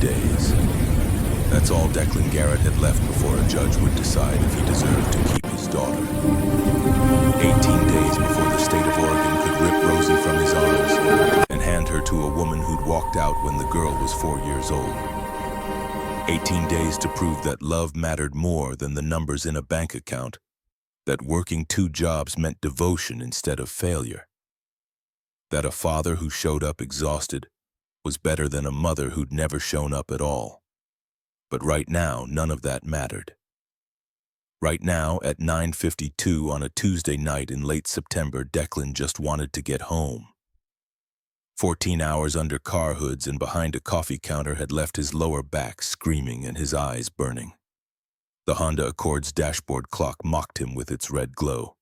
days. That's all Declan Garrett had left before a judge would decide if he deserved to keep his daughter. 18 days before the state of Oregon could rip Rosie from his arms and hand her to a woman who'd walked out when the girl was 4 years old. 18 days to prove that love mattered more than the numbers in a bank account, that working 2 jobs meant devotion instead of failure, that a father who showed up exhausted was better than a mother who'd never shown up at all. But right now, none of that mattered. Right now, at 9:52 on a Tuesday night in late September, Declan just wanted to get home. 14 hours under car hoods and behind a coffee counter had left his lower back screaming and his eyes burning. The Honda Accord's dashboard clock mocked him with its red glow.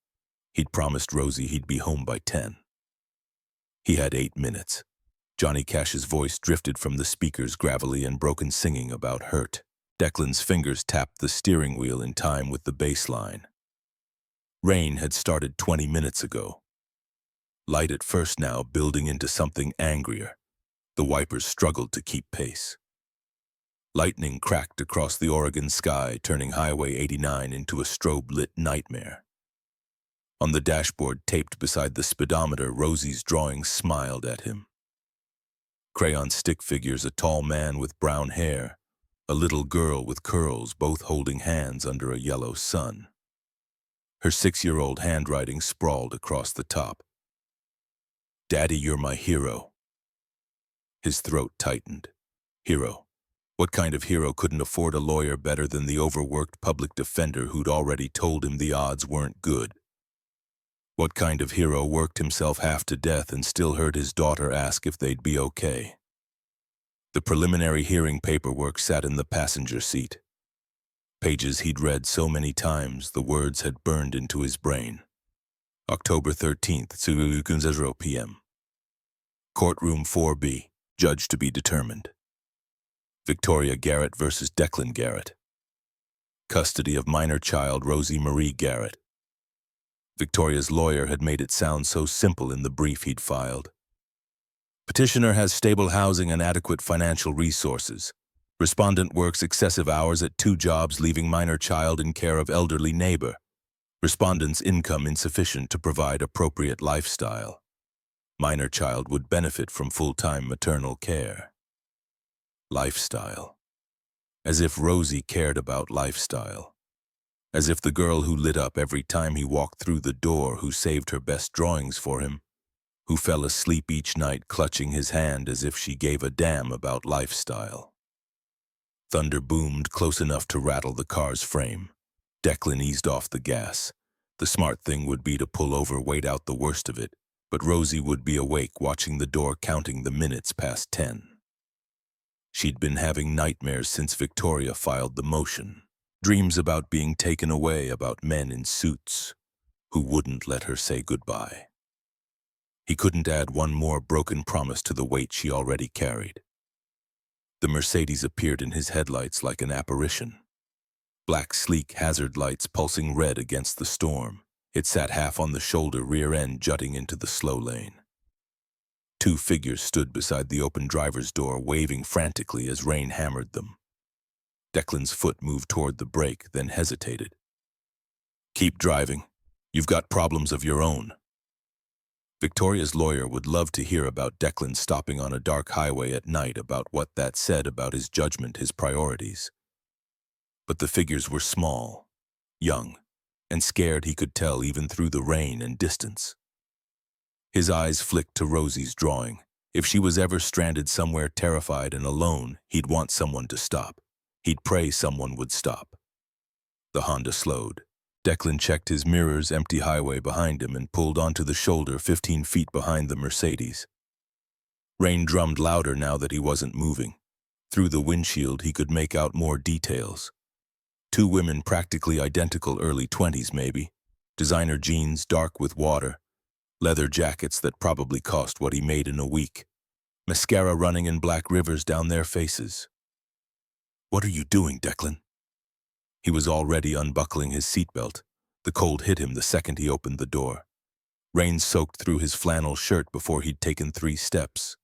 He'd promised Rosie he'd be home by 10. He had 8 minutes. Johnny Cash's voice drifted from the speaker's gravelly and broken singing about hurt. Declan's fingers tapped the steering wheel in time with the bass line. Rain had started 20 minutes ago. Light at first, now building into something angrier. The wipers struggled to keep pace. Lightning cracked across the Oregon sky, turning Highway 89 into a strobe-lit nightmare. On the dashboard taped beside the speedometer, Rosie's drawing smiled at him. Crayon stick figures, a tall man with brown hair, a little girl with curls, both holding hands under a yellow sun. Her 6-year-old handwriting sprawled across the top. "Daddy, you're my hero." His throat tightened. Hero. What kind of hero couldn't afford a lawyer better than the overworked public defender who'd already told him the odds weren't good? What kind of hero worked himself half to death and still heard his daughter ask if they'd be okay? The preliminary hearing paperwork sat in the passenger seat. Pages he'd read so many times, the words had burned into his brain. October 13th, 2:00 p.m. Courtroom 4B, judge to be determined. Victoria Garrett versus Declan Garrett. Custody of minor child Rosie Marie Garrett. Victoria's lawyer had made it sound so simple in the brief he'd filed. Petitioner has stable housing and adequate financial resources. Respondent works excessive hours at 2 jobs, leaving minor child in care of elderly neighbor. Respondent's income insufficient to provide appropriate lifestyle. Minor child would benefit from full-time maternal care. Lifestyle. As if Rosie cared about lifestyle. As if the girl who lit up every time he walked through the door, who saved her best drawings for him, who fell asleep each night clutching his hand as if she gave a damn about lifestyle. Thunder boomed close enough to rattle the car's frame. Declan eased off the gas. The smart thing would be to pull over, wait out the worst of it, but Rosie would be awake watching the door, counting the minutes past 10. She'd been having nightmares since Victoria filed the motion. Dreams about being taken away, about men in suits who wouldn't let her say goodbye. He couldn't add one more broken promise to the weight she already carried. The Mercedes appeared in his headlights like an apparition. Black, sleek hazard lights pulsing red against the storm. It sat half on the shoulder, rear end jutting into the slow lane. 2 figures stood beside the open driver's door, waving frantically as rain hammered them. Declan's foot moved toward the brake, then hesitated. "Keep driving. You've got problems of your own." Victoria's lawyer would love to hear about Declan stopping on a dark highway at night, about what that said about his judgment, his priorities. But the figures were small, young, and scared, he could tell even through the rain and distance. His eyes flicked to Rosie's drawing. If she was ever stranded somewhere terrified and alone, he'd want someone to stop. He'd pray someone would stop. The Honda slowed. Declan checked his mirrors, empty highway behind him, and pulled onto the shoulder 15 feet behind the Mercedes. Rain drummed louder now that he wasn't moving. Through the windshield, he could make out more details. 2 women practically identical, early 20s maybe. Designer jeans, dark with water. Leather jackets that probably cost what he made in a week. Mascara running in black rivers down their faces. "What are you doing, Declan?" He was already unbuckling his seatbelt. The cold hit him the second he opened the door. Rain soaked through his flannel shirt before he'd taken 3 steps.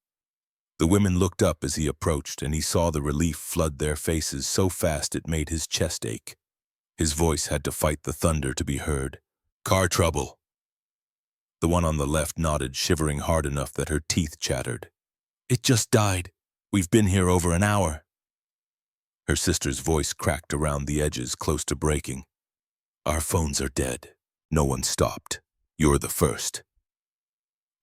The women looked up as he approached, and he saw the relief flood their faces so fast it made his chest ache. His voice had to fight the thunder to be heard. "Car trouble." The one on the left nodded, shivering hard enough that her teeth chattered. "It just died. We've been here over an hour." Her sister's voice cracked around the edges, close to breaking. "Our phones are dead. No one stopped. You're the first."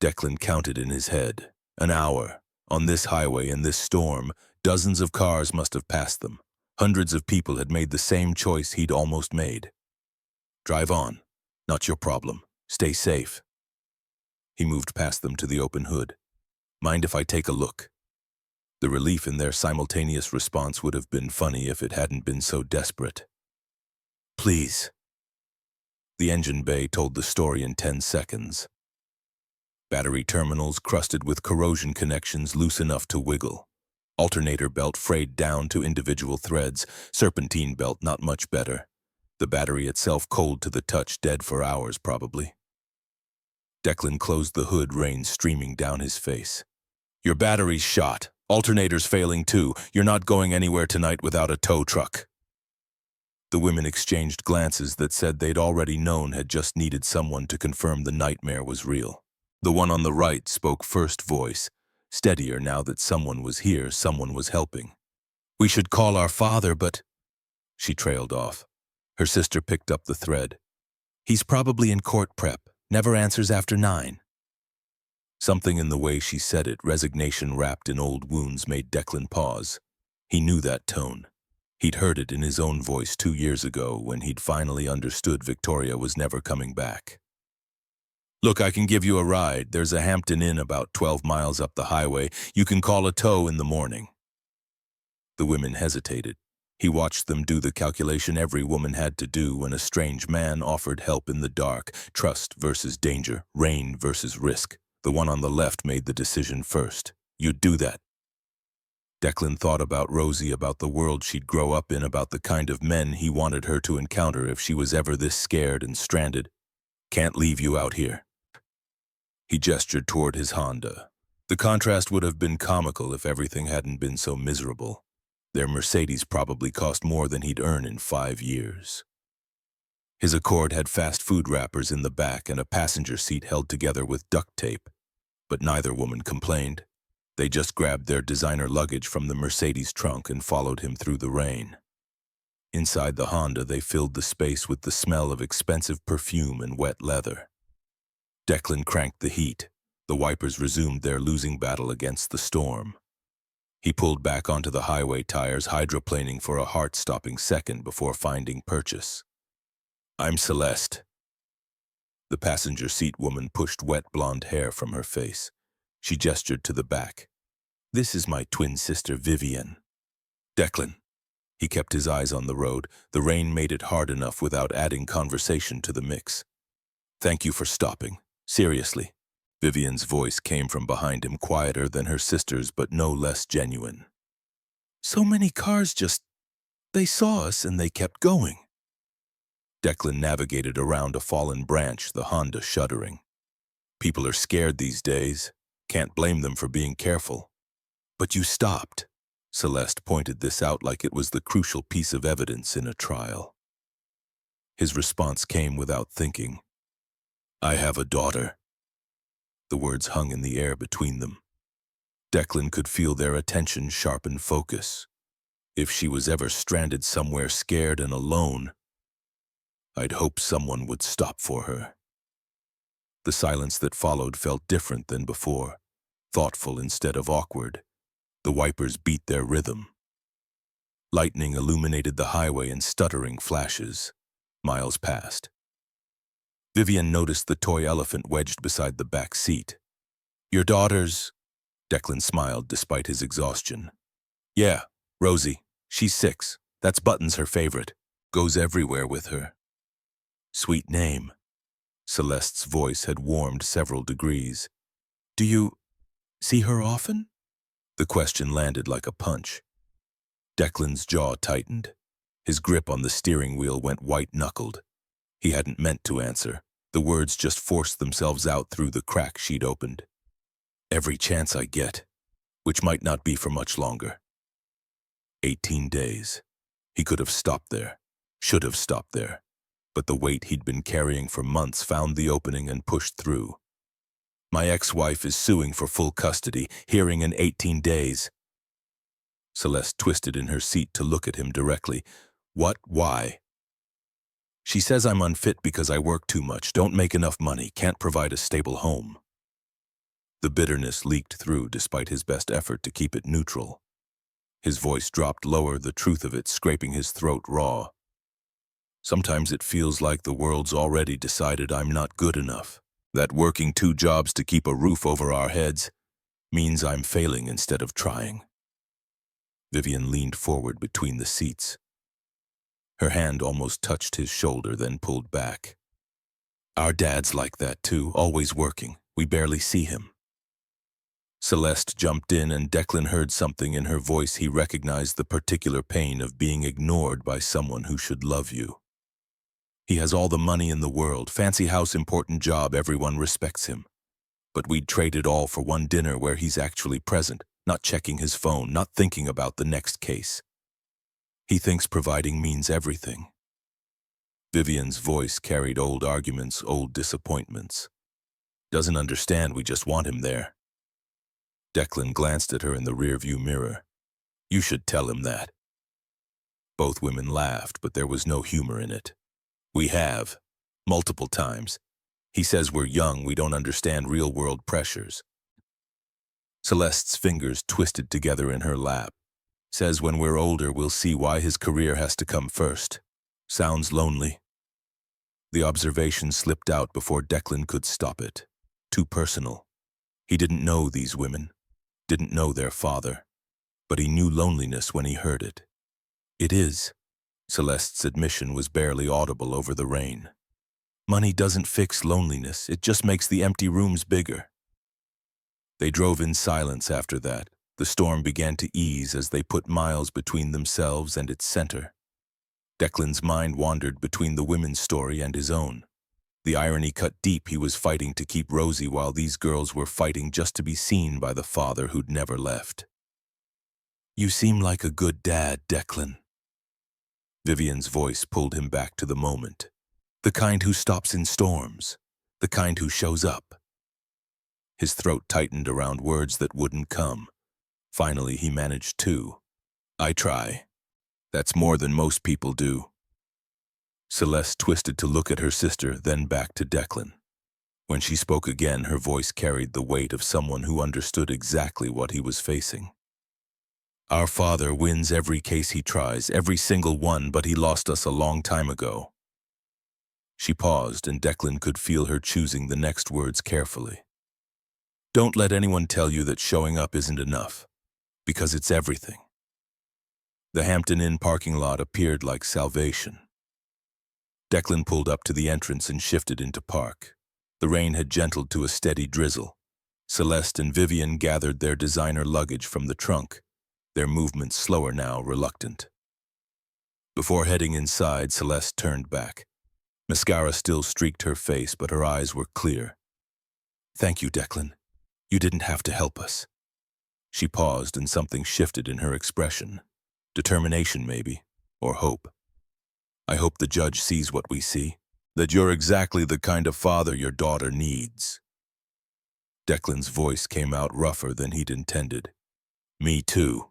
Declan counted in his head. An hour. On this highway, in this storm, dozens of cars must have passed them. Hundreds of people had made the same choice he'd almost made. "Drive on. Not your problem. Stay safe." He moved past them to the open hood. "Mind if I take a look?" The relief in their simultaneous response would have been funny if it hadn't been so desperate. "Please." The engine bay told the story in 10 seconds. Battery terminals crusted with corrosion connections loose enough to wiggle. Alternator belt frayed down to individual threads. Serpentine belt not much better. The battery itself cold to the touch, dead for hours probably. Declan closed the hood, rain streaming down his face. "Your battery's shot. Alternator's failing too. You're not going anywhere tonight without a tow truck." The women exchanged glances that said they'd already known, had just needed someone to confirm the nightmare was real. The one on the right spoke first, voice steadier now that someone was here, someone was helping. "We should call our father, but—" She trailed off. Her sister picked up the thread. "He's probably in court prep. Never answers after 9. Something in the way she said it, resignation wrapped in old wounds, made Declan pause. He knew that tone. He'd heard it in his own voice 2 years ago when he'd finally understood Victoria was never coming back. "Look, I can give you a ride. There's a Hampton Inn about 12 miles up the highway. You can call a tow in the morning." The women hesitated. He watched them do the calculation every woman had to do when a strange man offered help in the dark. Trust versus danger, rain versus risk. The one on the left made the decision first. "You'd do that." Declan thought about Rosie, about the world she'd grow up in, about the kind of men he wanted her to encounter if she was ever this scared and stranded. "Can't leave you out here." He gestured toward his Honda. The contrast would have been comical if everything hadn't been so miserable. Their Mercedes probably cost more than he'd earn in 5 years. His Accord had fast food wrappers in the back and a passenger seat held together with duct tape. But neither woman complained. They just grabbed their designer luggage from the Mercedes trunk and followed him through the rain. Inside the Honda, they filled the space with the smell of expensive perfume and wet leather. Declan cranked the heat. The wipers resumed their losing battle against the storm. He pulled back onto the highway tires, hydroplaning for a heart-stopping second before finding purchase. "I'm Celeste." The passenger seat woman pushed wet blonde hair from her face. She gestured to the back. "This is my twin sister, Vivian." "Declan." He kept his eyes on the road. The rain made it hard enough without adding conversation to the mix. "Thank you for stopping. Seriously." Vivian's voice came from behind him, quieter than her sister's but no less genuine. "So many cars they saw us and they kept going." Declan navigated around a fallen branch, the Honda shuddering. "People are scared these days. Can't blame them for being careful." "But you stopped." Celeste pointed this out like it was the crucial piece of evidence in a trial. His response came without thinking. "I have a daughter." The words hung in the air between them. Declan could feel their attention sharpen focus. If she was ever stranded somewhere scared and alone, I'd hope someone would stop for her. The silence that followed felt different than before, thoughtful instead of awkward. The wipers beat their rhythm. Lightning illuminated the highway in stuttering flashes. Miles passed. Vivian noticed the toy elephant wedged beside the back seat. "Your daughter's—" Declan smiled despite his exhaustion. "Yeah, Rosie. She's 6. That's Button's her favorite. Goes everywhere with her." "Sweet name." Celeste's voice had warmed several degrees. "Do you see her often?" The question landed like a punch. Declan's jaw tightened. His grip on the steering wheel went white-knuckled. He hadn't meant to answer. The words just forced themselves out through the crack she'd opened. "Every chance I get. which might not be for much longer. 18 days. He could have stopped there, should have stopped there, but the weight he'd been carrying for months found the opening and pushed through. My ex-wife is suing for full custody, hearing in 18 days. Celeste twisted in her seat to look at him directly. What? Why? She says I'm unfit because I work too much, don't make enough money, can't provide a stable home. The bitterness leaked through despite his best effort to keep it neutral. His voice dropped lower, the truth of it scraping his throat raw. Sometimes it feels like the world's already decided I'm not good enough, that working 2 jobs to keep a roof over our heads means I'm failing instead of trying. Vivian leaned forward between the seats. Her hand almost touched his shoulder, then pulled back. Our dad's like that too, always working. We barely see him. Celeste jumped in, and Declan heard something in her voice. He recognized the particular pain of being ignored by someone who should love you. He has all the money in the world, fancy house, important job, everyone respects him. But we'd trade it all for one dinner where he's actually present, not checking his phone, not thinking about the next case. He thinks providing means everything. Vivian's voice carried old arguments, old disappointments. Doesn't understand we just want him there. Declan glanced at her in the rearview mirror. You should tell him that. Both women laughed, but there was no humor in it. We have, multiple times. He says we're young, we don't understand real-world pressures. Celeste's fingers twisted together in her lap. Says when we're older, we'll see why his career has to come first. Sounds lonely. The observation slipped out before Declan could stop it. Too personal. He didn't know these women, didn't know their father, but he knew loneliness when he heard it. It is. Celeste's admission was barely audible over the rain. Money doesn't fix loneliness, it just makes the empty rooms bigger. They drove in silence after that. The storm began to ease as they put miles between themselves and its center. Declan's mind wandered between the women's story and his own. The irony cut deep. He was fighting to keep Rosie while these girls were fighting just to be seen by the father who'd never left. You seem like a good dad, Declan. Vivian's voice pulled him back to the moment. The kind who stops in storms, the kind who shows up. His throat tightened around words that wouldn't come. Finally, he managed to. I try. That's more than most people do. Celeste twisted to look at her sister, then back to Declan. When she spoke again, her voice carried the weight of someone who understood exactly what he was facing. Our father wins every case he tries, every single one, but he lost us a long time ago. She paused, and Declan could feel her choosing the next words carefully. Don't let anyone tell you that showing up isn't enough, because it's everything. The Hampton Inn parking lot appeared like salvation. Declan pulled up to the entrance and shifted into park. The rain had gentled to a steady drizzle. Celeste and Vivian gathered their designer luggage from the trunk, their movements slower now, reluctant. Before heading inside, Celeste turned back. Mascara still streaked her face, but her eyes were clear. Thank you, Declan. You didn't have to help us. She paused, and something shifted in her expression. Determination, maybe, or hope. I hope the judge sees what we see, that you're exactly the kind of father your daughter needs. Declan's voice came out rougher than he'd intended. Me too.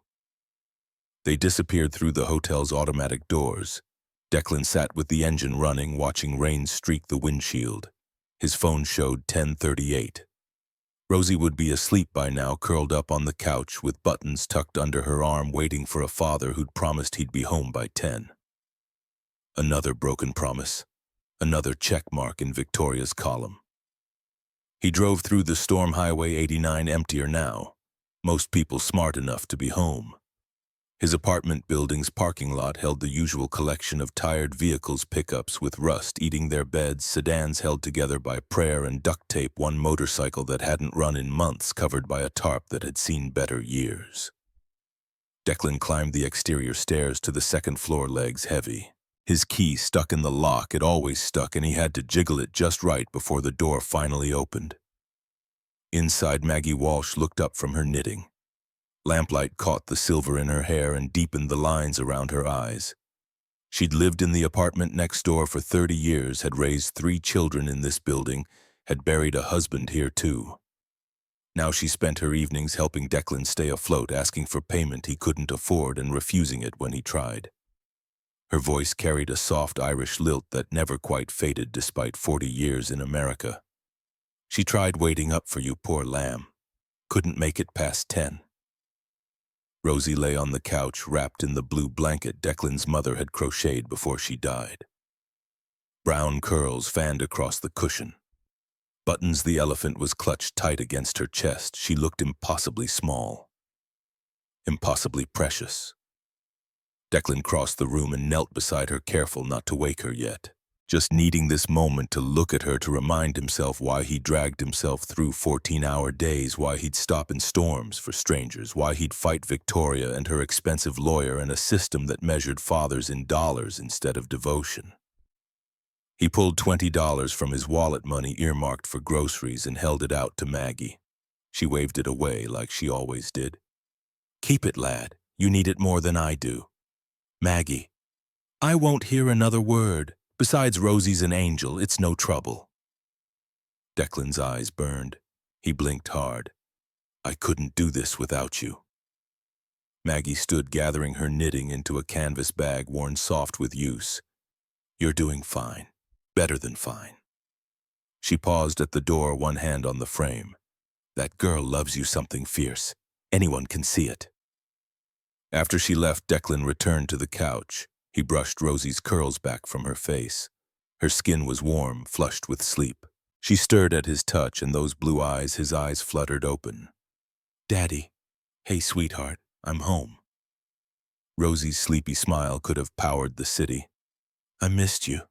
They disappeared through the hotel's automatic doors. Declan sat with the engine running, watching rain streak the windshield. His phone showed 10:38. Rosie would be asleep by now, curled up on the couch with buttons tucked under her arm, waiting for a father who'd promised he'd be home by 10. Another broken promise. Another check mark in Victoria's column. He drove through the storm highway 89, emptier now. Most people smart enough to be home. His apartment building's parking lot held the usual collection of tired vehicles, pickups with rust eating their beds, sedans held together by prayer and duct tape, one motorcycle that hadn't run in months covered by a tarp that had seen better years. Declan climbed the exterior stairs to the second floor, legs heavy. His key stuck in the lock. It always stuck, and he had to jiggle it just right before the door finally opened. Inside, Maggie Walsh looked up from her knitting. Lamplight caught the silver in her hair and deepened the lines around her eyes. She'd lived in the apartment next door for 30 years, had raised 3 children in this building, had buried a husband here too. Now she spent her evenings helping Declan stay afloat, asking for payment he couldn't afford and refusing it when he tried. Her voice carried a soft Irish lilt that never quite faded despite 40 years in America. She tried waiting up for you, poor lamb. Couldn't make it past 10. Rosie lay on the couch, wrapped in the blue blanket Declan's mother had crocheted before she died. Brown curls fanned across the cushion. Buttons the elephant was clutched tight against her chest. She looked impossibly small. Impossibly precious. Declan crossed the room and knelt beside her, careful not to wake her yet, just needing this moment to look at her to remind himself why he dragged himself through 14-hour days, why he'd stop in storms for strangers, why he'd fight Victoria and her expensive lawyer and a system that measured fathers in dollars instead of devotion. He pulled $20 from his wallet money earmarked for groceries and held it out to Maggie. She waved it away like she always did. "Keep it, lad. You need it more than I do." "Maggie, I won't hear another word. Besides, Rosie's an angel. It's no trouble." Declan's eyes burned. He blinked hard. "I couldn't do this without you." Maggie stood, gathering her knitting into a canvas bag worn soft with use. "You're doing fine. Better than fine." She paused at the door, one hand on the frame. "That girl loves you something fierce. Anyone can see it." After she left, Declan returned to the couch. He brushed Rosie's curls back from her face. Her skin was warm, flushed with sleep. She stirred at his touch, and those blue eyes, his eyes fluttered open. "Daddy. Hey, sweetheart, I'm home." Rosie's sleepy smile could have powered the city. "I missed you."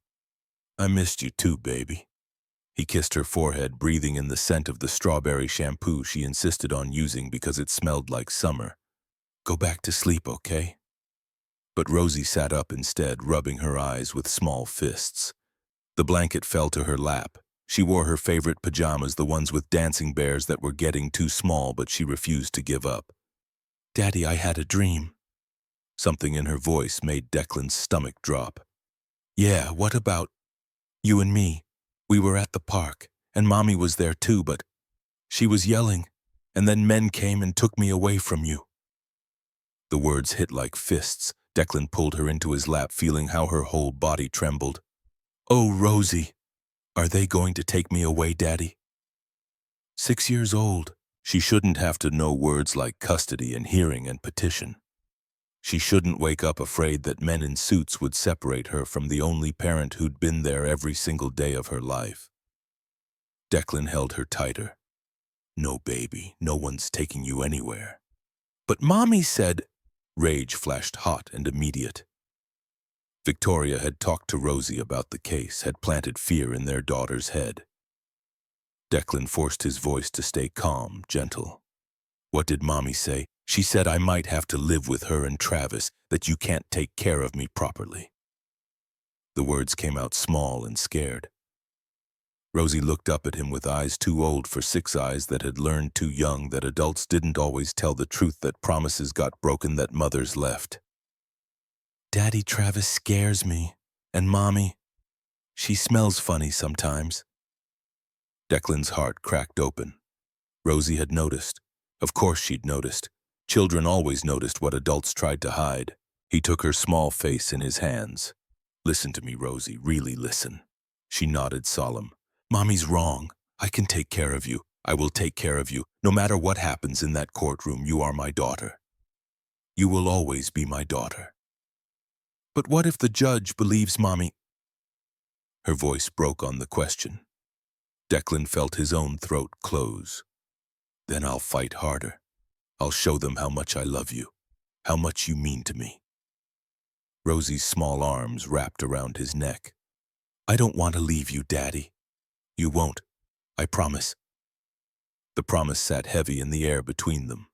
"I missed you too, baby." He kissed her forehead, breathing in the scent of the strawberry shampoo she insisted on using because it smelled like summer. "Go back to sleep, okay?" But Rosie sat up instead, rubbing her eyes with small fists. The blanket fell to her lap. She wore her favorite pajamas, the ones with dancing bears that were getting too small, but she refused to give up. "Daddy, I had a dream." Something in her voice made Declan's stomach drop. "Yeah, what about you and me? We were at the park, and Mommy was there too, but she was yelling, and then men came and took me away from you." The words hit like fists. Declan pulled her into his lap, feeling how her whole body trembled. "Oh, Rosie, are they going to take me away, Daddy?" 6 years old. She shouldn't have to know words like custody and hearing and petition. She shouldn't wake up afraid that men in suits would separate her from the only parent who'd been there every single day of her life. Declan held her tighter. "No, baby, no one's taking you anywhere." "But Mommy said—" Rage flashed hot and immediate. Victoria had talked to Rosie about the case, had planted fear in their daughter's head. Declan forced his voice to stay calm, gentle. "What did Mommy say?" "She said I might have to live with her and Travis, that you can't take care of me properly." The words came out small and scared. Rosie looked up at him with eyes too old for 6 eyes that had learned too young that adults didn't always tell the truth, that promises got broken, that mothers left. "Daddy, Travis scares me. And Mommy, she smells funny sometimes." Declan's heart cracked open. Rosie had noticed. Of course she'd noticed. Children always noticed what adults tried to hide. He took her small face in his hands. "Listen to me, Rosie, really listen." She nodded, solemn. "Mommy's wrong. I can take care of you. I will take care of you. No matter what happens in that courtroom, you are my daughter. You will always be my daughter." "But what if the judge believes Mommy?" Her voice broke on the question. Declan felt his own throat close. "Then I'll fight harder. I'll show them how much I love you, how much you mean to me." Rosie's small arms wrapped around his neck. "I don't want to leave you, Daddy." "You won't. I promise." The promise sat heavy in the air between them.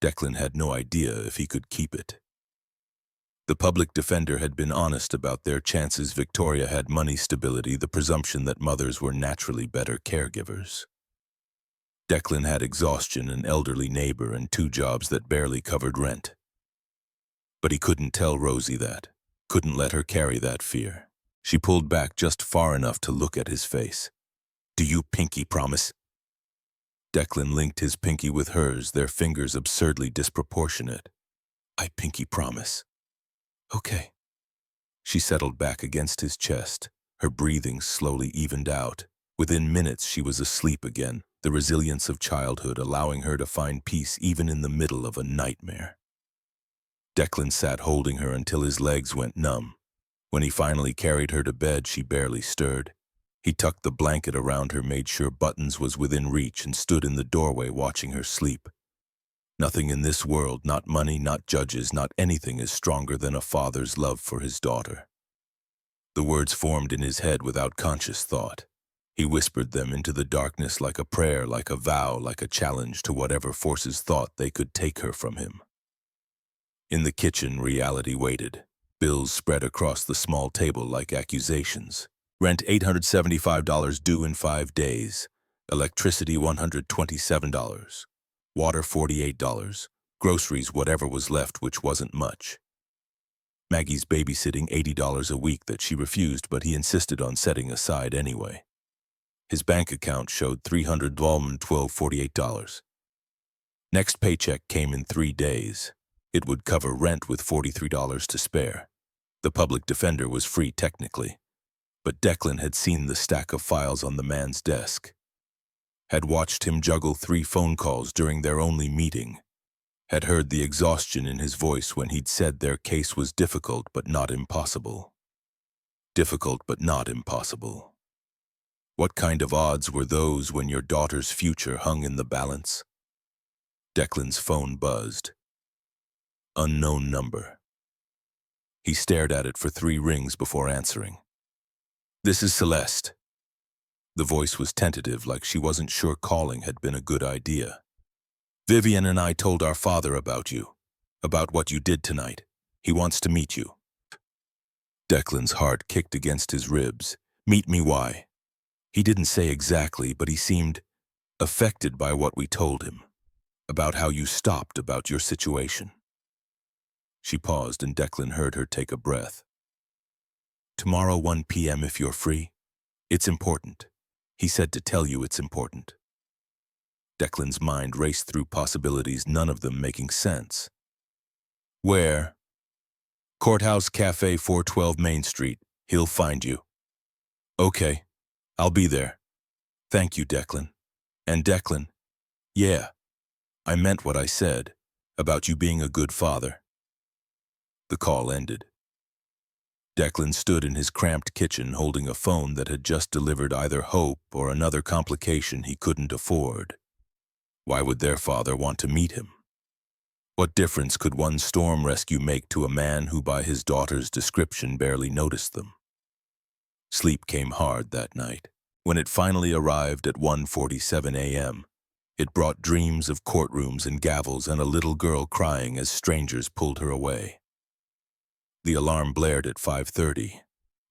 Declan had no idea if he could keep it. The public defender had been honest about their chances. Victoria had money stability, the presumption that mothers were naturally better caregivers. Declan had exhaustion, an elderly neighbor, and 2 jobs that barely covered rent. But he couldn't tell Rosie that, couldn't let her carry that fear. She pulled back just far enough to look at his face. "Do you pinky promise?" Declan linked his pinky with hers, their fingers absurdly disproportionate. "I pinky promise." "Okay." She settled back against his chest, her breathing slowly evened out. Within minutes she was asleep again, the resilience of childhood allowing her to find peace even in the middle of a nightmare. Declan sat holding her until his legs went numb. When he finally carried her to bed, she barely stirred. He tucked the blanket around her, made sure Buttons was within reach, and stood in the doorway watching her sleep. Nothing in this world, not money, not judges, not anything is stronger than a father's love for his daughter. The words formed in his head without conscious thought. He whispered them into the darkness like a prayer, like a vow, like a challenge to whatever forces thought they could take her from him. In the kitchen, reality waited. Bills spread across the small table like accusations. Rent $875 due in 5 days. Electricity $127. Water $48. Groceries whatever was left, which wasn't much. Maggie's babysitting $80 a week that she refused, but he insisted on setting aside anyway. His bank account showed $312.48. Next paycheck came in 3 days. It would cover rent with $43 to spare. The public defender was free technically, but Declan had seen the stack of files on the man's desk, had watched him juggle 3 phone calls during their only meeting, had heard the exhaustion in his voice when he'd said their case was difficult but not impossible. Difficult but not impossible. What kind of odds were those when your daughter's future hung in the balance? Declan's phone buzzed. Unknown number. He stared at it for 3 rings before answering. "This is Celeste." The voice was tentative, like she wasn't sure calling had been a good idea. "Vivian and I told our father about you, about what you did tonight. He wants to meet you." Declan's heart kicked against his ribs. "Meet me why?" He didn't say exactly, but he seemed affected by what we told him, about how you stopped, about your situation. She paused, and Declan heard her take a breath. "Tomorrow 1 p.m. if you're free. It's important." He said to tell you it's important. Declan's mind raced through possibilities, none of them making sense. "Where?" "Courthouse Cafe, 412 Main Street. He'll find you." "Okay, I'll be there." "Thank you, Declan." "And Declan, yeah, I meant what I said, about you being a good father." The call ended. Declan stood in his cramped kitchen holding a phone that had just delivered either hope or another complication he couldn't afford. Why would their father want to meet him? What difference could one storm rescue make to a man who, by his daughter's description, barely noticed them? Sleep came hard that night. When it finally arrived at 1:47 a.m., it brought dreams of courtrooms and gavels and a little girl crying as strangers pulled her away. The alarm blared at 5:30.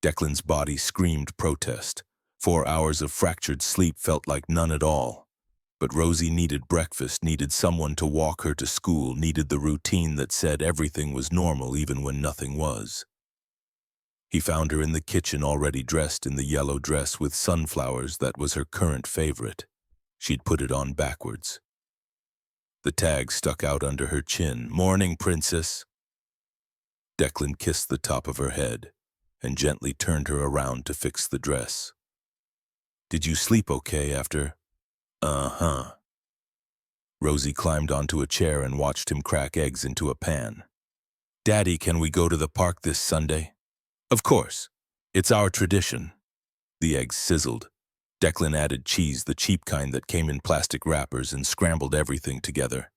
Declan's body screamed protest. 4 hours of fractured sleep felt like none at all. But Rosie needed breakfast, needed someone to walk her to school, needed the routine that said everything was normal even when nothing was. He found her in the kitchen, already dressed in the yellow dress with sunflowers that was her current favorite. She'd put it on backwards. The tag stuck out under her chin. "Morning, princess." Declan kissed the top of her head and gently turned her around to fix the dress. "Did you sleep okay after?" "Uh-huh." Rosie climbed onto a chair and watched him crack eggs into a pan. "Daddy, can we go to the park this Sunday?" "Of course. It's our tradition." The eggs sizzled. Declan added cheese, the cheap kind that came in plastic wrappers, and scrambled everything together.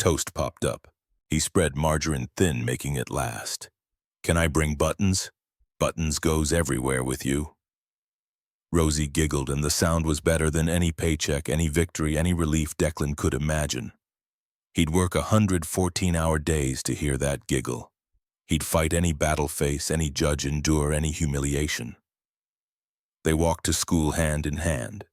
Toast popped up. He spread margarine thin, making it last. "Can I bring Buttons? Buttons goes everywhere with you." Rosie giggled, and the sound was better than any paycheck, any victory, any relief Declan could imagine. He'd work 114-hour days to hear that giggle. He'd fight any battle, face any judge, endure any humiliation. They walked to school hand in hand.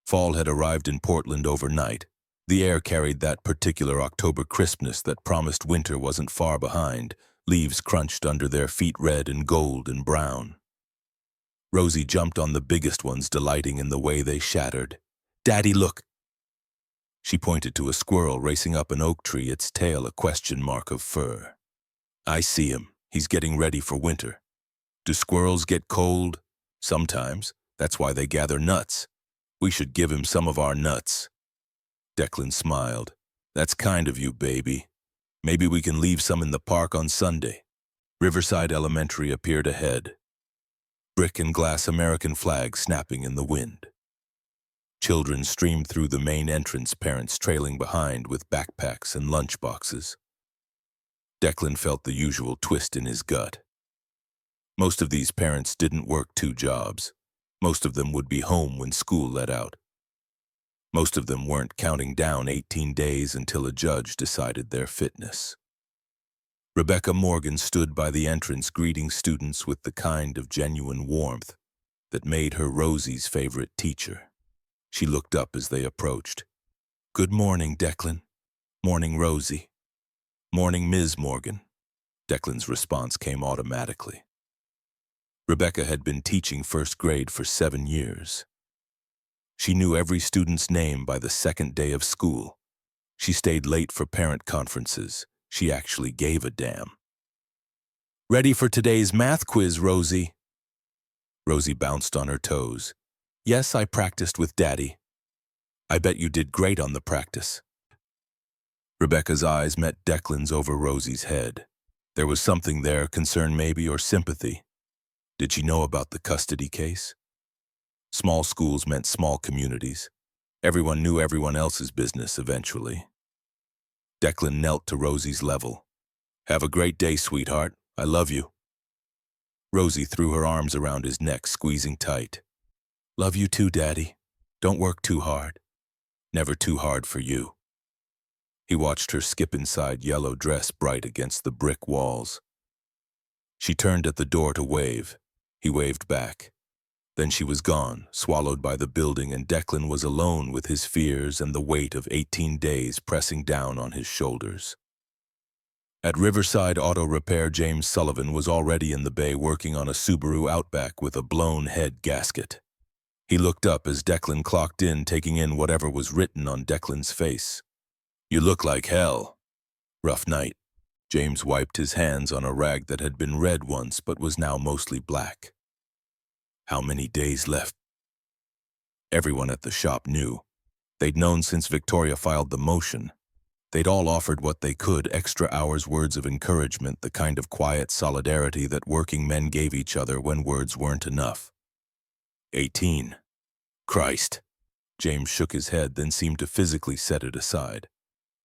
Fall had arrived in Portland overnight. The air carried that particular October crispness that promised winter wasn't far behind, leaves crunched under their feet red and gold and brown. Rosie jumped on the biggest ones, delighting in the way they shattered. "Daddy, look!" She pointed to a squirrel racing up an oak tree, its tail a question mark of fur. "I see him. He's getting ready for winter. Do squirrels get cold? Sometimes. That's why they gather nuts. We should give him some of our nuts." Declan smiled. "That's kind of you, baby. Maybe we can leave some in the park on Sunday." Riverside Elementary appeared ahead. Brick and glass American flags snapping in the wind. Children streamed through the main entrance, parents trailing behind with backpacks and lunch boxes. Declan felt the usual twist in his gut. Most of these parents didn't work 2 jobs. Most of them would be home when school let out. Most of them weren't counting down 18 days until a judge decided their fitness. Rebecca Morgan stood by the entrance, greeting students with the kind of genuine warmth that made her Rosie's favorite teacher. She looked up as they approached. "Good morning, Declan." "Morning, Rosie." "Morning, Ms. Morgan." Declan's response came automatically. Rebecca had been teaching first grade for 7 years. She knew every student's name by the second day of school. She stayed late for parent conferences. She actually gave a damn. "Ready for today's math quiz, Rosie?" Rosie bounced on her toes. "Yes, I practiced with Daddy." "I bet you did great on the practice." Rebecca's eyes met Declan's over Rosie's head. There was something there, concern maybe, or sympathy. Did she know about the custody case? Small schools meant small communities. Everyone knew everyone else's business eventually. Declan knelt to Rosie's level. "Have a great day, sweetheart. I love you." Rosie threw her arms around his neck, squeezing tight. "Love you too, Daddy. Don't work too hard. Never too hard for you." He watched her skip inside, yellow dress bright against the brick walls. She turned at the door to wave. He waved back. Then she was gone, swallowed by the building, and Declan was alone with his fears and the weight of 18 days pressing down on his shoulders. At Riverside Auto Repair, James Sullivan was already in the bay working on a Subaru Outback with a blown head gasket. He looked up as Declan clocked in, taking in whatever was written on Declan's face. "You look like hell." "Rough night." James wiped his hands on a rag that had been red once but was now mostly black. "How many days left?" Everyone at the shop knew. They'd known since Victoria filed the motion. They'd all offered what they could, extra hours, words of encouragement, the kind of quiet solidarity that working men gave each other when words weren't enough. 18. Christ. James shook his head, then seemed to physically set it aside.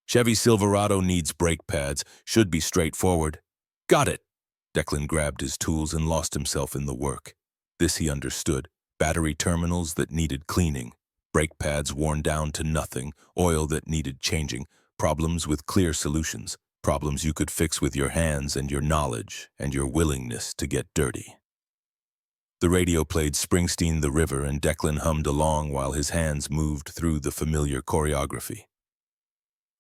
"Chevy Silverado needs brake pads. Should be straightforward." "Got it." Declan grabbed his tools and lost himself in the work. This he understood. Battery terminals that needed cleaning. Brake pads worn down to nothing. Oil that needed changing. Problems with clear solutions. Problems you could fix with your hands and your knowledge and your willingness to get dirty. The radio played Springsteen, The River, and Declan hummed along while his hands moved through the familiar choreography.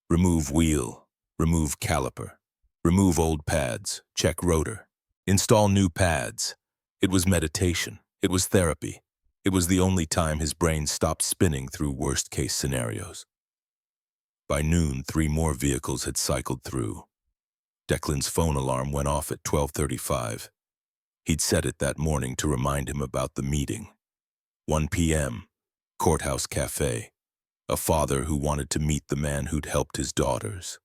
Remove wheel, remove caliper, remove old pads, check rotor, install new pads. It was meditation. It was therapy. It was the only time his brain stopped spinning through worst-case scenarios. By noon, 3 more vehicles had cycled through. Declan's phone alarm went off at 12:35. He'd set it that morning to remind him about the meeting. 1 p.m., Courthouse Cafe. A father who wanted to meet the man who'd helped his daughters.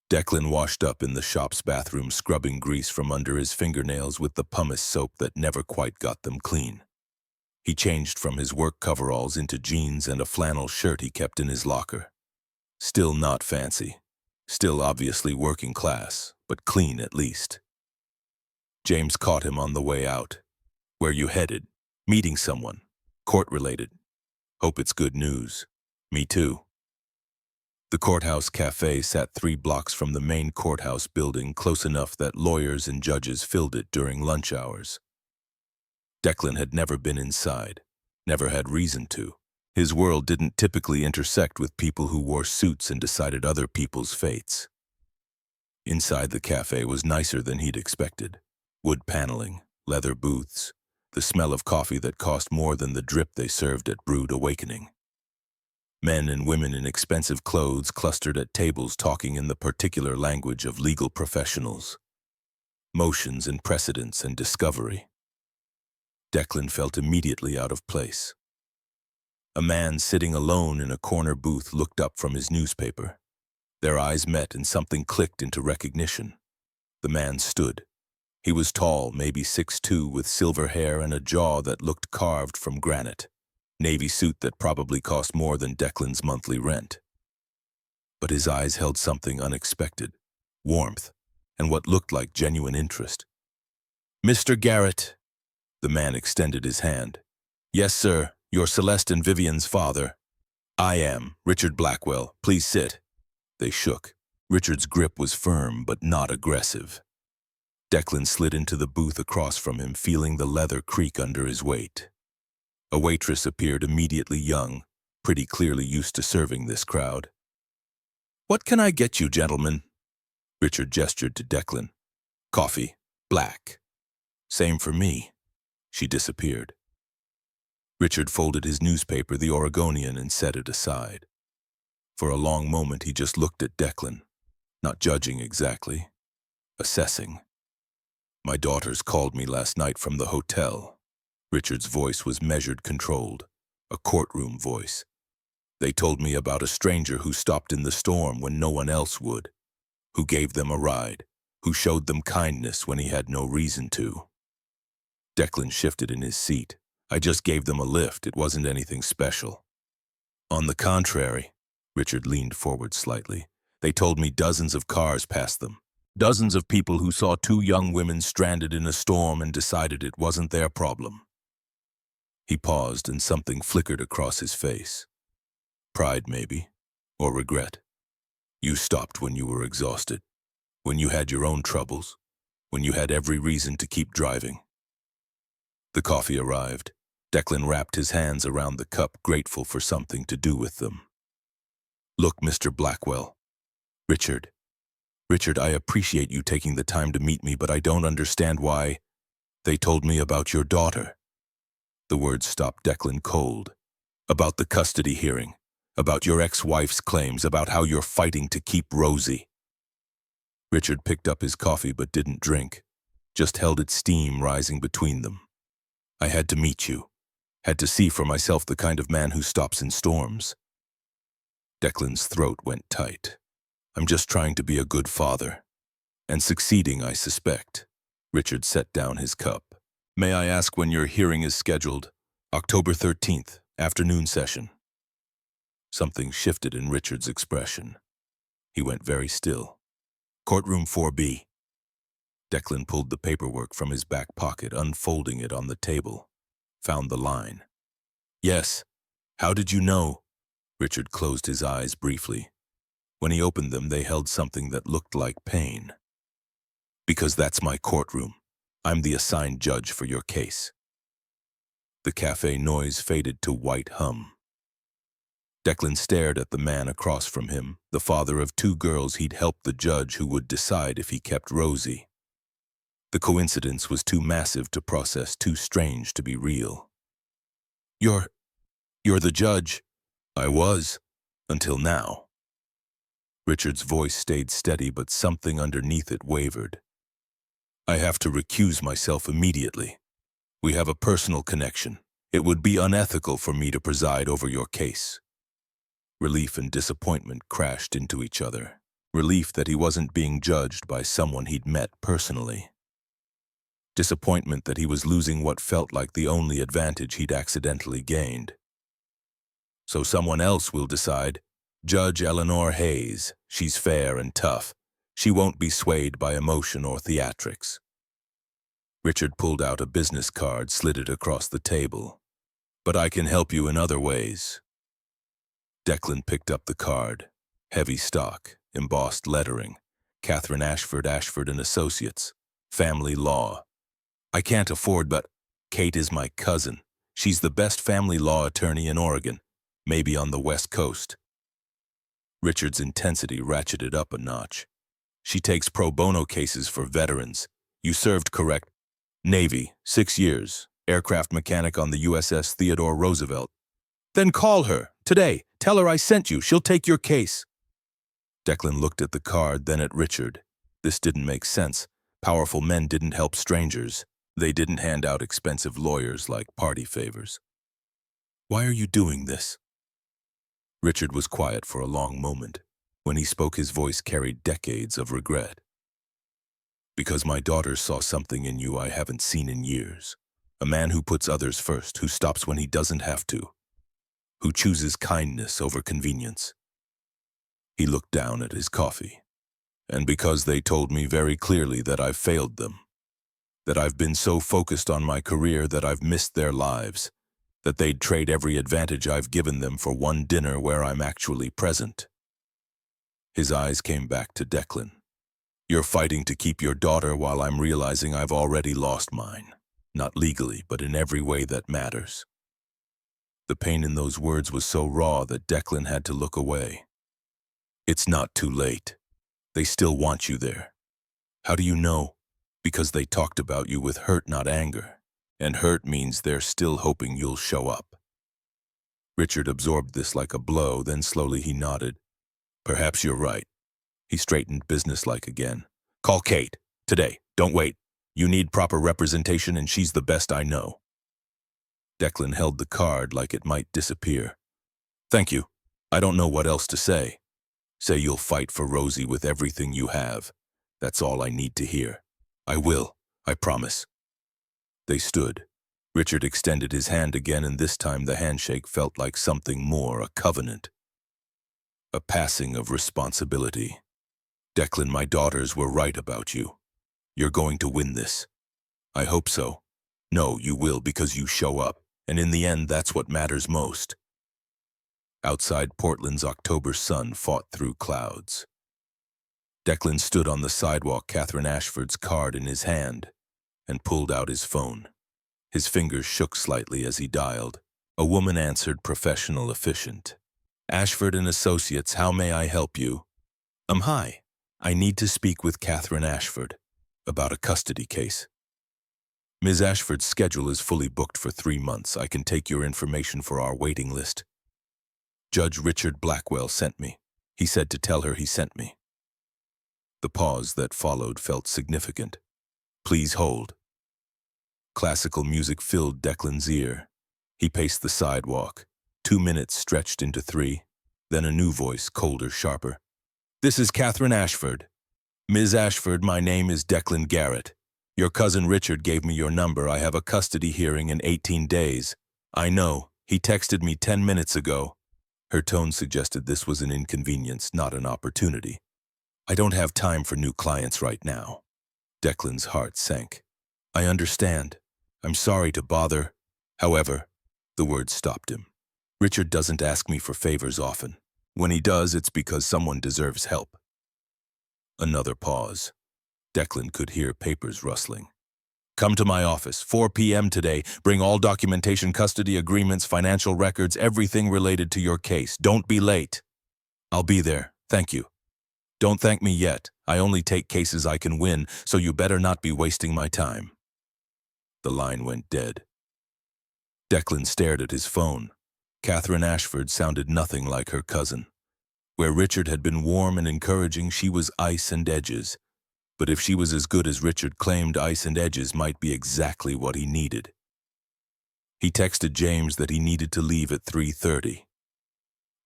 Declan washed up in the shop's bathroom, scrubbing grease from under his fingernails with the pumice soap that never quite got them clean. He changed from his work coveralls into jeans and a flannel shirt he kept in his locker. Still not fancy. Still obviously working class, but clean at least. James caught him on the way out. "Where you headed?" "Meeting someone. Court-related." "Hope it's good news." "Me too." The Courthouse Cafe sat 3 blocks from the main courthouse building, close enough that lawyers and judges filled it during lunch hours. Declan had never been inside, never had reason to. His world didn't typically intersect with people who wore suits and decided other people's fates. Inside the cafe was nicer than he'd expected. Wood paneling, leather booths, the smell of coffee that cost more than the drip they served at Brewed Awakening. Men and women in expensive clothes clustered at tables talking in the particular language of legal professionals. Motions and precedents and discovery. Declan felt immediately out of place. A man sitting alone in a corner booth looked up from his newspaper. Their eyes met and something clicked into recognition. The man stood. He was tall, maybe 6'2", with silver hair and a jaw that looked carved from granite. Navy suit that probably cost more than Declan's monthly rent. But his eyes held something unexpected, warmth, and what looked like genuine interest. "Mr. Garrett." The man extended his hand. "Yes, sir, you're Celeste and Vivian's father." "I am, Richard Blackwell. Please sit." They shook. Richard's grip was firm but not aggressive. Declan slid into the booth across from him, feeling the leather creak under his weight. A waitress appeared immediately young, pretty clearly used to serving this crowd. "What can I get you, gentlemen?" Richard gestured to Declan. "Coffee, black." "Same for me." She disappeared. Richard folded his newspaper, The Oregonian, and set it aside. For a long moment he just looked at Declan, not judging exactly, assessing. "My daughters called me last night from the hotel." Richard's voice was measured, controlled, a courtroom voice. "They told me about a stranger who stopped in the storm when no one else would, who gave them a ride, who showed them kindness when he had no reason to." Declan shifted in his seat. "I just gave them a lift. It wasn't anything special." "On the contrary," Richard leaned forward slightly, "they told me dozens of cars passed them. Dozens of people who saw two young women stranded in a storm and decided it wasn't their problem." He paused and something flickered across his face. Pride, maybe, or regret. "You stopped when you were exhausted, when you had your own troubles, when you had every reason to keep driving." The coffee arrived. Declan wrapped his hands around the cup, grateful for something to do with them. "Look, Mr. Blackwell." Richard, I appreciate you taking the time to meet me, but I don't understand why." "They told me about your daughter." The words stopped Declan cold. "About the custody hearing, about your ex-wife's claims, about how you're fighting to keep Rosie." Richard picked up his coffee but didn't drink, just held its steam rising between them. "I had to meet you, had to see for myself the kind of man who stops in storms." Declan's throat went tight. "I'm just trying to be a good father. And succeeding, I suspect." Richard set down his cup. "May I ask when your hearing is scheduled?" "October 13th, afternoon session." Something shifted in Richard's expression. He went very still. "Courtroom 4B." Declan pulled the paperwork from his back pocket, unfolding it on the table. Found the line. "Yes. How did you know?" Richard closed his eyes briefly. When he opened them, they held something that looked like pain. "Because that's my courtroom. I'm the assigned judge for your case." The cafe noise faded to white hum. Declan stared at the man across from him, the father of two girls he'd helped the judge who would decide if he kept Rosie. The coincidence was too massive to process, too strange to be real. You're the judge." "I was, until now." Richard's voice stayed steady, but something underneath it wavered. "I have to recuse myself immediately. We have a personal connection. It would be unethical for me to preside over your case." Relief and disappointment crashed into each other. Relief that he wasn't being judged by someone he'd met personally. Disappointment that he was losing what felt like the only advantage he'd accidentally gained. "So someone else will decide. Judge Eleanor Hayes. She's fair and tough. She won't be swayed by emotion or theatrics." Richard pulled out a business card, slid it across the table. "But I can help you in other ways." Declan picked up the card. Heavy stock, embossed lettering. Catherine Ashford, Ashford and Associates. Family law. "I can't afford, but..." "Kate is my cousin. She's the best family law attorney in Oregon. maybe on the West Coast. Richard's intensity ratcheted up a notch. She takes pro bono cases for veterans. You served, correct? Navy, 6 years, aircraft mechanic on the USS Theodore Roosevelt. Then call her, today. Tell her I sent you. She'll take your case. Declan looked at the card, then at Richard. This didn't make sense. Powerful men didn't help strangers. They didn't hand out expensive lawyers like party favors. Why are you doing this? Richard was quiet for a long moment. When he spoke, his voice carried decades of regret. Because my daughter saw something in you I haven't seen in years. A man who puts others first, who stops when he doesn't have to, who chooses kindness over convenience. He looked down at his coffee. And because they told me very clearly that I've failed them, that I've been so focused on my career that I've missed their lives, that they'd trade every advantage I've given them for one dinner where I'm actually present. His eyes came back to Declan. You're fighting to keep your daughter while I'm realizing I've already lost mine. Not legally, but in every way that matters. The pain in those words was so raw that Declan had to look away. It's not too late. They still want you there. How do you know? Because they talked about you with hurt, not anger. And hurt means they're still hoping you'll show up. Richard absorbed this like a blow, then slowly he nodded. Perhaps you're right. He straightened businesslike again. Call Kate. Today. Don't wait. You need proper representation and she's the best I know. Declan held the card like it might disappear. Thank you. I don't know what else to say. Say you'll fight for Rosie with everything you have. That's all I need to hear. I will. I promise. They stood. Richard extended his hand again, and this time the handshake felt like something more, a covenant. A passing of responsibility. Declan, my daughters were right about you. You're going to win this. I hope so. No, you will, because you show up, and in the end that's what matters most. Outside, Portland's October sun fought through clouds. Declan stood on the sidewalk, Catherine Ashford's card in his hand, and pulled out his phone. His fingers shook slightly as he dialed. A woman answered, professional, efficient. Ashford and Associates, how may I help you? Hi. I need to speak with Catherine Ashford about a custody case. Ms. Ashford's schedule is fully booked for 3 months. I can take your information for our waiting list. Judge Richard Blackwell sent me. He said to tell her he sent me. The pause that followed felt significant. Please hold. Classical music filled Declan's ear. He paced the sidewalk. 2 minutes stretched into 3. Then a new voice, colder, sharper. This is Catherine Ashford. Ms. Ashford, my name is Declan Garrett. Your cousin Richard gave me your number. I have a custody hearing in 18 days. I know. He texted me 10 minutes ago. Her tone suggested this was an inconvenience, not an opportunity. I don't have time for new clients right now. Declan's heart sank. I understand. I'm sorry to bother. However, the words stopped him. Richard doesn't ask me for favors often. When he does, it's because someone deserves help. Another pause. Declan could hear papers rustling. Come to my office, 4 p.m. today. Bring all documentation, custody agreements, financial records, everything related to your case. Don't be late. I'll be there. Thank you. Don't thank me yet. I only take cases I can win, so you better not be wasting my time. The line went dead. Declan stared at his phone. Catherine Ashford sounded nothing like her cousin. Where Richard had been warm and encouraging, she was ice and edges. But if she was as good as Richard claimed, ice and edges might be exactly what he needed. He texted James that he needed to leave at 3:30.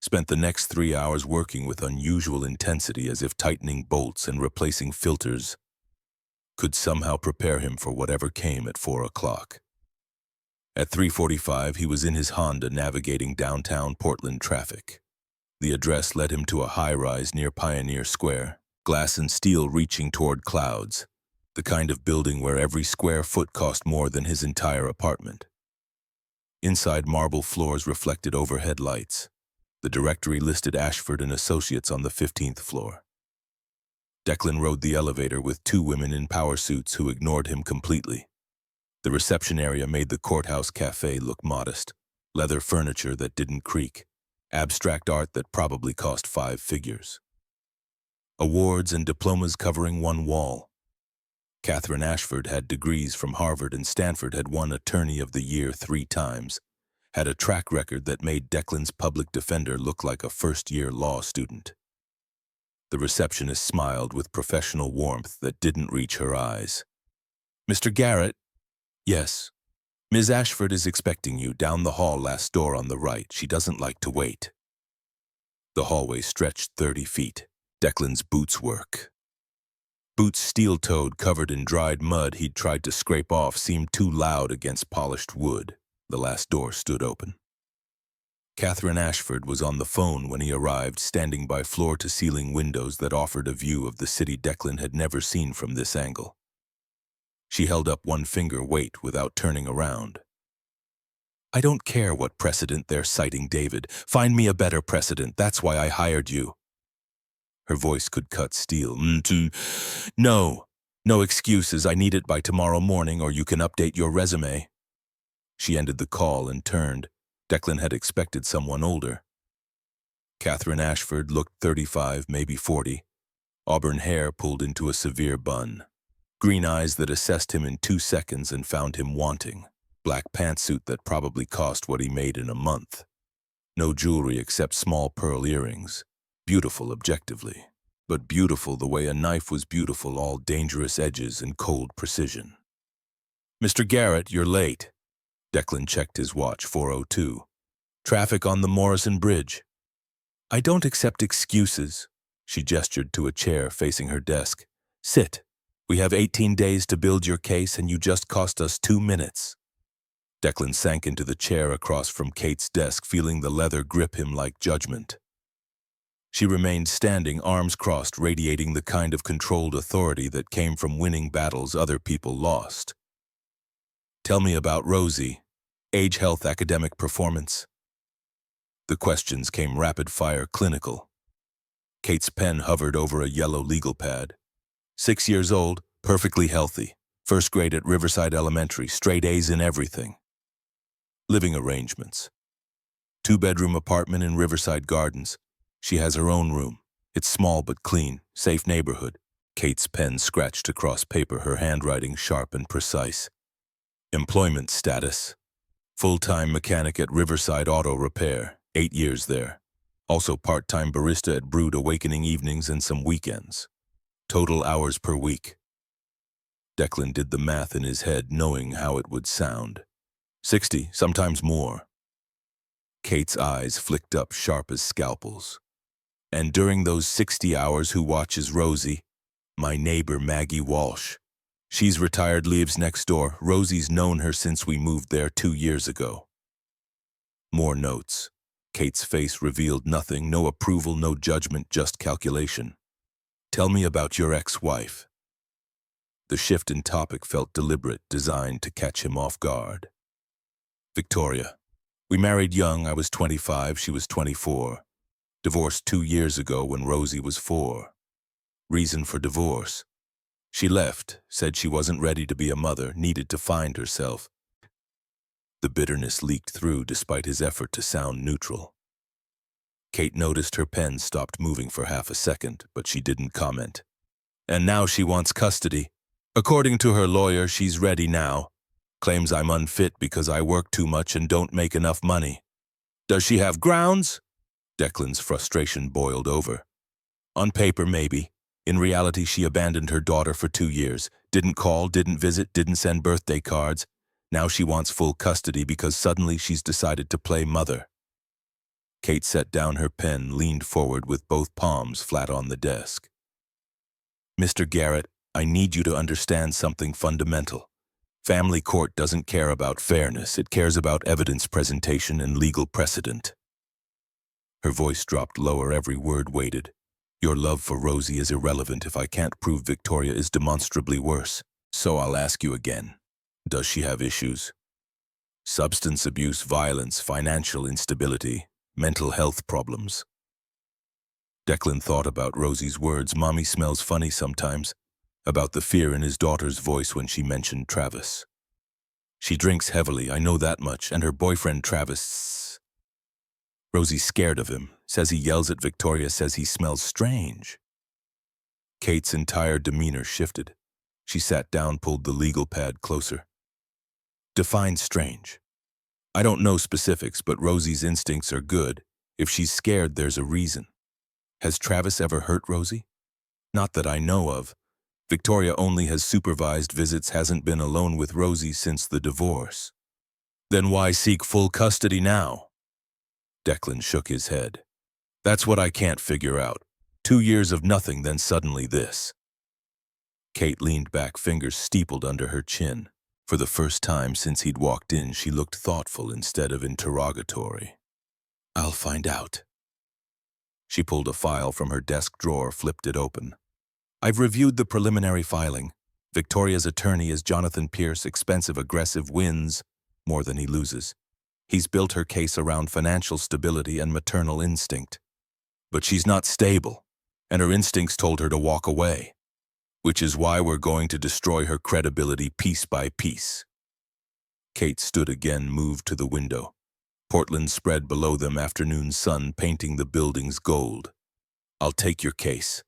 Spent the next 3 hours working with unusual intensity, as if tightening bolts and replacing filters could somehow prepare him for whatever came at 4 o'clock. At 3:45, he was in his Honda navigating downtown Portland traffic. The address led him to a high-rise near Pioneer Square, glass and steel reaching toward clouds, the kind of building where every square foot cost more than his entire apartment. Inside, marble floors reflected overhead lights. The directory listed Ashford and Associates on the 15th floor. Declan rode the elevator with 2 women in power suits who ignored him completely. The reception area made the courthouse cafe look modest, leather furniture that didn't creak, Abstract art that probably cost 5 figures. Awards and diplomas covering one wall. Catherine Ashford had degrees from Harvard and Stanford, had won Attorney of the Year 3 times, had a track record that made Declan's public defender look like a first-year law student. The receptionist smiled with professional warmth that didn't reach her eyes. "Mr. Garrett?" "Yes. Ms. Ashford is expecting you down the hall, last door on the right. She doesn't like to wait." The hallway stretched 30 feet. Declan's boots work. Boots steel-toed, covered in dried mud he'd tried to scrape off, seemed too loud against polished wood. The last door stood open. Catherine Ashford was on the phone when he arrived, standing by floor-to-ceiling windows that offered a view of the city Declan had never seen from this angle. She held up one finger, "Wait," without turning around. "I don't care what precedent they're citing, David. Find me a better precedent. That's why I hired you." Her voice could cut steel. No excuses. I need it by tomorrow morning, or you can update your resume." She ended the call and turned. Declan had expected someone older. Catherine Ashford looked 35, maybe 40. Auburn hair pulled into a severe bun. Green eyes that assessed him in 2 seconds and found him wanting. Black pantsuit that probably cost what he made in a month. No jewelry except small pearl earrings. Beautiful objectively, but beautiful the way a knife was beautiful, all dangerous edges and cold precision. "Mr. Garrett, you're late." Declan checked his watch, 4:02. "Traffic on the Morrison Bridge." "I don't accept excuses." She gestured to a chair facing her desk. "Sit. We have 18 days to build your case, and you just cost us 2 minutes. Declan sank into the chair across from Kate's desk, feeling the leather grip him like judgment. She remained standing, arms crossed, radiating the kind of controlled authority that came from winning battles other people lost. "Tell me about Rosie. Age, health, academic performance." The questions came rapid-fire, clinical. Kate's pen hovered over a yellow legal pad. 6 years old, perfectly healthy. First grade at Riverside Elementary, straight A's in everything. Living arrangements. 2-bedroom apartment in Riverside Gardens. She has her own room. It's small but clean, safe neighborhood. Kate's pen scratched across paper, her handwriting sharp and precise. Employment status. Full-time mechanic at Riverside Auto Repair, 8 years there. Also part-time barista at Brood Awakening evenings and some weekends. Total hours per week. Declan did the math in his head, knowing how it would sound. 60, sometimes more. Kate's eyes flicked up sharp as scalpels. "And during those 60 hours, who watches Rosie?" "My neighbor, Maggie Walsh. She's retired, lives next door. Rosie's known her since we moved there 2 years ago." More notes. Kate's face revealed nothing, no approval, no judgment, just calculation. "Tell me about your ex-wife." The shift in topic felt deliberate, designed to catch him off guard. "Victoria. We married young. I was 25, she was 24. Divorced 2 years ago when Rosie was 4. Reason for divorce. She left, said she wasn't ready to be a mother, needed to find herself." The bitterness leaked through despite his effort to sound neutral. Kate noticed her pen stopped moving for half a second, but she didn't comment. "And now she wants custody. According to her lawyer, she's ready now. Claims I'm unfit because I work too much and don't make enough money. Does she have grounds?" Declan's frustration boiled over. "On paper, maybe. In reality, she abandoned her daughter for 2 years. Didn't call, didn't visit, didn't send birthday cards. Now she wants full custody because suddenly she's decided to play mother." Kate set down her pen, leaned forward with both palms flat on the desk. "Mr. Garrett, I need you to understand something fundamental. Family court doesn't care about fairness. It cares about evidence presentation and legal precedent." Her voice dropped lower, every word weighted. "Your love for Rosie is irrelevant if I can't prove Victoria is demonstrably worse. So I'll ask you again. Does she have issues? Substance abuse, violence, financial instability, mental health problems?" Declan thought about Rosie's words, "Mommy smells funny sometimes," about the fear in his daughter's voice when she mentioned Travis. "She drinks heavily, I know that much, and her boyfriend Travis..." Rosie's scared of him, says he yells at Victoria, says he smells strange. Kate's entire demeanor shifted. She sat down, pulled the legal pad closer. Define strange. I don't know specifics, but Rosie's instincts are good. If she's scared, there's a reason. Has Travis ever hurt Rosie? Not that I know of. Victoria only has supervised visits, hasn't been alone with Rosie since the divorce. Then why seek full custody now? Declan shook his head. That's what I can't figure out. 2 years of nothing, then suddenly this. Kate leaned back, fingers steepled under her chin. For the first time since he'd walked in, she looked thoughtful instead of interrogatory. I'll find out. She pulled a file from her desk drawer, flipped it open. I've reviewed the preliminary filing. Victoria's attorney is Jonathan Pierce, expensive, aggressive, wins more than he loses. He's built her case around financial stability and maternal instinct. But she's not stable, and her instincts told her to walk away, which is why we're going to destroy her credibility piece by piece. Kate stood again, moved to the window. Portland spread below them, afternoon sun painting the buildings gold. I'll take your case.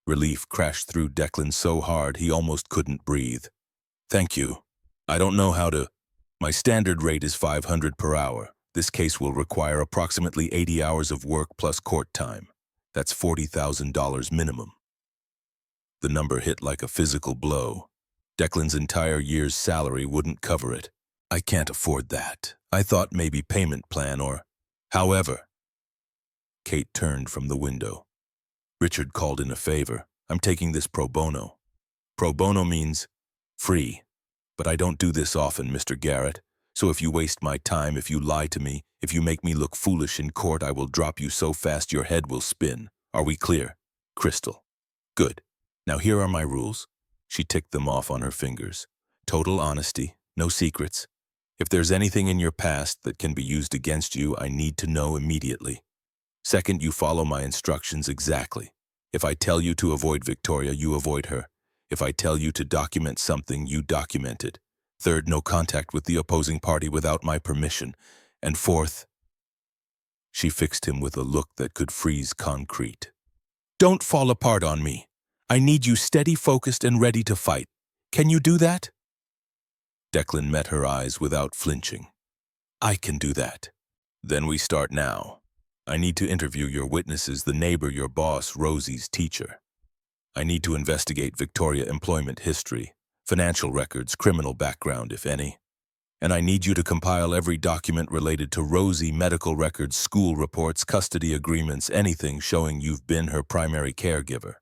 Relief crashed through Declan so hard he almost couldn't breathe. Thank you. I don't know how to. My standard rate is $500 per hour. This case will require approximately 80 hours of work plus court time. That's $40,000 minimum. The number hit like a physical blow. Declan's entire year's salary wouldn't cover it. I can't afford that. I thought maybe payment plan or... However... Kate turned from the window. Richard called in a favor. I'm taking this pro bono. Pro bono means free. But I don't do this often, Mr. Garrett. So if you waste my time, if you lie to me, if you make me look foolish in court, I will drop you so fast your head will spin. Are we clear? Crystal. Good. Now here are my rules. She ticked them off on her fingers. Total honesty, no secrets. If there's anything in your past that can be used against you, I need to know immediately. Second, you follow my instructions exactly. If I tell you to avoid Victoria, you avoid her. If I tell you to document something, you document it. Third, no contact with the opposing party without my permission. And fourth, she fixed him with a look that could freeze concrete. Don't fall apart on me. I need you steady, focused, and ready to fight. Can you do that? Declan met her eyes without flinching. I can do that. Then we start now. I need to interview your witnesses, the neighbor, your boss, Rosie's teacher. I need to investigate Victoria employment history, financial records, criminal background, if any. And I need you to compile every document related to Rosie, medical records, school reports, custody agreements, anything showing you've been her primary caregiver.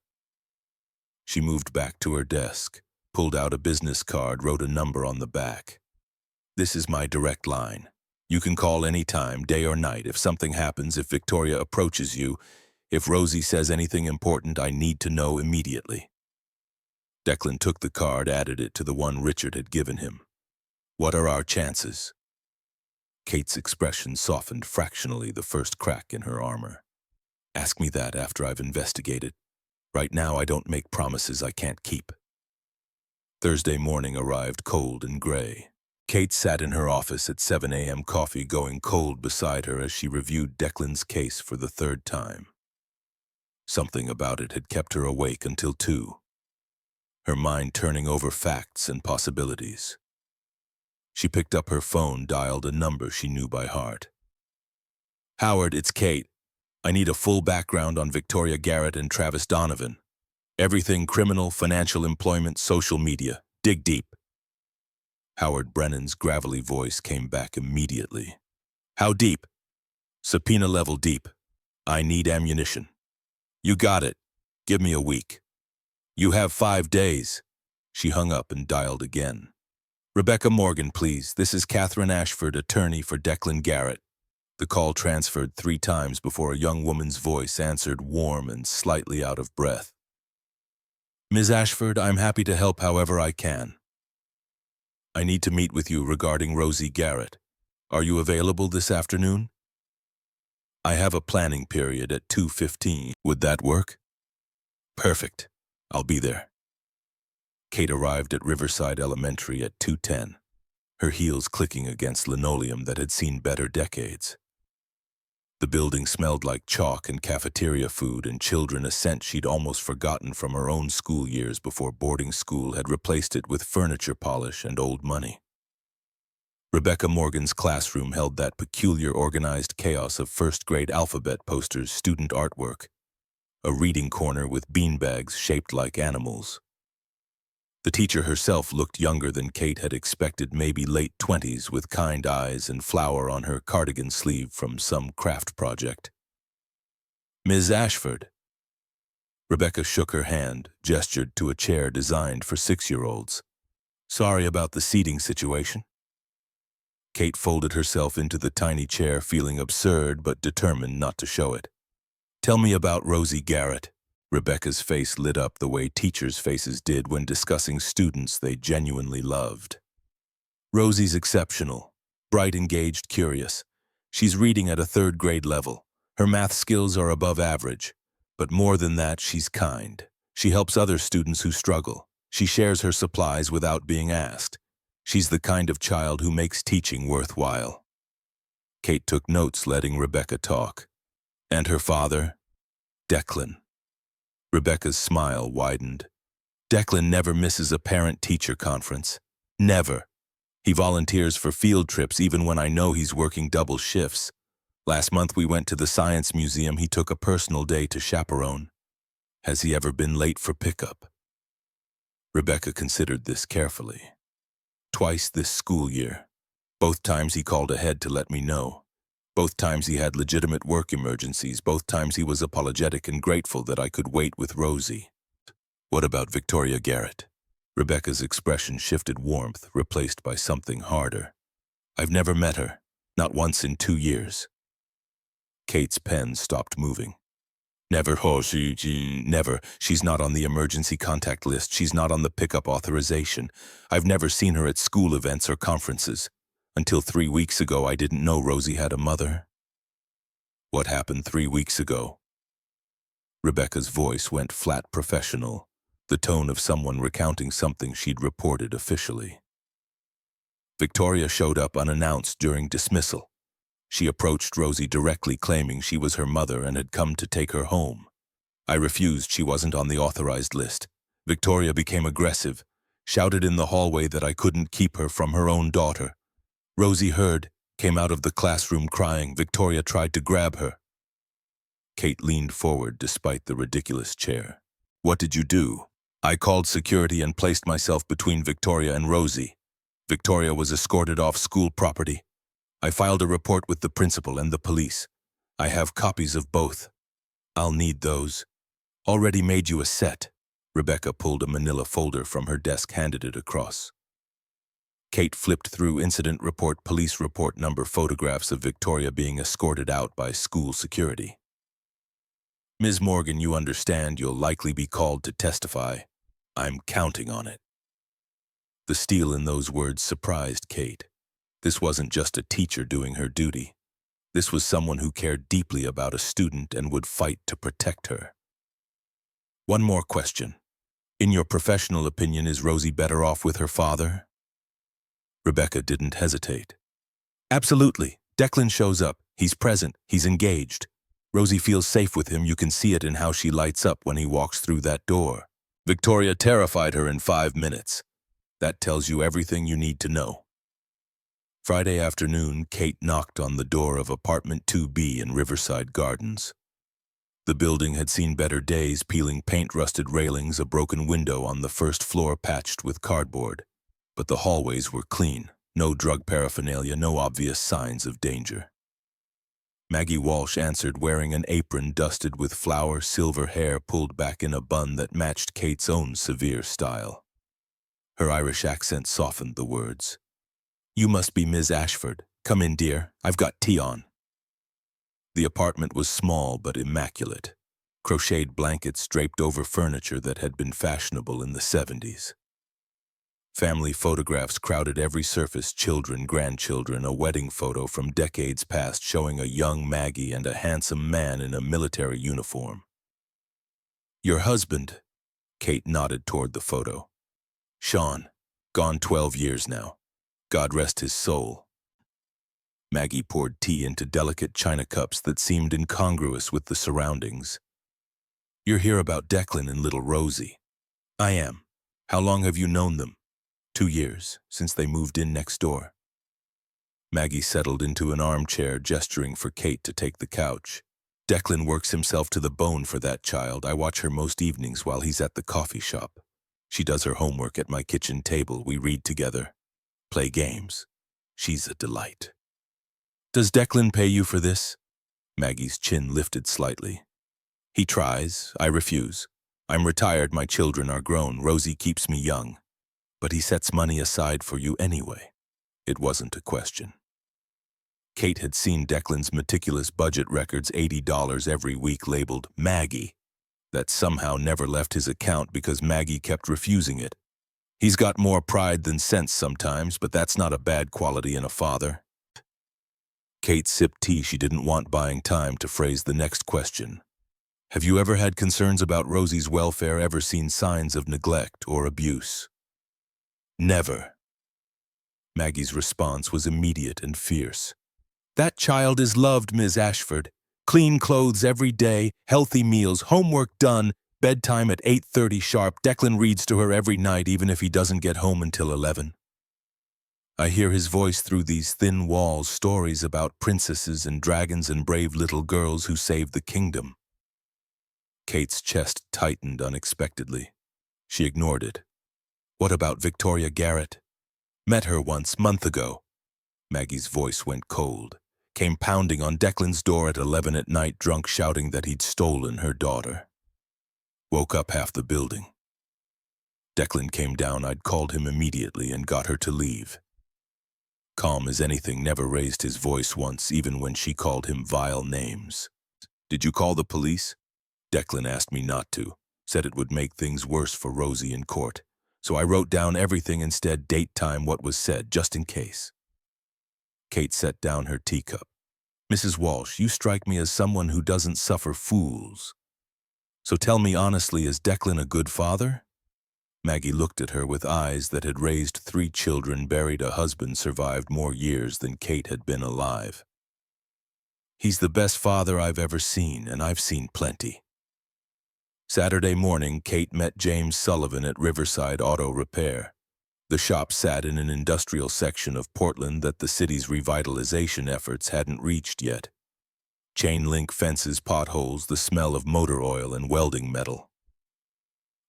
She moved back to her desk, pulled out a business card, wrote a number on the back. This is my direct line. You can call any time, day or night, if something happens, if Victoria approaches you, if Rosie says anything important, I need to know immediately. Declan took the card, added it to the one Richard had given him. What are our chances? Kate's expression softened fractionally, the first crack in her armor. Ask me that after I've investigated. Right now, I don't make promises I can't keep. Thursday morning arrived cold and gray. Kate sat in her office at 7 a.m., coffee going cold beside her as she reviewed Declan's case for the third time. Something about it had kept her awake until 2, her mind turning over facts and possibilities. She picked up her phone, dialed a number she knew by heart. Howard, it's Kate. I need a full background on Victoria Garrett and Travis Donovan. Everything criminal, financial, employment, social media. Dig deep. Howard Brennan's gravelly voice came back immediately. How deep? Subpoena level deep. I need ammunition. You got it. Give me a week. You have 5 days. She hung up and dialed again. Rebecca Morgan, please. This is Catherine Ashford, attorney for Declan Garrett. The call transferred 3 times before a young woman's voice answered, warm and slightly out of breath. Ms. Ashford, I'm happy to help however I can. I need to meet with you regarding Rosie Garrett. Are you available this afternoon? I have a planning period at 2:15. Would that work? Perfect. I'll be there. Kate arrived at Riverside Elementary at 2:10, her heels clicking against linoleum that had seen better decades. The building smelled like chalk and cafeteria food and children, a scent she'd almost forgotten from her own school years before boarding school had replaced it with furniture polish and old money. Rebecca Morgan's classroom held that peculiar organized chaos of first-grade alphabet posters, student artwork, a reading corner with beanbags shaped like animals. The teacher herself looked younger than Kate had expected, maybe late 20s, with kind eyes and flower on her cardigan sleeve from some craft project. "Ms. Ashford." Rebecca shook her hand, gestured to a chair designed for 6-year-olds. "Sorry about the seating situation." Kate folded herself into the tiny chair, feeling absurd but determined not to show it. "Tell me about Rosie Garrett." Rebecca's face lit up the way teachers' faces did when discussing students they genuinely loved. "Rosie's exceptional, bright, engaged, curious. She's reading at a 3rd-grade level. Her math skills are above average. But more than that, she's kind. She helps other students who struggle. She shares her supplies without being asked. She's the kind of child who makes teaching worthwhile." Kate took notes, letting Rebecca talk. "And her father?" "Declan." Rebecca's smile widened. "Declan never misses a parent-teacher conference. Never. He volunteers for field trips even when I know he's working double shifts. Last month we went to the Science Museum. He took a personal day to chaperone. Has he ever been late for pickup?" Rebecca considered this carefully. "Twice this school year. Both times he called ahead to let me know. Both times he had legitimate work emergencies. Both times he was apologetic and grateful that I could wait with Rosie." "What about Victoria Garrett?" Rebecca's expression shifted, warmth replaced by something harder. "I've never met her. Not once in 2 years." Kate's pen stopped moving. "Never. Never. She's not on the emergency contact list. She's not on the pickup authorization. I've never seen her at school events or conferences. Until 3 weeks ago, I didn't know Rosie had a mother." "What happened 3 weeks ago?" Rebecca's voice went flat, professional, the tone of someone recounting something she'd reported officially. "Victoria showed up unannounced during dismissal. She approached Rosie directly, claiming she was her mother and had come to take her home. I refused. She wasn't on the authorized list. Victoria became aggressive, shouted in the hallway that I couldn't keep her from her own daughter. Rosie heard, came out of the classroom crying. Victoria tried to grab her." Kate leaned forward despite the ridiculous chair. "What did you do?" "I called security and placed myself between Victoria and Rosie. Victoria was escorted off school property. I filed a report with the principal and the police. I have copies of both. I'll need those. Already made you a set." Rebecca pulled a manila folder from her desk, handed it across. Kate flipped through incident report, police report number, photographs of Victoria being escorted out by school security. "Ms. Morgan, you understand you'll likely be called to testify. I'm counting on it." The steel in those words surprised Kate. This wasn't just a teacher doing her duty. This was someone who cared deeply about a student and would fight to protect her. "One more question. In your professional opinion, is Rosie better off with her father?" Rebecca didn't hesitate. "Absolutely. Declan shows up. He's present. He's engaged. Rosie feels safe with him. You can see it in how she lights up when he walks through that door. Victoria terrified her in 5 minutes. That tells you everything you need to know." Friday afternoon, Kate knocked on the door of apartment 2B in Riverside Gardens. The building had seen better days, peeling paint-rusted railings, a broken window on the first floor patched with cardboard. But the hallways were clean. No drug paraphernalia, no obvious signs of danger. Maggie Walsh answered, wearing an apron dusted with flour, silver hair pulled back in a bun that matched Kate's own severe style. Her Irish accent softened the words. "You must be Ms. Ashford. Come in, dear. I've got tea on." The apartment was small but immaculate. Crocheted blankets draped over furniture that had been fashionable in the 70s. Family photographs crowded every surface, children, grandchildren, a wedding photo from decades past showing a young Maggie and a handsome man in a military uniform. "Your husband," Kate nodded toward the photo. "Sean, gone 12 years now. God rest his soul." Maggie poured tea into delicate china cups that seemed incongruous with the surroundings. "You're here about Declan and little Rosie." "I am. How long have you known them?" 2 years, since they moved in next door." Maggie settled into an armchair, gesturing for Kate to take the couch. "Declan works himself to the bone for that child. I watch her most evenings while he's at the coffee shop. She does her homework at my kitchen table. We read together, play games. She's a delight." "Does Declan pay you for this?" Maggie's chin lifted slightly. "He tries. I refuse. I'm retired. My children are grown. Rosie keeps me young. But he sets money aside for you anyway." It wasn't a question. Kate had seen Declan's meticulous budget records, $80 every week, labeled Maggie. That somehow never left his account because Maggie kept refusing it. "He's got more pride than sense sometimes, but that's not a bad quality in a father." Kate sipped tea. She didn't want buying time to phrase the next question. "Have you ever had concerns about Rosie's welfare, ever seen signs of neglect or abuse?" "Never." Maggie's response was immediate and fierce. "That child is loved, Ms. Ashford. Clean clothes every day, healthy meals, homework done, bedtime at 8:30 sharp. Declan reads to her every night, even if he doesn't get home until 11. I hear his voice through these thin walls, stories about princesses and dragons and brave little girls who saved the kingdom." Kate's chest tightened unexpectedly. She ignored it. "What about Victoria Garrett?" "Met her once, month ago." Maggie's voice went cold. "Came pounding on Declan's door at 11 at night, drunk, shouting that he'd stolen her daughter. Woke up half the building. Declan came down. I'd called him immediately and got her to leave. Calm as anything, never raised his voice once, even when she called him vile names." "Did you call the police?" "Declan asked me not to. Said it would make things worse for Rosie in court. So I wrote down everything instead, date, time, what was said, just in case." Kate set down her teacup. "Mrs. Walsh, you strike me as someone who doesn't suffer fools. So tell me honestly, is Declan a good father?" Maggie looked at her with eyes that had raised 3 children, buried a husband, survived more years than Kate had been alive. "He's the best father I've ever seen, and I've seen plenty." Saturday morning, Kate met James Sullivan at Riverside Auto Repair. The shop sat in an industrial section of Portland that the city's revitalization efforts hadn't reached yet. Chain-link fences, potholes, the smell of motor oil and welding metal.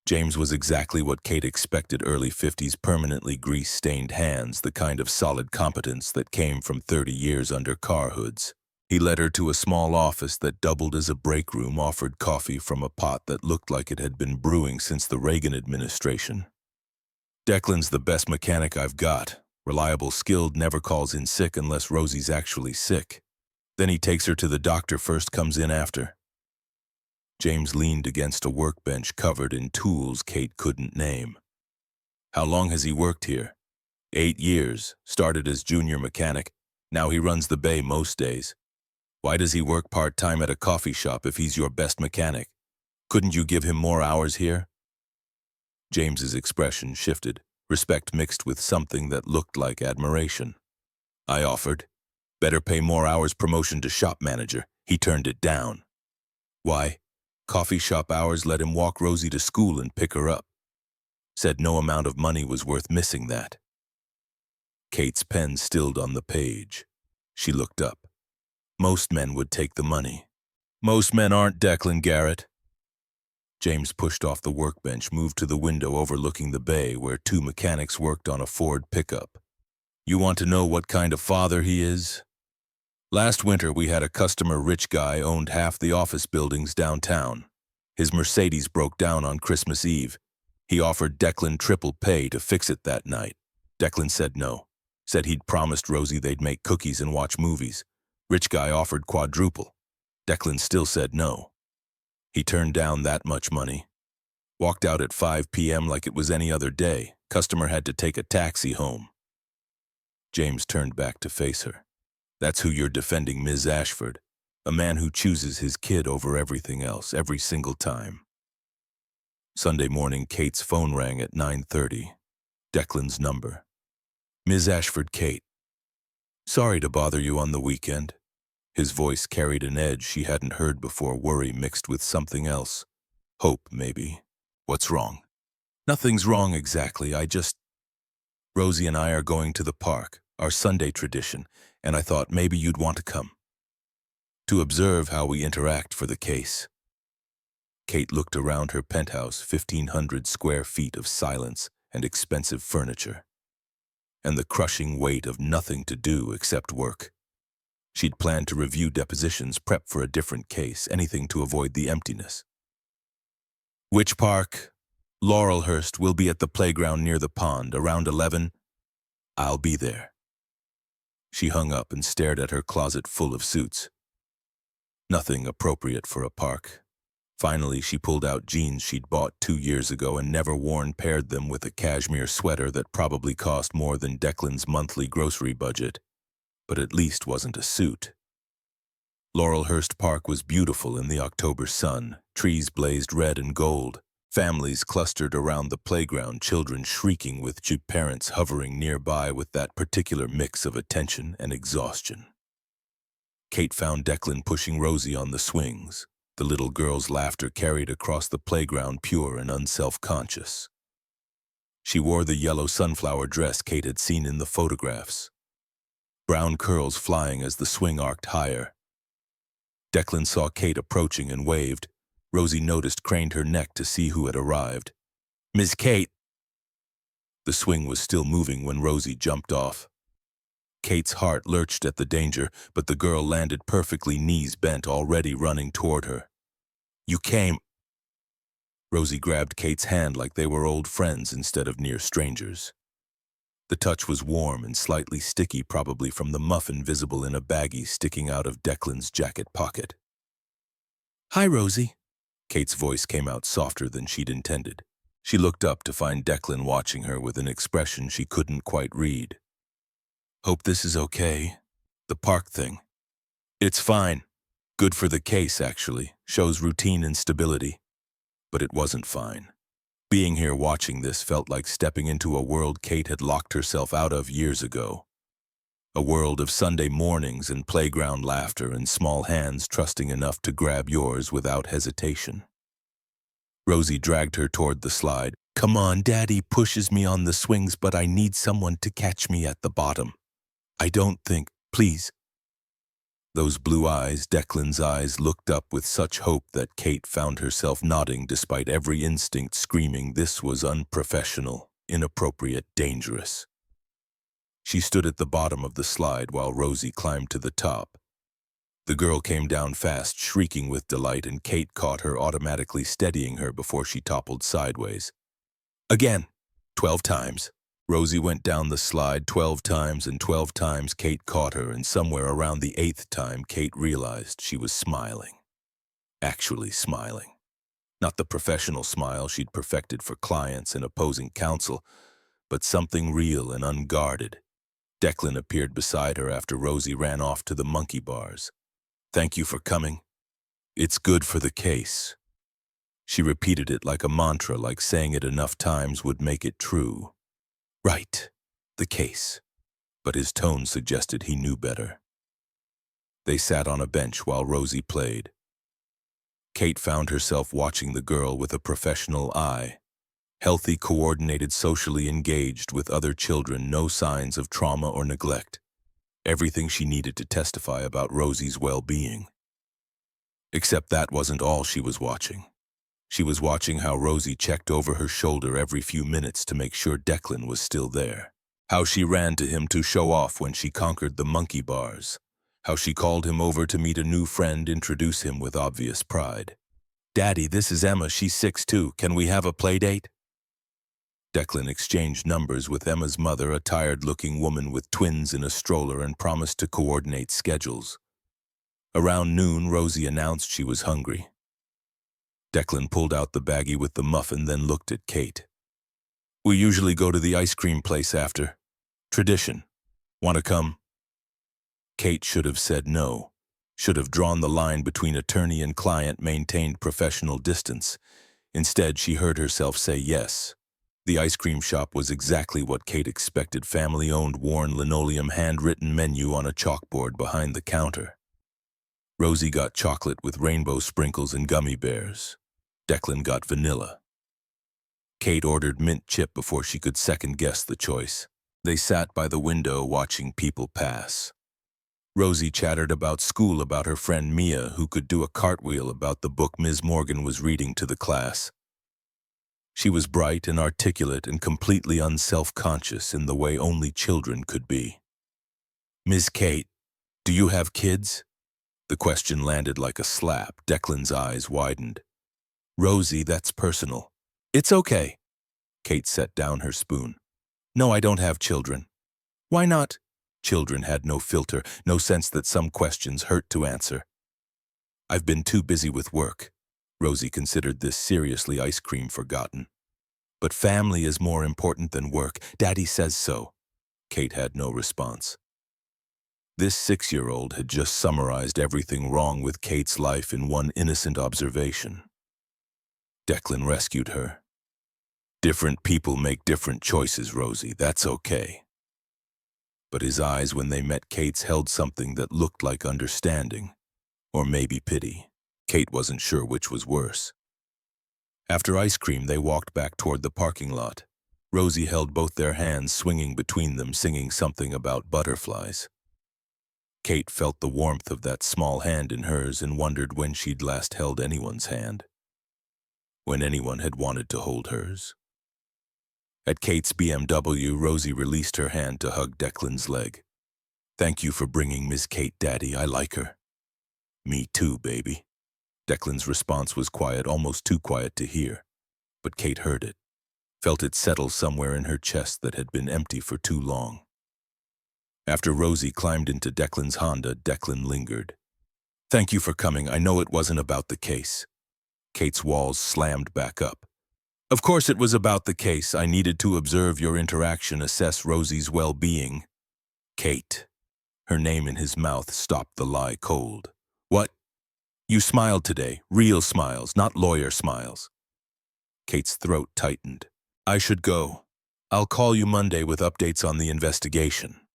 James was exactly what Kate expected: early 50s, permanently grease-stained hands, the kind of solid competence that came from 30 years under car hoods. He led her to a small office that doubled as a break room, offered coffee from a pot that looked like it had been brewing since the Reagan administration. "Declan's the best mechanic I've got. Reliable, skilled, never calls in sick unless Rosie's actually sick. Then he takes her to the doctor first, comes in after." James leaned against a workbench covered in tools Kate couldn't name. "How long has he worked here?" 8 years. Started as junior mechanic. Now he runs the bay most days." "Why does he work part-time at a coffee shop if he's your best mechanic? Couldn't you give him more hours here?" James's expression shifted, respect mixed with something that looked like admiration. "I offered. Better pay, more hours, promotion to shop manager. He turned it down." "Why?" "Coffee shop hours let him walk Rosie to school and pick her up. Said no amount of money was worth missing that." Kate's pen stilled on the page. She looked up. "Most men would take the money." "Most men aren't Declan Garrett." James pushed off the workbench, moved to the window overlooking the bay where 2 mechanics worked on a Ford pickup. "You want to know what kind of father he is? Last winter we had a customer, rich guy, owned half the office buildings downtown. His Mercedes broke down on Christmas Eve. He offered Declan triple pay to fix it that night. Declan said no. Said he'd promised Rosie they'd make cookies and watch movies. Rich guy offered quadruple. Declan still said no. He turned down that much money. Walked out at 5 p.m. like it was any other day. Customer had to take a taxi home." James turned back to face her. "That's who you're defending, Ms. Ashford. A man who chooses his kid over everything else, every single time." Sunday morning, Kate's phone rang at 9:30. Declan's number. "Ms. Ashford, Kate." Sorry to bother you on the weekend. His voice carried an edge she hadn't heard before, worry mixed with something else. Hope, maybe. What's wrong? Nothing's wrong exactly, Rosie and I are going to the park, our Sunday tradition, and I thought maybe you'd want to come. To observe how we interact for the case. Kate looked around her penthouse, 1,500 square feet of silence and expensive furniture, and the crushing weight of nothing to do except work. She'd planned to review depositions, prep for a different case, anything to avoid the emptiness. Which park? Laurelhurst. Will be at the playground near the pond, around 11. I'll be there. She hung up and stared at her closet full of suits. Nothing appropriate for a park. Finally, she pulled out jeans she'd bought 2 years ago and never worn, paired them with a cashmere sweater that probably cost more than Declan's monthly grocery budget, but at least wasn't a suit. Laurelhurst Park was beautiful in the October sun. Trees blazed red and gold. Families clustered around the playground, children shrieking with parents hovering nearby with that particular mix of attention and exhaustion. Kate found Declan pushing Rosie on the swings. The little girl's laughter carried across the playground, pure and unself-conscious. She wore the yellow sunflower dress Kate had seen in the photographs, brown curls flying as the swing arced higher. Declan saw Kate approaching and waved. Rosie noticed, craned her neck to see who had arrived. "Miss Kate!" The swing was still moving when Rosie jumped off. Kate's heart lurched at the danger, but the girl landed perfectly, knees bent, already running toward her. "You came." Rosie grabbed Kate's hand like they were old friends instead of near strangers. The touch was warm and slightly sticky, probably from the muffin visible in a baggie sticking out of Declan's jacket pocket. "Hi, Rosie." Kate's voice came out softer than she'd intended. She looked up to find Declan watching her with an expression she couldn't quite read. "Hope this is okay. The park thing." "It's fine. Good for the case, actually. Shows routine and stability." But it wasn't fine. Being here watching this felt like stepping into a world Kate had locked herself out of years ago. A world of Sunday mornings and playground laughter and small hands trusting enough to grab yours without hesitation. Rosie dragged her toward the slide. "Come on, Daddy pushes me on the swings, but I need someone to catch me at the bottom. I don't think, please." Those blue eyes, Declan's eyes, looked up with such hope that Kate found herself nodding despite every instinct screaming this was unprofessional, inappropriate, dangerous. She stood at the bottom of the slide while Rosie climbed to the top. The girl came down fast, shrieking with delight, and Kate caught her, automatically steadying her before she toppled sideways. Again, 12 times. Rosie went down the slide 12 times, and 12 times Kate caught her, and somewhere around the 8th time Kate realized she was smiling. Actually smiling. Not the professional smile she'd perfected for clients and opposing counsel, but something real and unguarded. Declan appeared beside her after Rosie ran off to the monkey bars. "Thank you for coming. It's good for the case." She repeated it like a mantra, like saying it enough times would make it true. Right, the case. But his tone suggested he knew better. They sat on a bench while Rosie played. Kate found herself watching the girl with a professional eye. Healthy, coordinated, socially engaged with other children, no signs of trauma or neglect. Everything she needed to testify about Rosie's well-being. Except that wasn't all she was watching. She was watching how Rosie checked over her shoulder every few minutes to make sure Declan was still there. How she ran to him to show off when she conquered the monkey bars. How she called him over to meet a new friend, introduce him with obvious pride. "Daddy, this is Emma. She's 6 too. Can we have a play date?" Declan exchanged numbers with Emma's mother, a tired-looking woman with twins in a stroller, and promised to coordinate schedules. Around noon, Rosie announced she was hungry. Declan pulled out the baggie with the muffin, then looked at Kate. "We usually go to the ice cream place after. Tradition. Want to come?" Kate should have said no. Should have drawn the line between attorney and client, maintained professional distance. Instead, she heard herself say yes. The ice cream shop was exactly what Kate expected: family-owned, worn linoleum, handwritten menu on a chalkboard behind the counter. Rosie got chocolate with rainbow sprinkles and gummy bears. Declan got vanilla. Kate ordered mint chip before she could second-guess the choice. They sat by the window watching people pass. Rosie chattered about school, about her friend Mia, who could do a cartwheel, about the book Ms. Morgan was reading to the class. She was bright and articulate and completely unself-conscious in the way only children could be. "Ms. Kate, do you have kids?" The question landed like a slap. Declan's eyes widened. "Rosie, that's personal." "It's okay." Kate set down her spoon. "No, I don't have children." "Why not?" Children had no filter, no sense that some questions hurt to answer. "I've been too busy with work." Rosie considered this seriously, ice cream forgotten. "But family is more important than work. Daddy says so." Kate had no response. This 6-year-old had just summarized everything wrong with Kate's life in one innocent observation. Declan rescued her. "Different people make different choices, Rosie. That's okay." But his eyes, when they met Kate's, held something that looked like understanding, or maybe pity. Kate wasn't sure which was worse. After ice cream, they walked back toward the parking lot. Rosie held both their hands, swinging between them, singing something about butterflies. Kate felt the warmth of that small hand in hers and wondered when she'd last held anyone's hand. When anyone had wanted to hold hers. At Kate's BMW, Rosie released her hand to hug Declan's leg. "Thank you for bringing Miss Kate, Daddy. I like her." "Me too, baby." Declan's response was quiet, almost too quiet to hear. But Kate heard it, felt it settle somewhere in her chest that had been empty for too long. After Rosie climbed into Declan's Honda, Declan lingered. "Thank you for coming. I know it wasn't about the case." Kate's walls slammed back up. "Of course it was about the case. I needed to observe your interaction, assess Rosie's well-being." "Kate." Her name in his mouth stopped the lie cold. "What?" "You smiled today. Real smiles, not lawyer smiles." Kate's throat tightened. "I should go. I'll call you Monday with updates on the investigation."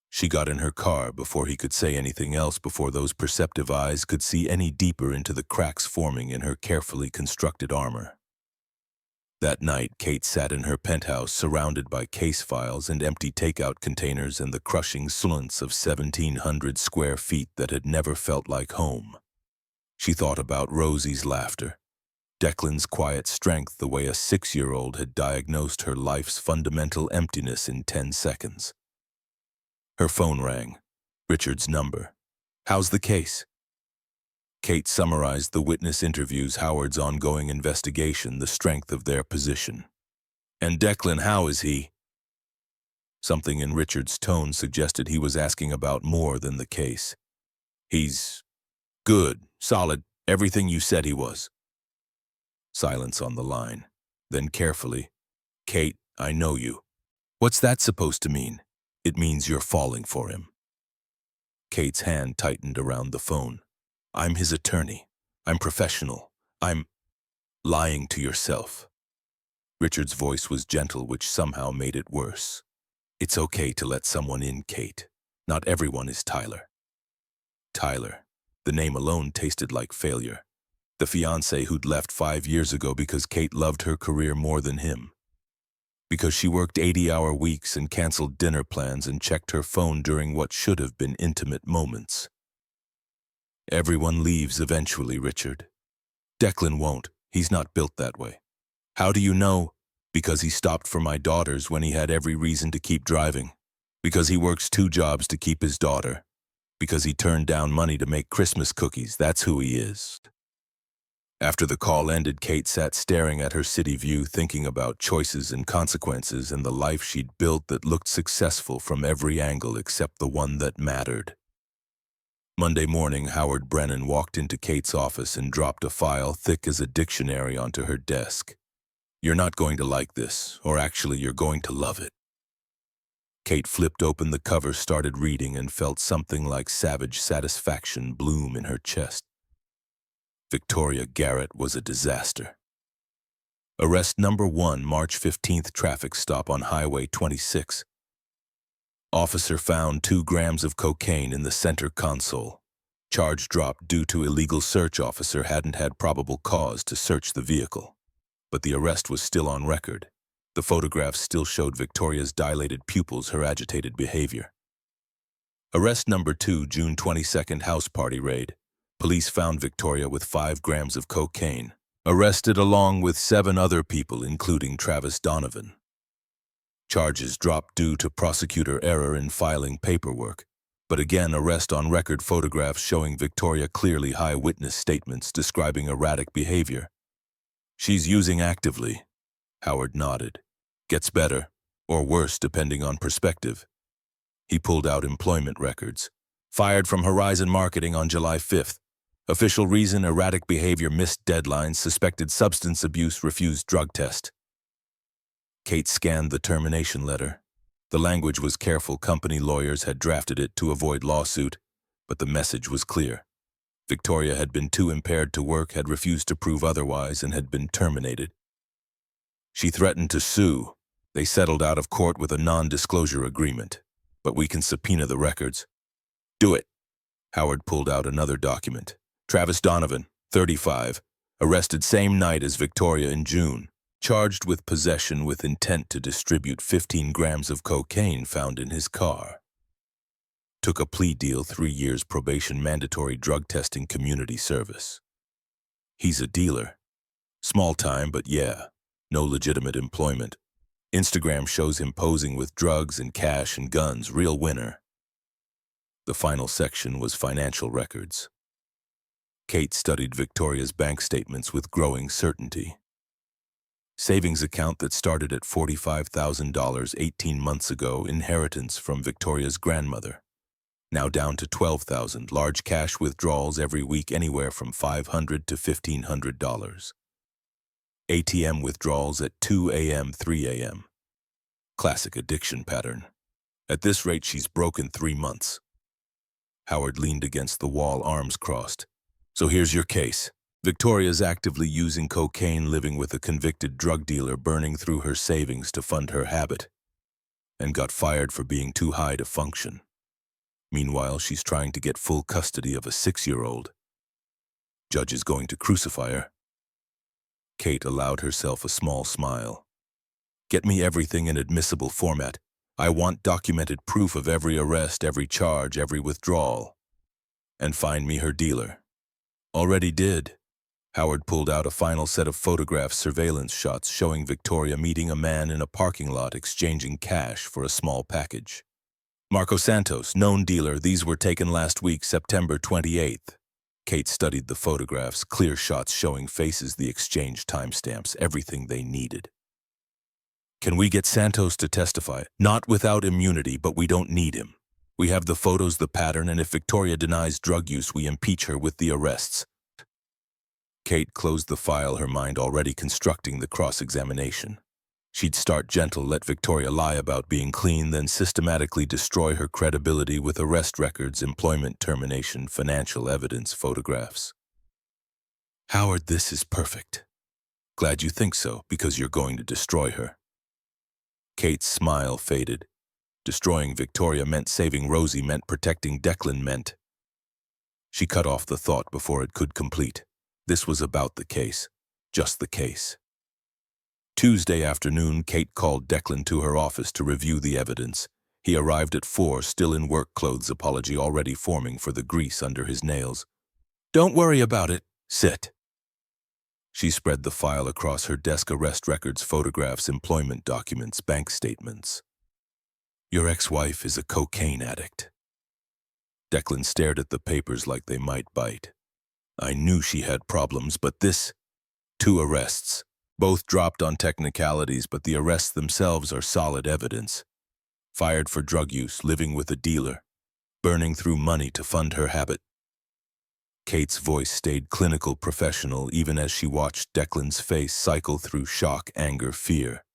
She got in her car before he could say anything else, before those perceptive eyes could see any deeper into the cracks forming in her carefully constructed armor. That night, Kate sat in her penthouse, surrounded by case files and empty takeout containers and the crushing silence of 1,700 square feet that had never felt like home. She thought about Rosie's laughter, Declan's quiet strength, the way a 6-year-old had diagnosed her life's fundamental emptiness in 10 seconds. Her phone rang. Richard's number. "How's the case?" Kate summarized the witness interviews, Howard's ongoing investigation, the strength of their position. "And Declan, how is he?" Something in Richard's tone suggested he was asking about more than the case. "He's good, solid, everything you said he was." Silence on the line. Then carefully, "Kate, I know you." "What's that supposed to mean?" "It means you're falling for him." Kate's hand tightened around the phone. "I'm his attorney. I'm professional. I'm lying to yourself." Richard's voice was gentle, which somehow made it worse. "It's okay to let someone in, Kate. Not everyone is Tyler." Tyler. The name alone tasted like failure. The fiancé who'd left 5 years ago because Kate loved her career more than him. Because she worked 80-hour weeks and canceled dinner plans and checked her phone during what should have been intimate moments. "Everyone leaves eventually, Richard. Declan won't. He's not built that way." "How do you know?" "Because he stopped for my daughters when he had every reason to keep driving. Because he works 2 jobs to keep his daughter. Because he turned down money to make Christmas cookies. That's who he is." After the call ended, Kate sat staring at her city view, thinking about choices and consequences and the life she'd built that looked successful from every angle except the one that mattered. Monday morning, Howard Brennan walked into Kate's office and dropped a file thick as a dictionary onto her desk. "You're not going to like this, or actually you're going to love it." Kate flipped open the cover, started reading, and felt something like savage satisfaction bloom in her chest. Victoria Garrett was a disaster. Arrest number 1, March 15th, traffic stop on Highway 26. Officer found 2 grams of cocaine in the center console. Charge dropped due to illegal search. Officer hadn't had probable cause to search the vehicle. But the arrest was still on record. The photographs still showed Victoria's dilated pupils, her agitated behavior. Arrest number 2, June 22nd, house party raid. Police found Victoria with 5 grams of cocaine. Arrested along with 7 other people, including Travis Donovan. Charges dropped due to prosecutor error in filing paperwork. But again, arrest on record, photographs showing Victoria clearly, high witness statements describing erratic behavior. She's using actively. Howard nodded. Gets better, or worse depending on perspective. He pulled out employment records. Fired from Horizon Marketing on July 5th. Official reason: erratic behavior, missed deadlines, suspected substance abuse, refused drug test. Kate scanned the termination letter. The language was careful. Company lawyers had drafted it to avoid lawsuit, but the message was clear. Victoria had been too impaired to work, had refused to prove otherwise, and had been terminated. She threatened to sue. They settled out of court with a non-disclosure agreement. But we can subpoena the records. Do it. Howard pulled out another document. Travis Donovan, 35, arrested same night as Victoria in June, charged with possession with intent to distribute 15 grams of cocaine found in his car. Took a plea deal, 3 years probation, mandatory drug testing, community service. He's a dealer. Small time, but yeah, no legitimate employment. Instagram shows him posing with drugs and cash and guns, real winner. The final section was financial records. Kate studied Victoria's bank statements with growing certainty. Savings account that started at $45,000 18 months ago, inheritance from Victoria's grandmother. Now down to $12,000, large cash withdrawals every week, anywhere from $500 to $1,500. ATM withdrawals at 2 a.m., 3 a.m. Classic addiction pattern. At this rate, she's broken 3 months. Howard leaned against the wall, arms crossed. So here's your case. Victoria's actively using cocaine, living with a convicted drug dealer, burning through her savings to fund her habit, and got fired for being too high to function. Meanwhile, she's trying to get full custody of a 6-year-old. Judge is going to crucify her. Kate allowed herself a small smile. Get me everything in admissible format. I want documented proof of every arrest, every charge, every withdrawal. And find me her dealer. Already did. Howard pulled out a final set of photographs, surveillance shots showing Victoria meeting a man in a parking lot, exchanging cash for a small package. Marco Santos, known dealer. These were taken last week, September 28th. Kate studied the photographs, clear shots showing faces, the exchange timestamps, everything they needed. Can we get Santos to testify? Not without immunity, but we don't need him. We have the photos, the pattern, and if Victoria denies drug use, we impeach her with the arrests. Kate closed the file, her mind already constructing the cross-examination. She'd start gentle, let Victoria lie about being clean, then systematically destroy her credibility with arrest records, employment termination, financial evidence, photographs. Howard, this is perfect. Glad you think so, because you're going to destroy her. Kate's smile faded. Destroying Victoria meant saving Rosie, meant protecting Declan, meant... She cut off the thought before it could complete. This was about the case. Just the case. Tuesday afternoon, Kate called Declan to her office to review the evidence. He arrived at 4, still in work clothes, apology already forming for the grease under his nails. Don't worry about it. Sit. She spread the file across her desk, arrest records, photographs, employment documents, bank statements. Your ex-wife is a cocaine addict. Declan stared at the papers like they might bite. I knew she had problems, but this... 2 arrests. Both dropped on technicalities, but the arrests themselves are solid evidence. Fired for drug use, living with a dealer, burning through money to fund her habit. Kate's voice stayed clinical, professional, even as she watched Declan's face cycle through shock, anger, fear.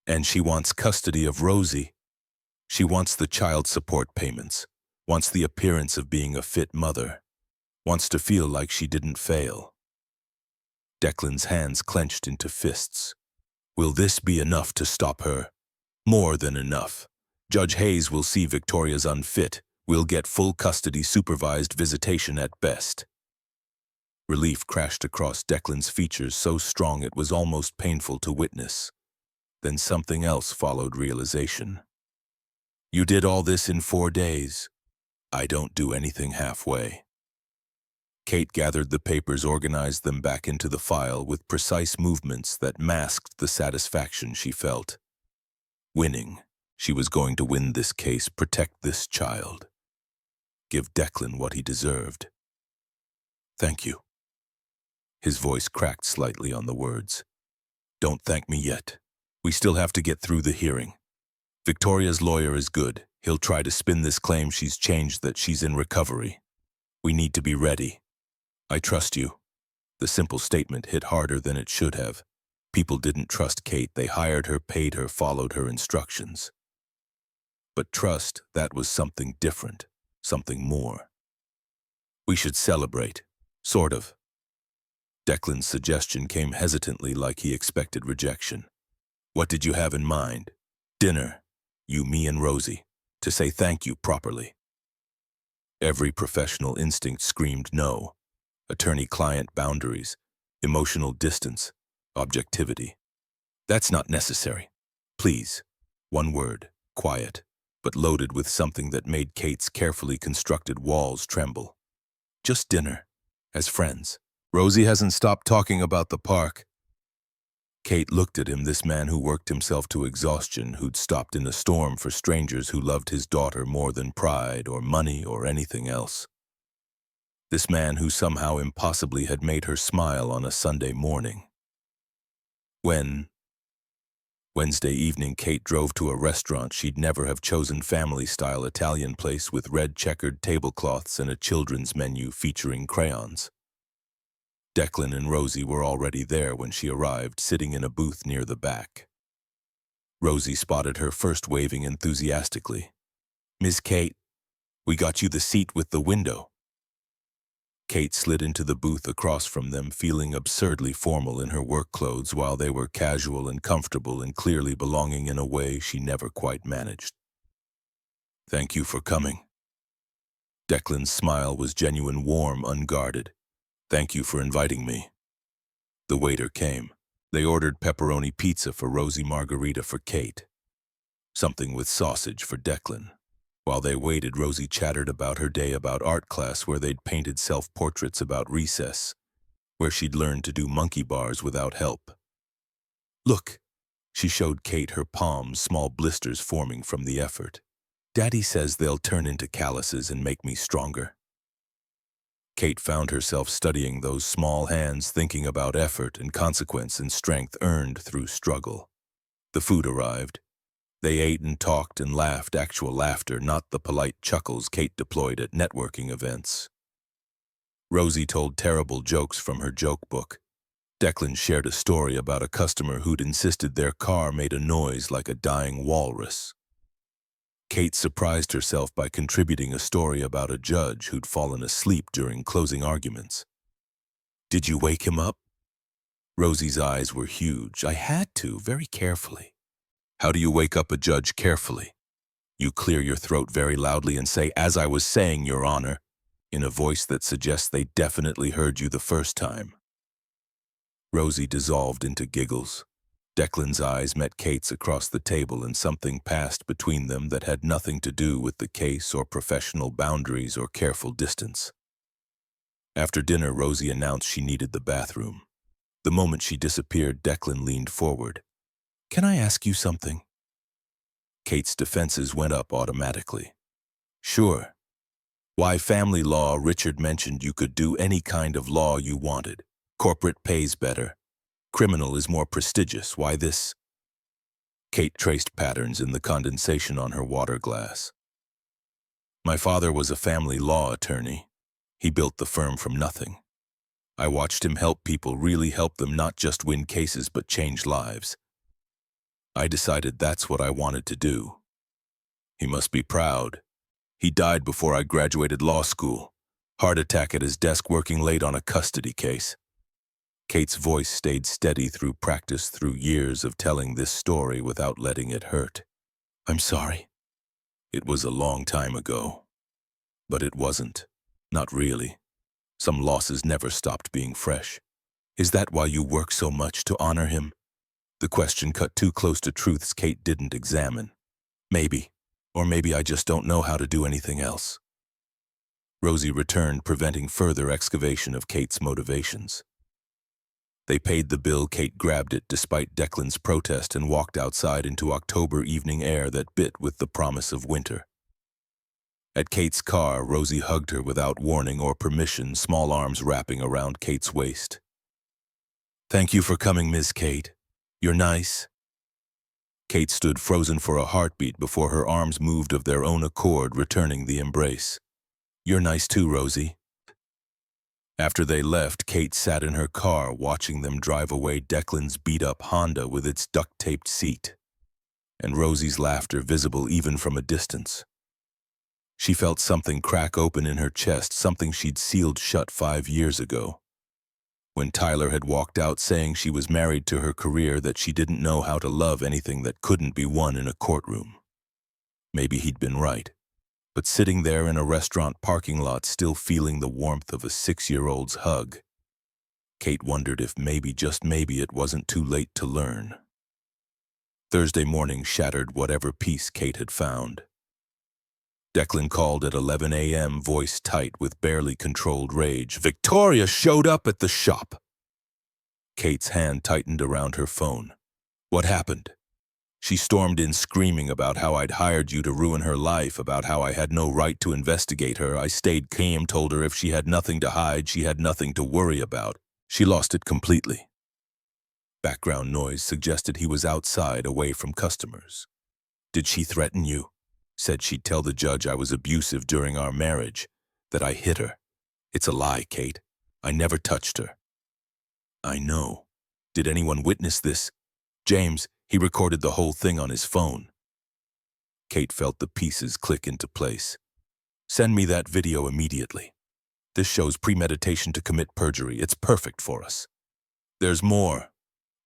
And she wants custody of Rosie. She wants the child support payments, wants the appearance of being a fit mother, wants to feel like she didn't fail. Declan's hands clenched into fists. Will this be enough to stop her? More than enough. Judge Hayes will see Victoria's unfit. We'll get full custody supervised visitation at best. Relief crashed across Declan's features so strong it was almost painful to witness. Then something else followed realization. You did all this in 4 days. I don't do anything halfway. Kate gathered the papers, organized them back into the file with precise movements that masked the satisfaction she felt. Winning. She was going to win this case, protect this child. Give Declan what he deserved. Thank you. His voice cracked slightly on the words. Don't thank me yet. We still have to get through the hearing. Victoria's lawyer is good. He'll try to spin this claim she's changed, that she's in recovery. We need to be ready. I trust you. The simple statement hit harder than it should have. People didn't trust Kate. They hired her, paid her, followed her instructions. But trust, that was something different, something more. We should celebrate. Sort of. Declan's suggestion came hesitantly, like he expected rejection. What did you have in mind? Dinner. You, me, and Rosie. To say thank you properly. Every professional instinct screamed no. Attorney-client boundaries, emotional distance, objectivity. That's not necessary. Please. One word, quiet, but loaded with something that made Kate's carefully constructed walls tremble. Just dinner, as friends. Rosie hasn't stopped talking about the park. Kate looked at him, this man who worked himself to exhaustion, who'd stopped in a storm for strangers, who loved his daughter more than pride or money or anything else. This man who somehow impossibly had made her smile on a Sunday morning. Wednesday evening, Kate drove to a restaurant she'd never have chosen, family-style Italian place with red checkered tablecloths and a children's menu featuring crayons. Declan and Rosie were already there when she arrived, sitting in a booth near the back. Rosie spotted her first, waving enthusiastically. Miss Kate, we got you the seat with the window. Kate slid into the booth across from them, feeling absurdly formal in her work clothes, while they were casual and comfortable and clearly belonging in a way she never quite managed. Thank you for coming. Declan's smile was genuine, warm, unguarded. Thank you for inviting me. The waiter came. They ordered pepperoni pizza for Rosie, margarita for Kate. Something with sausage for Declan. While they waited, Rosie chattered about her day, about art class where they'd painted self-portraits, about recess, where she'd learned to do monkey bars without help. Look, she showed Kate her palms, small blisters forming from the effort. Daddy says they'll turn into calluses and make me stronger. Kate found herself studying those small hands, thinking about effort and consequence and strength earned through struggle. The food arrived. They ate and talked and laughed, actual laughter, not the polite chuckles Kate deployed at networking events. Rosie told terrible jokes from her joke book. Declan shared a story about a customer who'd insisted their car made a noise like a dying walrus. Kate surprised herself by contributing a story about a judge who'd fallen asleep during closing arguments. Did you wake him up? Rosie's eyes were huge. I had to, very carefully. How do you wake up a judge carefully? You clear your throat very loudly and say, "As I was saying, Your Honor," in a voice that suggests they definitely heard you the first time. Rosie dissolved into giggles. Declan's eyes met Kate's across the table, and something passed between them that had nothing to do with the case or professional boundaries or careful distance. After dinner, Rosie announced she needed the bathroom. The moment she disappeared, Declan leaned forward. Can I ask you something? Kate's defenses went up automatically. Sure. Why family law? Richard mentioned you could do any kind of law you wanted. Corporate pays better. Criminal is more prestigious. Why this? Kate traced patterns in the condensation on her water glass. My father was a family law attorney. He built the firm from nothing. I watched him help people, really help them, not just win cases but change lives. I decided that's what I wanted to do. He must be proud. He died before I graduated law school. Heart attack at his desk working late on a custody case. Kate's voice stayed steady through practice, through years of telling this story without letting it hurt. I'm sorry. It was a long time ago. But it wasn't. Not really. Some losses never stopped being fresh. Is that why you work so much, to honor him? The question cut too close to truths Kate didn't examine. Maybe. Or maybe I just don't know how to do anything else. Rosie returned, preventing further excavation of Kate's motivations. They paid the bill. Kate grabbed it despite Declan's protest and walked outside into October evening air that bit with the promise of winter. At Kate's car, Rosie hugged her without warning or permission, small arms wrapping around Kate's waist. Thank you for coming, Miss Kate. You're nice. Kate stood frozen for a heartbeat before her arms moved of their own accord, returning the embrace. You're nice too, Rosie. After they left, Kate sat in her car watching them drive away, Declan's beat-up Honda with its duct-taped seat, and Rosie's laughter visible even from a distance. She felt something crack open in her chest, something she'd sealed shut 5 years ago. When Tyler had walked out saying she was married to her career, that she didn't know how to love anything that couldn't be won in a courtroom. Maybe he'd been right. But sitting there in a restaurant parking lot, still feeling the warmth of a 6-year-old's hug, Kate wondered if maybe, just maybe, it wasn't too late to learn. Thursday morning shattered whatever peace Kate had found. Declan called at 11 a.m., voice tight with barely controlled rage. Victoria showed up at the shop. Kate's hand tightened around her phone. What happened? She stormed in, screaming about how I'd hired you to ruin her life, about how I had no right to investigate her. I stayed calm, told her if she had nothing to hide, she had nothing to worry about. She lost it completely. Background noise suggested he was outside, away from customers. Did she threaten you? Said she'd tell the judge I was abusive during our marriage, that I hit her. It's a lie, Kate. I never touched her. I know. Did anyone witness this? James, he recorded the whole thing on his phone. Kate felt the pieces click into place. Send me that video immediately. This shows premeditation to commit perjury. It's perfect for us. There's more.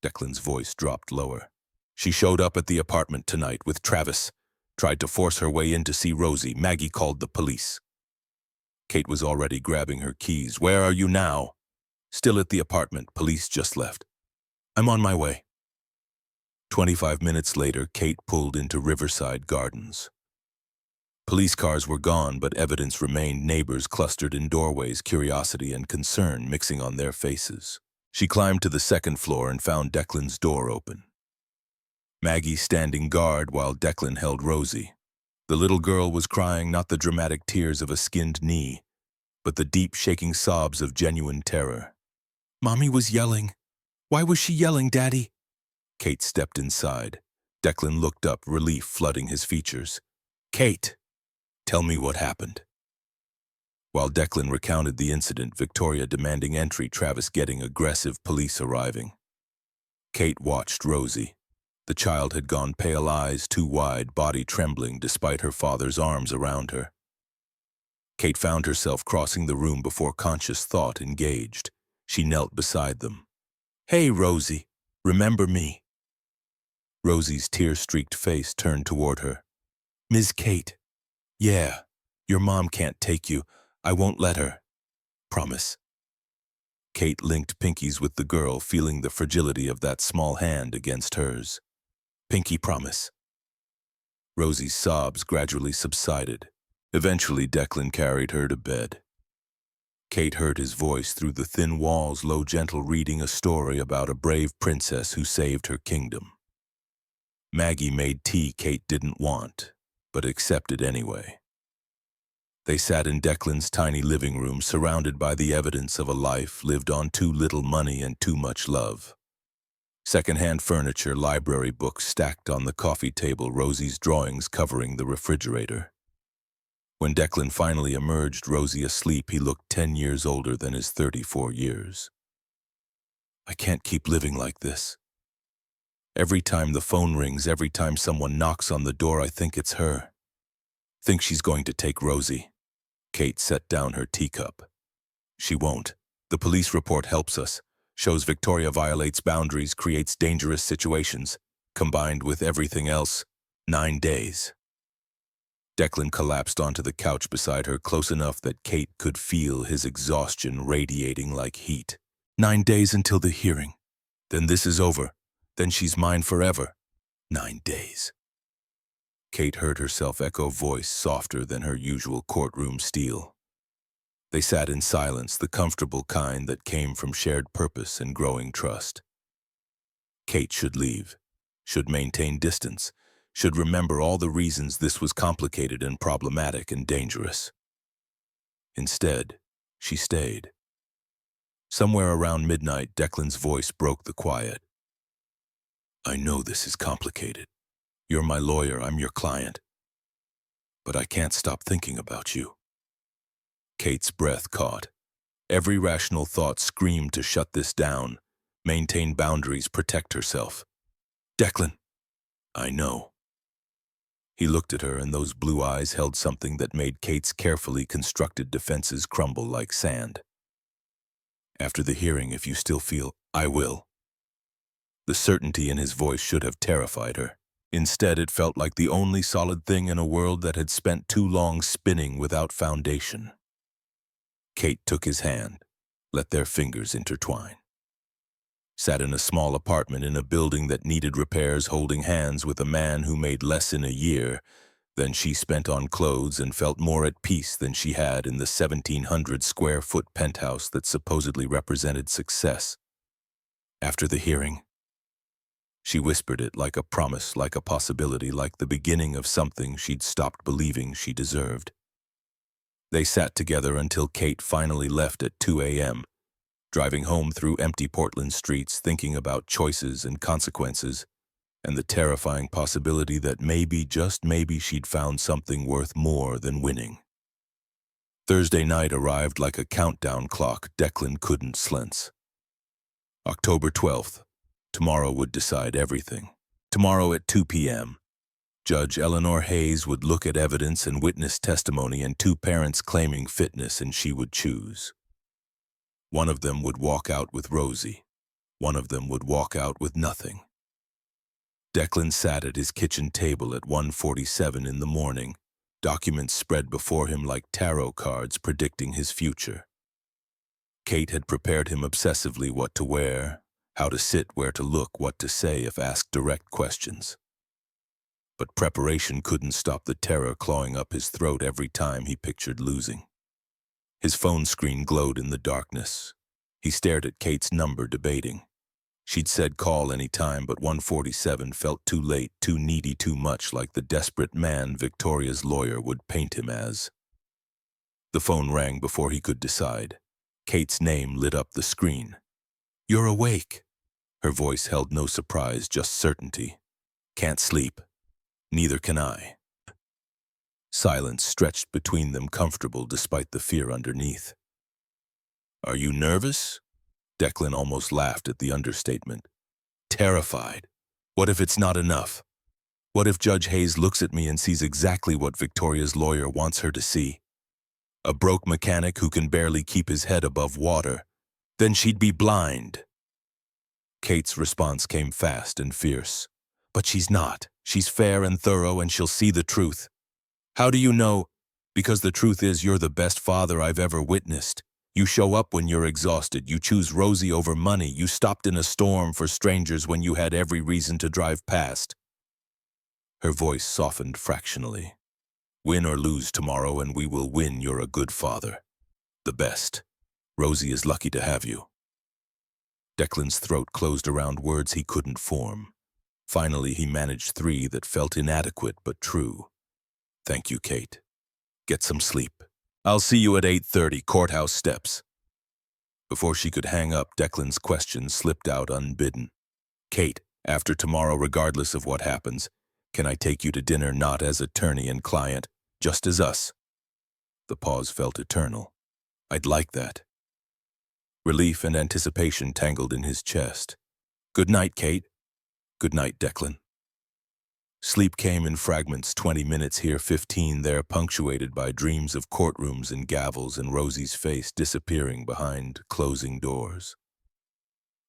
Declan's voice dropped lower. She showed up at the apartment tonight with Travis. Tried to force her way in to see Rosie. Maggie called the police. Kate was already grabbing her keys. Where are you now? Still at the apartment. Police just left. I'm on my way. 25 minutes later, Kate pulled into Riverside Gardens. Police cars were gone, but evidence remained. Neighbors clustered in doorways, curiosity and concern mixing on their faces. She climbed to the second floor and found Declan's door open. Maggie standing guard while Declan held Rosie. The little girl was crying, not the dramatic tears of a skinned knee, but the deep, shaking sobs of genuine terror. Mommy was yelling. Why was she yelling, Daddy? Kate stepped inside. Declan looked up, relief flooding his features. Kate, tell me what happened. While Declan recounted the incident, Victoria demanding entry, Travis getting aggressive, police arriving. Kate watched Rosie. The child had gone pale, eyes too wide, body trembling despite her father's arms around her. Kate found herself crossing the room before conscious thought engaged. She knelt beside them. Hey, Rosie, remember me? Rosie's tear-streaked face turned toward her. Ms. Kate. Yeah, your mom can't take you. I won't let her. Promise. Kate linked pinkies with the girl, feeling the fragility of that small hand against hers. Pinky promise. Rosie's sobs gradually subsided. Eventually, Declan carried her to bed. Kate heard his voice through the thin walls, low, gentle, reading a story about a brave princess who saved her kingdom. Maggie made tea Kate didn't want, but accepted anyway. They sat in Declan's tiny living room, surrounded by the evidence of a life lived on too little money and too much love. Second-hand furniture, library books stacked on the coffee table, Rosie's drawings covering the refrigerator. When Declan finally emerged, Rosie asleep, he looked 10 years older than his 34 years. I can't keep living like this. Every time the phone rings, every time someone knocks on the door, I think it's her. Think she's going to take Rosie. Kate set down her teacup. She won't. The police report helps us. Shows Victoria violates boundaries, creates dangerous situations. Combined with everything else, 9 days. Declan collapsed onto the couch beside her, close enough that Kate could feel his exhaustion radiating like heat. 9 days until the hearing. Then this is over. Then she's mine forever. 9 days. Kate heard herself echo, voice softer than her usual courtroom steel. They sat in silence, the comfortable kind that came from shared purpose and growing trust. Kate should leave, should maintain distance, should remember all the reasons this was complicated and problematic and dangerous. Instead, she stayed. Somewhere around midnight, Declan's voice broke the quiet. I know this is complicated. You're my lawyer, I'm your client. But I can't stop thinking about you. Kate's breath caught. Every rational thought screamed to shut this down, maintain boundaries, protect herself. Declan, I know. He looked at her, and those blue eyes held something that made Kate's carefully constructed defenses crumble like sand. After the hearing, if you still feel, I will. The certainty in his voice should have terrified her. Instead, it felt like the only solid thing in a world that had spent too long spinning without foundation. Kate took his hand, let their fingers intertwine. Sat in a small apartment in a building that needed repairs, holding hands with a man who made less in a year than she spent on clothes and felt more at peace than she had in the 1,700-square-foot penthouse that supposedly represented success. After the hearing, she whispered it like a promise, like a possibility, like the beginning of something she'd stopped believing she deserved. They sat together until Kate finally left at 2 a.m., driving home through empty Portland streets, thinking about choices and consequences, and the terrifying possibility that maybe, just maybe, she'd found something worth more than winning. Thursday night arrived like a countdown clock Declan couldn't silence. October 12th. Tomorrow would decide everything. Tomorrow at 2 p.m., Judge Eleanor Hayes would look at evidence and witness testimony and 2 parents claiming fitness, and she would choose. One of them would walk out with Rosie. One of them would walk out with nothing. Declan sat at his kitchen table at 1:47 in the morning, documents spread before him like tarot cards predicting his future. Kate had prepared him obsessively what to wear, how to sit, where to look, what to say if asked direct questions. But preparation couldn't stop the terror clawing up his throat every time he pictured losing. His phone screen glowed in the darkness. He stared at Kate's number, debating. She'd said call any time, but 1:47 felt too late, too needy, too much like the desperate man Victoria's lawyer would paint him as. The phone rang before he could decide. Kate's name lit up the screen. You're awake. Her voice held no surprise, just certainty. Can't sleep. Neither can I. Silence stretched between them, comfortable despite the fear underneath. Are you nervous? Declan almost laughed at the understatement. Terrified. What if it's not enough? What if Judge Hayes looks at me and sees exactly what Victoria's lawyer wants her to see? A broke mechanic who can barely keep his head above water. Then she'd be blind. Kate's response came fast and fierce. But she's not. She's fair and thorough, and she'll see the truth. How do you know? Because the truth is, you're the best father I've ever witnessed. You show up when you're exhausted. You choose Rosie over money. You stopped in a storm for strangers when you had every reason to drive past. Her voice softened fractionally. Win or lose tomorrow, and we will win. You're a good father. The best. Rosie is lucky to have you. Declan's throat closed around words he couldn't form. Finally, he managed 3 that felt inadequate but true. Thank you, Kate. Get some sleep. I'll see you at 8:30, courthouse steps. Before she could hang up, Declan's question slipped out unbidden. Kate, after tomorrow, regardless of what happens, can I take you to dinner not as attorney and client, just as us? The pause felt eternal. I'd like that. Relief and anticipation tangled in his chest. Good night, Kate. Good night, Declan. Sleep came in fragments, 20 minutes here, 15 there, punctuated by dreams of courtrooms and gavels and Rosie's face disappearing behind closing doors.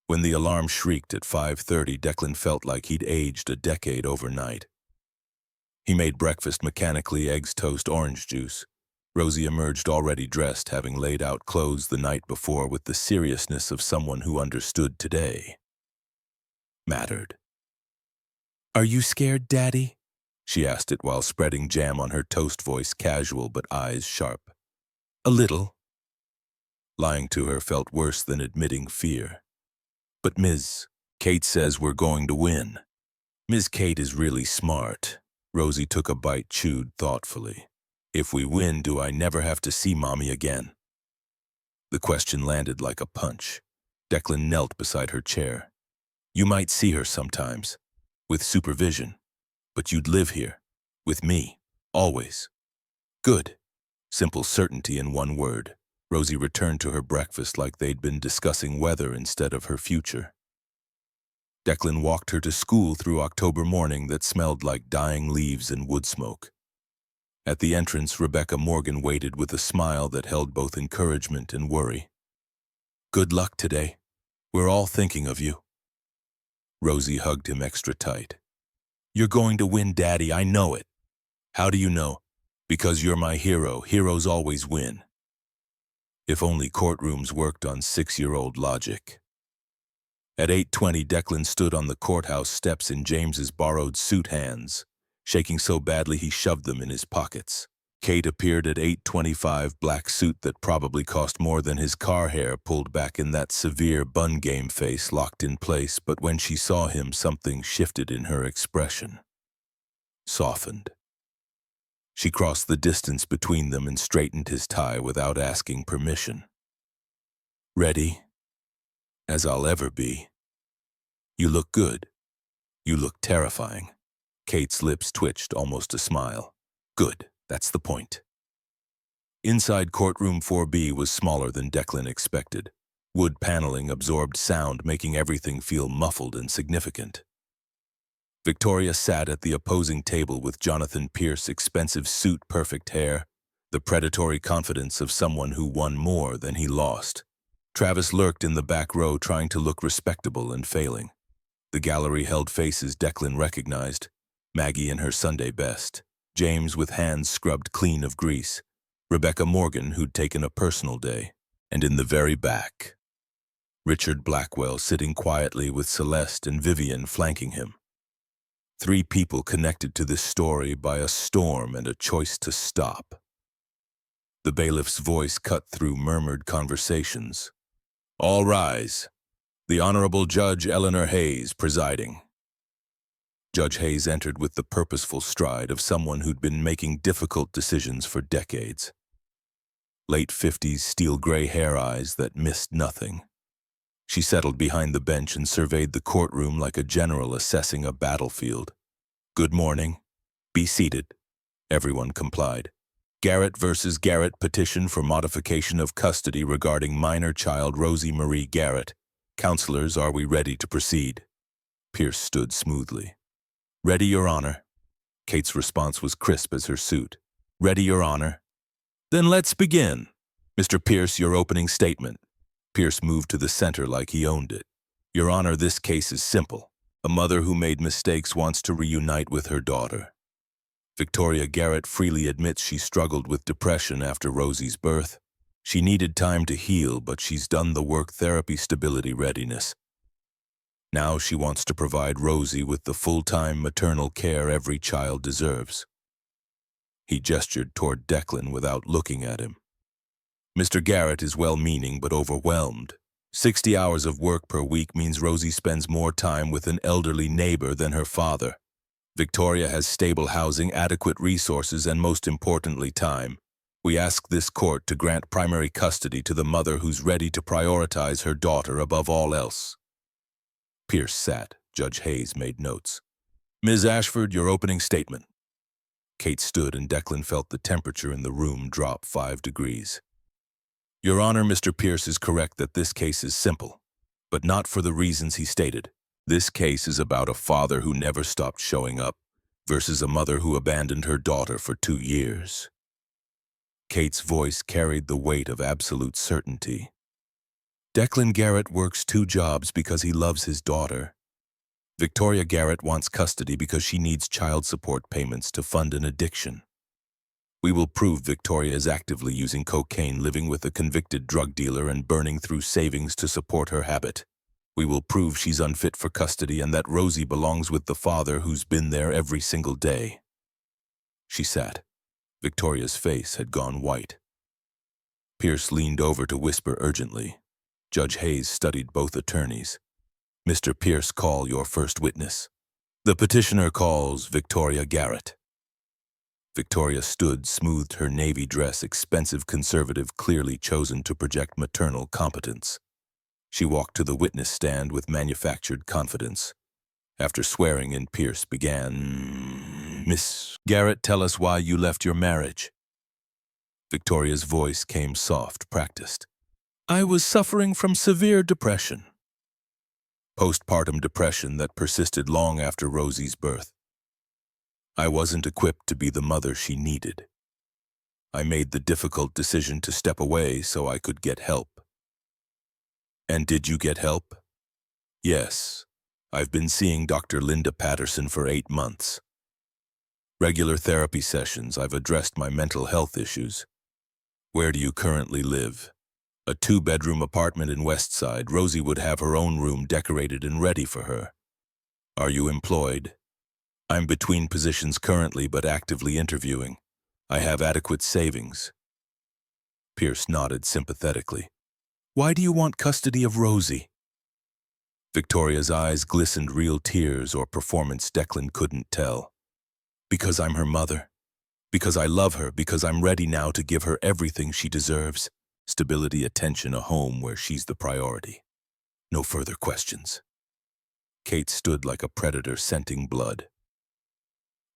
When the alarm shrieked at 5:30, Declan felt like he'd aged a decade overnight. He made breakfast mechanically, eggs, toast, orange juice. Rosie emerged already dressed, having laid out clothes the night before with the seriousness of someone who understood today mattered. "Are you scared, Daddy?" she asked it while spreading jam on her toast, voice casual but eyes sharp. "A little." Lying to her felt worse than admitting fear. "But Ms. Kate says we're going to win." Ms. Kate is really smart. Rosie took a bite, chewed thoughtfully. "If we win, do I never have to see Mommy again?" The question landed like a punch. Declan knelt beside her chair. "You might see her sometimes, with supervision, but you'd live here, with me, always." "Good." Simple certainty in one word. Rosie returned to her breakfast like they'd been discussing weather instead of her future. Declan walked her to school through October morning that smelled like dying leaves and wood smoke. At the entrance, Rebecca Morgan waited with a smile that held both encouragement and worry. "Good luck today. We're all thinking of you." Rosie hugged him extra tight. "You're going to win, Daddy, I know it." "How do you know?" "Because you're my hero. Heroes always win." If only courtrooms worked on 6-year-old logic. At 8:20, Declan stood on the courthouse steps in James's borrowed suit hands, shaking so badly he shoved them in his pockets. Kate appeared at 8:25, black suit that probably cost more than his car, hair pulled back in that severe bun game face locked in place, but when she saw him, something shifted in her expression. Softened. She crossed the distance between them and straightened his tie without asking permission. "Ready? As I'll ever be." "You look good. You look terrifying." Kate's lips twitched, almost a smile. "Good, that's the point." Inside courtroom 4B was smaller than Declan expected. Wood paneling absorbed sound, making everything feel muffled and significant. Victoria sat at the opposing table with Jonathan Pierce, expensive suit, perfect hair, the predatory confidence of someone who won more than he lost. Travis lurked in the back row, trying to look respectable and failing. The gallery held faces Declan recognized. Maggie in her Sunday best, James with hands scrubbed clean of grease, Rebecca Morgan, who'd taken a personal day, and in the very back, Richard Blackwell sitting quietly with Celeste and Vivian flanking him. 3 people connected to this story by a storm and a choice to stop. The bailiff's voice cut through murmured conversations. "All rise. The Honorable Judge Eleanor Hayes presiding." Judge Hayes entered with the purposeful stride of someone who'd been making difficult decisions for decades. Late 50s, steel-gray hair, eyes that missed nothing. She settled behind the bench and surveyed the courtroom like a general assessing a battlefield. "Good morning. Be seated." Everyone complied. "Garrett versus Garrett, petition for modification of custody regarding minor child Rosie Marie Garrett. Counselors, are we ready to proceed?" Pierce stood smoothly. "Ready, Your Honor." Kate's response was crisp as her suit. "Ready, Your Honor." "Then let's begin. Mr. Pierce, your opening statement." Pierce moved to the center like he owned it. "Your Honor, this case is simple. A mother who made mistakes wants to reunite with her daughter. Victoria Garrett freely admits she struggled with depression after Rosie's birth. She needed time to heal, but she's done the work: therapy, stability, readiness. Now she wants to provide Rosie with the full-time maternal care every child deserves." He gestured toward Declan without looking at him. "Mr. Garrett is well-meaning but overwhelmed. 60 hours of work per week means Rosie spends more time with an elderly neighbor than her father. Victoria has stable housing, adequate resources, and most importantly, time. We ask this court to grant primary custody to the mother who's ready to prioritize her daughter above all else." Pierce sat. Judge Hayes made notes. "Ms. Ashford, your opening statement." Kate stood and Declan felt the temperature in the room drop 5 degrees. "Your Honor, Mr. Pierce is correct that this case is simple, but not for the reasons he stated. This case is about a father who never stopped showing up versus a mother who abandoned her daughter for 2 years." Kate's voice carried the weight of absolute certainty. Declan Garrett works 2 jobs because he loves his daughter. Victoria Garrett wants custody because she needs child support payments to fund an addiction. We will prove Victoria is actively using cocaine, living with a convicted drug dealer, and burning through savings to support her habit. We will prove she's unfit for custody and that Rosie belongs with the father who's been there every single day. She sat. Victoria's face had gone white. Pierce leaned over to whisper urgently. Judge Hayes studied both attorneys. Mr. Pierce, call your first witness. The petitioner calls Victoria Garrett. Victoria stood, smoothed her navy dress, expensive, conservative, clearly chosen to project maternal competence. She walked to the witness stand with manufactured confidence. After swearing in, Pierce began, Miss Garrett, tell us why you left your marriage. Victoria's voice came soft, practiced. I was suffering from severe depression. Postpartum depression that persisted long after Rosie's birth. I wasn't equipped to be the mother she needed. I made the difficult decision to step away so I could get help. And did you get help? Yes. I've been seeing Dr. Linda Patterson for 8 months. Regular therapy sessions. I've addressed my mental health issues. Where do you currently live? A 2-bedroom apartment in West Side. Rosie would have her own room decorated and ready for her. Are you employed? I'm between positions currently, but actively interviewing. I have adequate savings. Pierce nodded sympathetically. Why do you want custody of Rosie? Victoria's eyes glistened, real tears or performance. Declan couldn't tell. Because I'm her mother. Because I love her. Because I'm ready now to give her everything she deserves. Stability, attention, a home where she's the priority. No further questions. Kate stood like a predator scenting blood.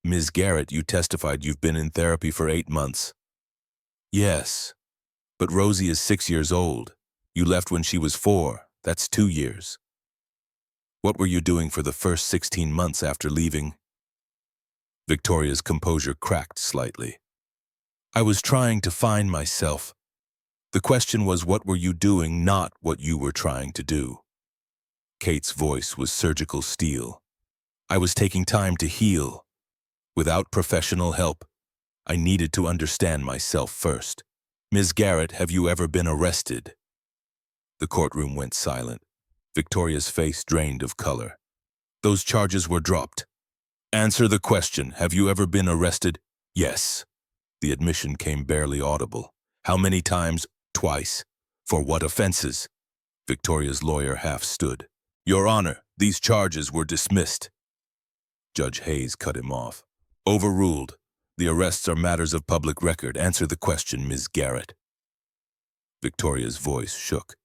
Ms. Garrett, you testified you've been in therapy for 8 months. Yes, but Rosie is 6 years old. You left when she was 4. That's 2 years. What were you doing for the first 16 months after leaving? Victoria's composure cracked slightly. I was trying to find myself. The question was, what were you doing, not what you were trying to do. Kate's voice was surgical steel. I was taking time to heal. Without professional help, I needed to understand myself first. Ms. Garrett, have you ever been arrested? The courtroom went silent. Victoria's face drained of color. Those charges were dropped. Answer the question. Have you ever been arrested? Yes. The admission came barely audible. How many times? Twice. For what offenses? Victoria's lawyer half stood. Your Honor, these charges were dismissed. Judge Hayes cut him off. Overruled. The arrests are matters of public record. Answer the question, Ms. Garrett. Victoria's voice shook.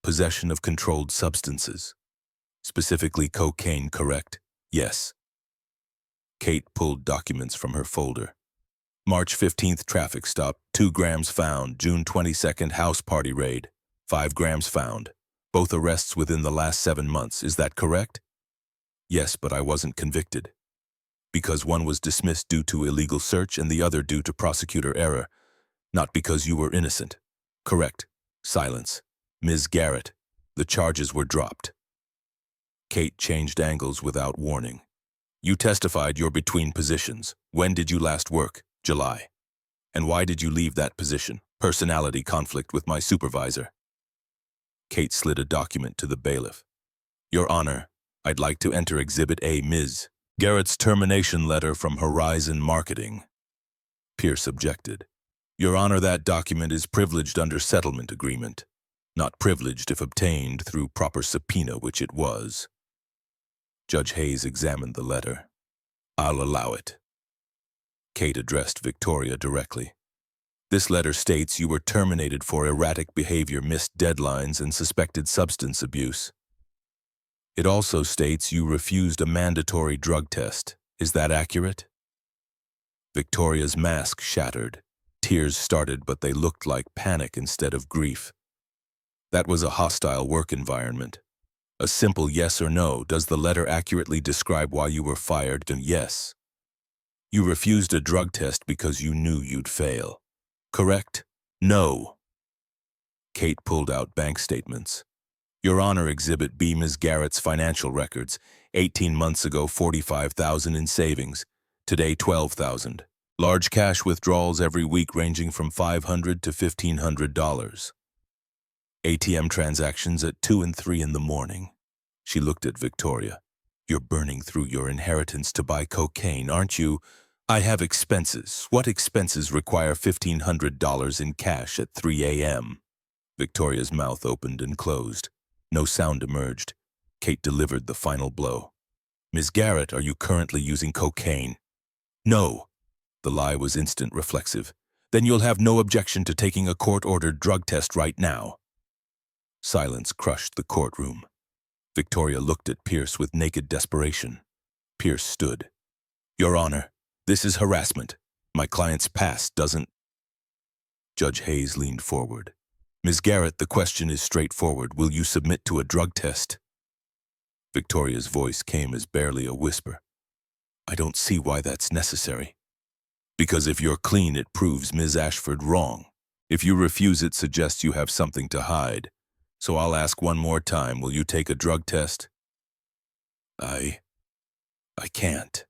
Possession of controlled substances. Specifically cocaine, correct? Yes. Kate pulled documents from her folder. March 15th traffic stop, 2 grams found. June 22nd house party raid, 5 grams found. Both arrests within the last 7 months, is that correct? Yes, but I wasn't convicted. Because one was dismissed due to illegal search and the other due to prosecutor error, not because you were innocent. Correct. Silence. Ms. Garrett, the charges were dropped. Kate changed angles without warning. You testified you're between positions. When did you last work? July. And why did you leave that position? Personality conflict with my supervisor. Kate slid a document to the bailiff. Your Honor, I'd like to enter Exhibit A, Ms. Garrett's termination letter from Horizon Marketing. Pierce objected. Your Honor, that document is privileged under settlement agreement. Not privileged if obtained through proper subpoena, which it was. Judge Hayes examined the letter. I'll allow it. Kate addressed Victoria directly. This letter states you were terminated for erratic behavior, missed deadlines, and suspected substance abuse. It also states you refused a mandatory drug test. Is that accurate? Victoria's mask shattered. Tears started, but they looked like panic instead of grief. That was a hostile work environment. A simple yes or no. Does the letter accurately describe why you were fired? Yes. You refused a drug test because you knew you'd fail. Correct? No. Kate pulled out bank statements. Your Honor, Exhibit B, Ms. Garrett's financial records. 18 months ago, $45,000 in savings. Today, $12,000. Large cash withdrawals every week ranging from $500 to $1,500. ATM transactions at 2 and 3 in the morning. She looked at Victoria. You're burning through your inheritance to buy cocaine, aren't you? I have expenses. What expenses require $1,500 in cash at 3 a.m.? Victoria's mouth opened and closed. No sound emerged. Kate delivered the final blow. Ms. Garrett, are you currently using cocaine? No. The lie was instant reflexive. Then you'll have no objection to taking a court-ordered drug test right now. Silence crushed the courtroom. Victoria looked at Pierce with naked desperation. Pierce stood. Your Honor, this is harassment. My client's past doesn't... Judge Hayes leaned forward. Ms. Garrett, the question is straightforward. Will you submit to a drug test? Victoria's voice came as barely a whisper. I don't see why that's necessary. Because if you're clean, it proves Ms. Ashford wrong. If you refuse, it suggests you have something to hide. So I'll ask one more time, will you take a drug test? I can't.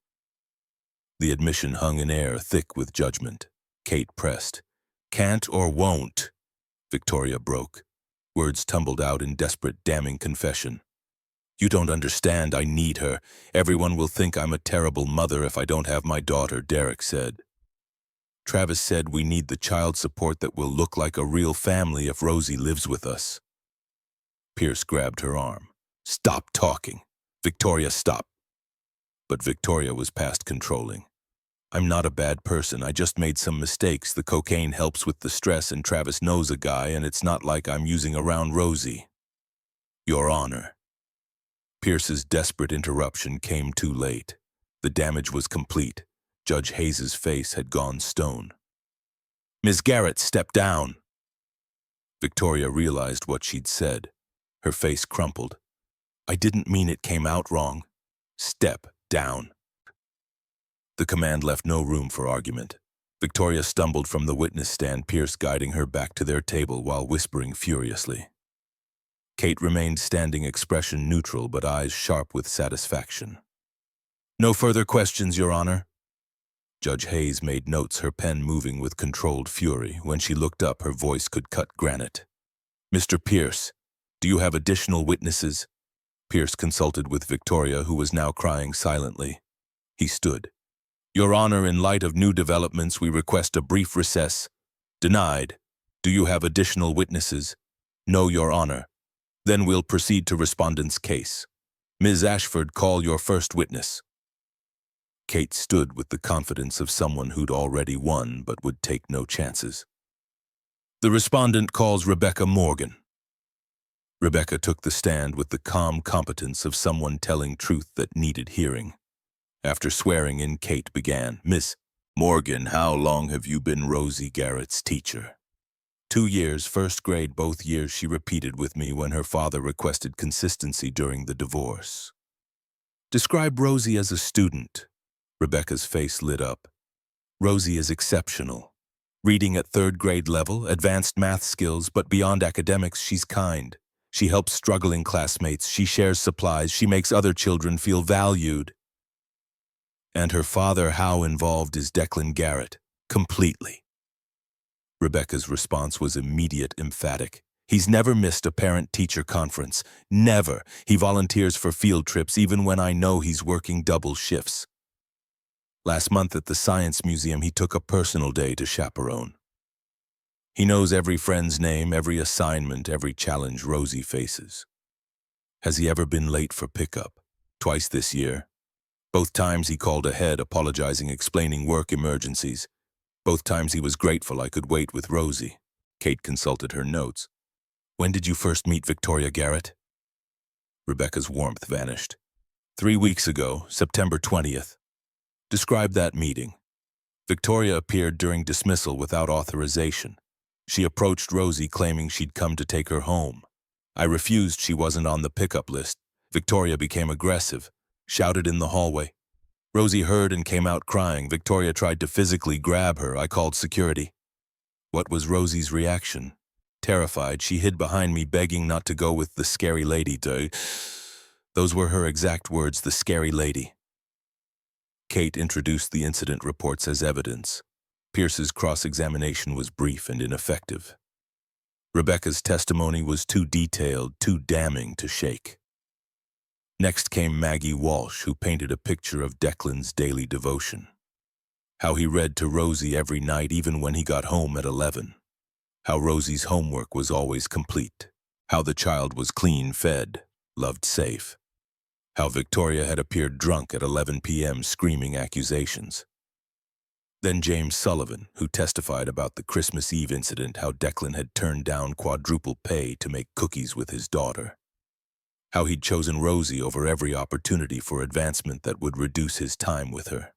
The admission hung in air, thick with judgment. Kate pressed. Can't or won't? Victoria broke. Words tumbled out in desperate, damning confession. You don't understand, I need her. Everyone will think I'm a terrible mother if I don't have my daughter, Derek said. Travis said we need the child support that will look like a real family if Rosie lives with us. Pierce grabbed her arm. Stop talking. Victoria, stop. But Victoria was past controlling. I'm not a bad person. I just made some mistakes. The cocaine helps with the stress and Travis knows a guy and it's not like I'm using around Rosie. Your Honor. Pierce's desperate interruption came too late. The damage was complete. Judge Hayes's face had gone stone. Ms. Garrett, step down. Victoria realized what she'd said. Her face crumpled. I didn't mean it came out wrong. Step down. The command left no room for argument. Victoria stumbled from the witness stand, Pierce guiding her back to their table while whispering furiously. Kate remained standing, expression neutral but eyes sharp with satisfaction. No further questions, Your Honor. Judge Hayes made notes, her pen moving with controlled fury. When she looked up, her voice could cut granite. Mr. Pierce, do you have additional witnesses? Pierce consulted with Victoria, who was now crying silently. He stood. Your Honor, in light of new developments, we request a brief recess. Denied. Do you have additional witnesses? No, Your Honor. Then we'll proceed to respondent's case. Ms. Ashford, call your first witness. Kate stood with the confidence of someone who'd already won but would take no chances. The respondent calls Rebecca Morgan. Rebecca took the stand with the calm competence of someone telling truth that needed hearing. After swearing in, Kate began. Miss Morgan, how long have you been Rosie Garrett's teacher? 2 years, first grade, both years, she repeated with me when her father requested consistency during the divorce. Describe Rosie as a student. Rebecca's face lit up. Rosie is exceptional. Reading at 3rd grade level, advanced math skills, but beyond academics, she's kind. She helps struggling classmates, she shares supplies, she makes other children feel valued. And her father, how involved is Declan Garrett? Completely. Rebecca's response was immediate, emphatic. He's never missed a parent-teacher conference. Never. He volunteers for field trips even when I know he's working double shifts. Last month at the Science Museum, he took a personal day to chaperone. He knows every friend's name, every assignment, every challenge Rosie faces. Has he ever been late for pickup? Twice this year. Both times he called ahead, apologizing, explaining work emergencies. Both times he was grateful I could wait with Rosie. Kate consulted her notes. When did you first meet Victoria Garrett? Rebecca's warmth vanished. 3 weeks ago, September 20th. Describe that meeting. Victoria appeared during dismissal without authorization. She approached Rosie claiming she'd come to take her home. I refused, she wasn't on the pickup list. Victoria became aggressive, shouted in the hallway. Rosie heard and came out crying. Victoria tried to physically grab her. I called security. What was Rosie's reaction? Terrified, she hid behind me, begging not to go with the scary lady. Those were her exact words, the scary lady. Kate introduced the incident reports as evidence. Pierce's cross-examination was brief and ineffective. Rebecca's testimony was too detailed, too damning to shake. Next came Maggie Walsh, who painted a picture of Declan's daily devotion. How he read to Rosie every night, even when he got home at 11. How Rosie's homework was always complete. How the child was clean fed, loved safe. How Victoria had appeared drunk at 11 p.m. screaming accusations. Then James Sullivan, who testified about the Christmas Eve incident, how Declan had turned down quadruple pay to make cookies with his daughter. How he'd chosen Rosie over every opportunity for advancement that would reduce his time with her.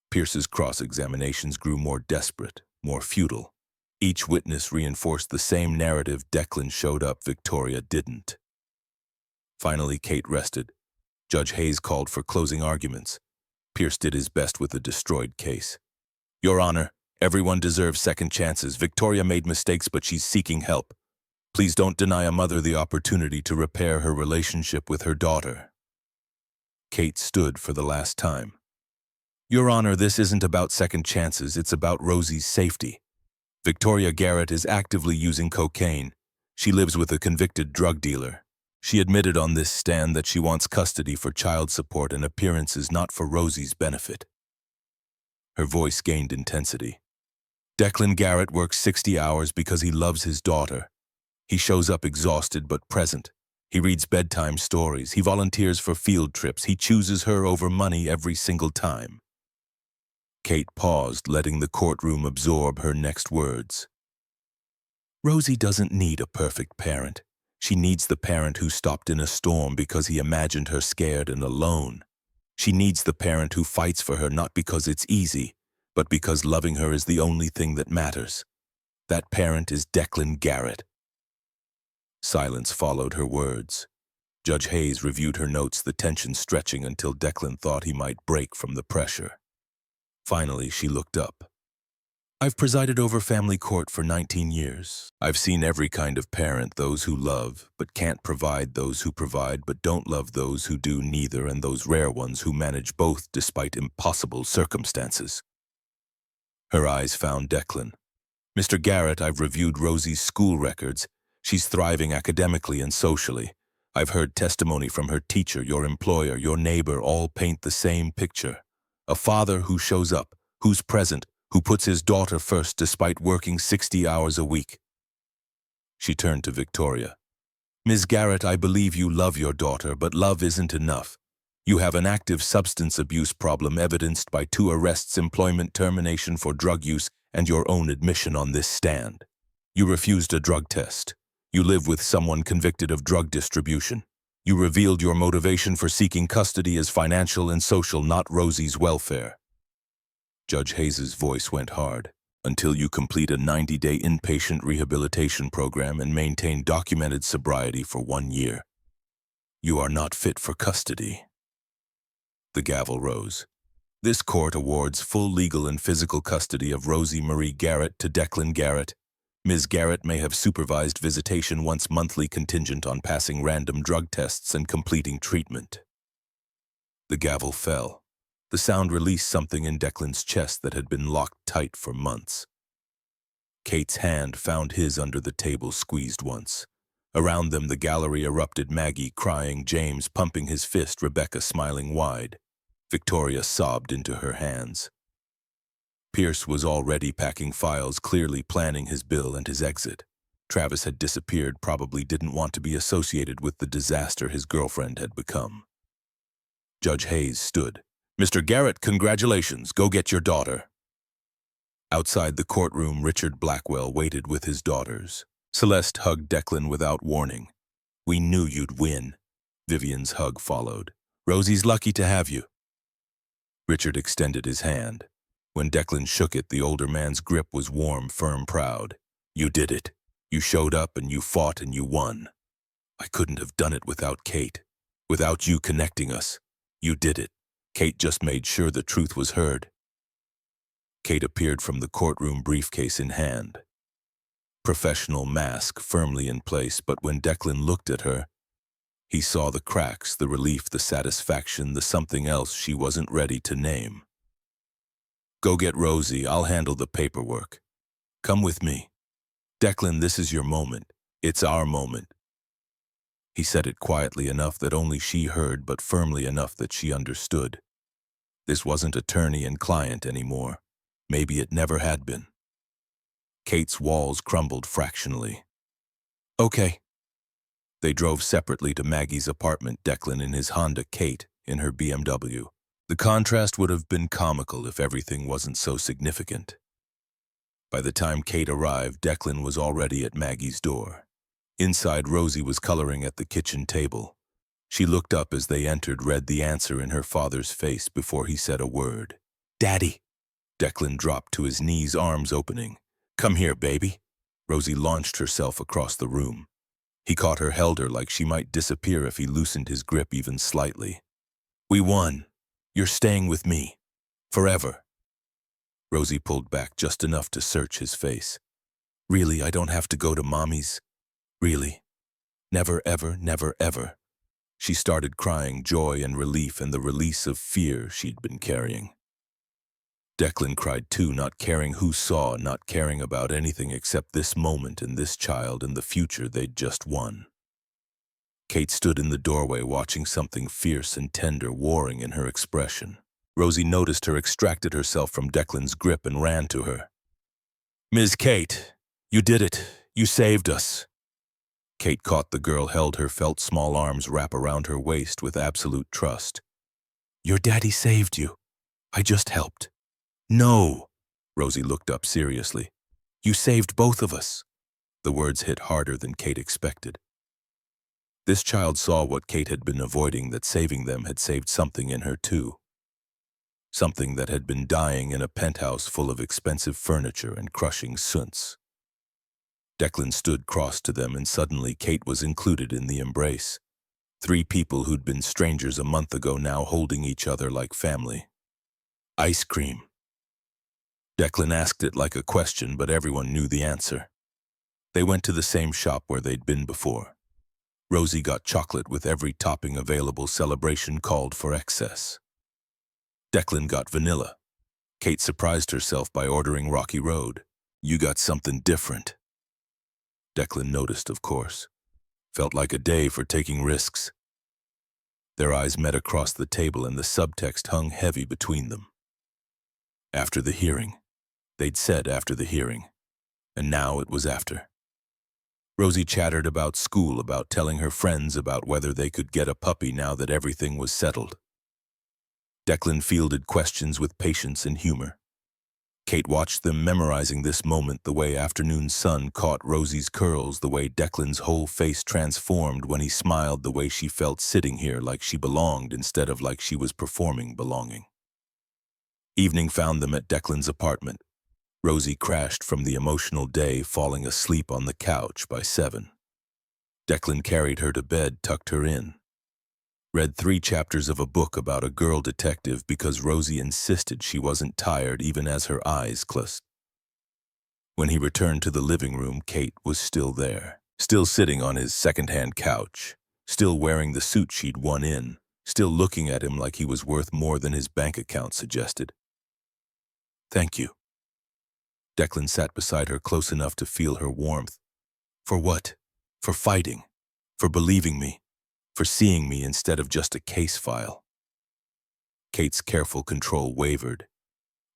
Pierce's cross-examinations grew more desperate, more futile. Each witness reinforced the same narrative: Declan showed up, Victoria didn't. Finally, Kate rested. Judge Hayes called for closing arguments. Pierce did his best with a destroyed case. Your Honor, everyone deserves second chances. Victoria made mistakes, but she's seeking help. Please don't deny a mother the opportunity to repair her relationship with her daughter. Kate stood for the last time. Your Honor, this isn't about second chances, it's about Rosie's safety. Victoria Garrett is actively using cocaine. She lives with a convicted drug dealer. She admitted on this stand that she wants custody for child support and appearances, not for Rosie's benefit. Her voice gained intensity. Declan Garrett works 60 hours because he loves his daughter. He shows up exhausted but present. He reads bedtime stories. He volunteers for field trips. He chooses her over money every single time. Kate paused, letting the courtroom absorb her next words. Rosie doesn't need a perfect parent. She needs the parent who stopped in a storm because he imagined her scared and alone. She needs the parent who fights for her not because it's easy, but because loving her is the only thing that matters. That parent is Declan Garrett. Silence followed her words. Judge Hayes reviewed her notes, the tension stretching until Declan thought he might break from the pressure. Finally, she looked up. I've presided over family court for 19 years. I've seen every kind of parent, those who love but can't provide, those who provide but don't love, those who do neither, and those rare ones who manage both despite impossible circumstances. Her eyes found Declan. Mr. Garrett, I've reviewed Rosie's school records. She's thriving academically and socially. I've heard testimony from her teacher, your employer, your neighbor, all paint the same picture. A father who shows up, who's present, who puts his daughter first despite working 60 hours a week. She turned to Victoria. Ms. Garrett, I believe you love your daughter, but love isn't enough. You have an active substance abuse problem evidenced by 2 arrests, employment termination for drug use, and your own admission on this stand. You refused a drug test. You live with someone convicted of drug distribution. You revealed your motivation for seeking custody as financial and social, not Rosie's welfare. Judge Hayes's voice went hard. Until you complete a 90-day inpatient rehabilitation program and maintain documented sobriety for 1 year, you are not fit for custody. The gavel rose. This court awards full legal and physical custody of Rosie Marie Garrett to Declan Garrett. Ms. Garrett may have supervised visitation once monthly, contingent on passing random drug tests and completing treatment. The gavel fell. The sound released something in Declan's chest that had been locked tight for months. Kate's hand found his under the table, squeezed once. Around them, the gallery erupted, Maggie crying, James pumping his fist, Rebecca smiling wide. Victoria sobbed into her hands. Pierce was already packing files, clearly planning his bill and his exit. Travis had disappeared, probably didn't want to be associated with the disaster his girlfriend had become. Judge Hayes stood. Mr. Garrett, congratulations. Go get your daughter. Outside the courtroom, Richard Blackwell waited with his daughters. Celeste hugged Declan without warning. We knew you'd win. Vivian's hug followed. Rosie's lucky to have you. Richard extended his hand. When Declan shook it, the older man's grip was warm, firm, proud. You did it. You showed up and you fought and you won. I couldn't have done it without Kate. Without you connecting us. You did it. Kate just made sure the truth was heard. Kate appeared from the courtroom, briefcase in hand. professional mask firmly in place, but when Declan looked at her, he saw the cracks, the relief, the satisfaction, the something else she wasn't ready to name. "Go get Rosie, I'll handle the paperwork. Come with me. Declan, this is your moment. It's our moment." He said it quietly enough that only she heard, but firmly enough that she understood. This wasn't attorney and client anymore. Maybe it never had been. Kate's walls crumbled fractionally. "Okay." They drove separately to Maggie's apartment, Declan in his Honda, Kate in her BMW. The contrast would have been comical if everything wasn't so significant. By the time Kate arrived, Declan was already at Maggie's door. Inside, Rosie was coloring at the kitchen table. She looked up as they entered, read the answer in her father's face before he said a word. "Daddy." Declan dropped to his knees, arms opening. "Come here, baby." Rosie launched herself across the room. He caught her, held her like she might disappear if he loosened his grip even slightly. "We won. You're staying with me. Forever." Rosie pulled back just enough to search his face. "Really, I don't have to go to Mommy's? Really? Never, ever, never, ever." She started crying, joy and relief and the release of fear she'd been carrying. Declan cried too, not caring who saw, not caring about anything except this moment and this child and the future they'd just won. Kate stood in the doorway, watching something fierce and tender warring in her expression. Rosie noticed her, extracted herself from Declan's grip and ran to her. "Ms. Kate, you did it. You saved us." Kate caught the girl, held her, felt small arms wrap around her waist with absolute trust. "Your daddy saved you. I just helped." "No." Rosie looked up seriously. "You saved both of us." The words hit harder than Kate expected. This child saw what Kate had been avoiding, that saving them had saved something in her too. Something that had been dying in a penthouse full of expensive furniture and crushing sunts. Declan stood cross to them, and suddenly Kate was included in the embrace. Three people who'd been strangers a month ago now holding each other like family. "Ice cream." Declan asked it like a question, but everyone knew the answer. They went to the same shop where they'd been before. Rosie got chocolate with every topping available. Celebration called for excess. Declan got vanilla. Kate surprised herself by ordering Rocky Road. "You got something different." Declan noticed, of course. Felt like a day for taking risks. Their eyes met across the table and the subtext hung heavy between them. After the hearing. They'd said after the hearing. And now it was after. Rosie chattered about school, about telling her friends about whether they could get a puppy now that everything was settled. Declan fielded questions with patience and humor. Kate watched them, memorizing this moment, the way afternoon sun caught Rosie's curls, the way Declan's whole face transformed when he smiled, the way she felt sitting here like she belonged instead of like she was performing belonging. Evening found them at Declan's apartment. Rosie crashed from the emotional day, falling asleep on the couch by 7. Declan carried her to bed, tucked her in. Read 3 chapters of a book about a girl detective because Rosie insisted she wasn't tired even as her eyes closed. When he returned to the living room, Kate was still there, still sitting on his second-hand couch, still wearing the suit she'd won in, still looking at him like he was worth more than his bank account suggested. "Thank you." Declan sat beside her, close enough to feel her warmth. "For what? For fighting. For believing me. For seeing me instead of just a case file." Kate's careful control wavered.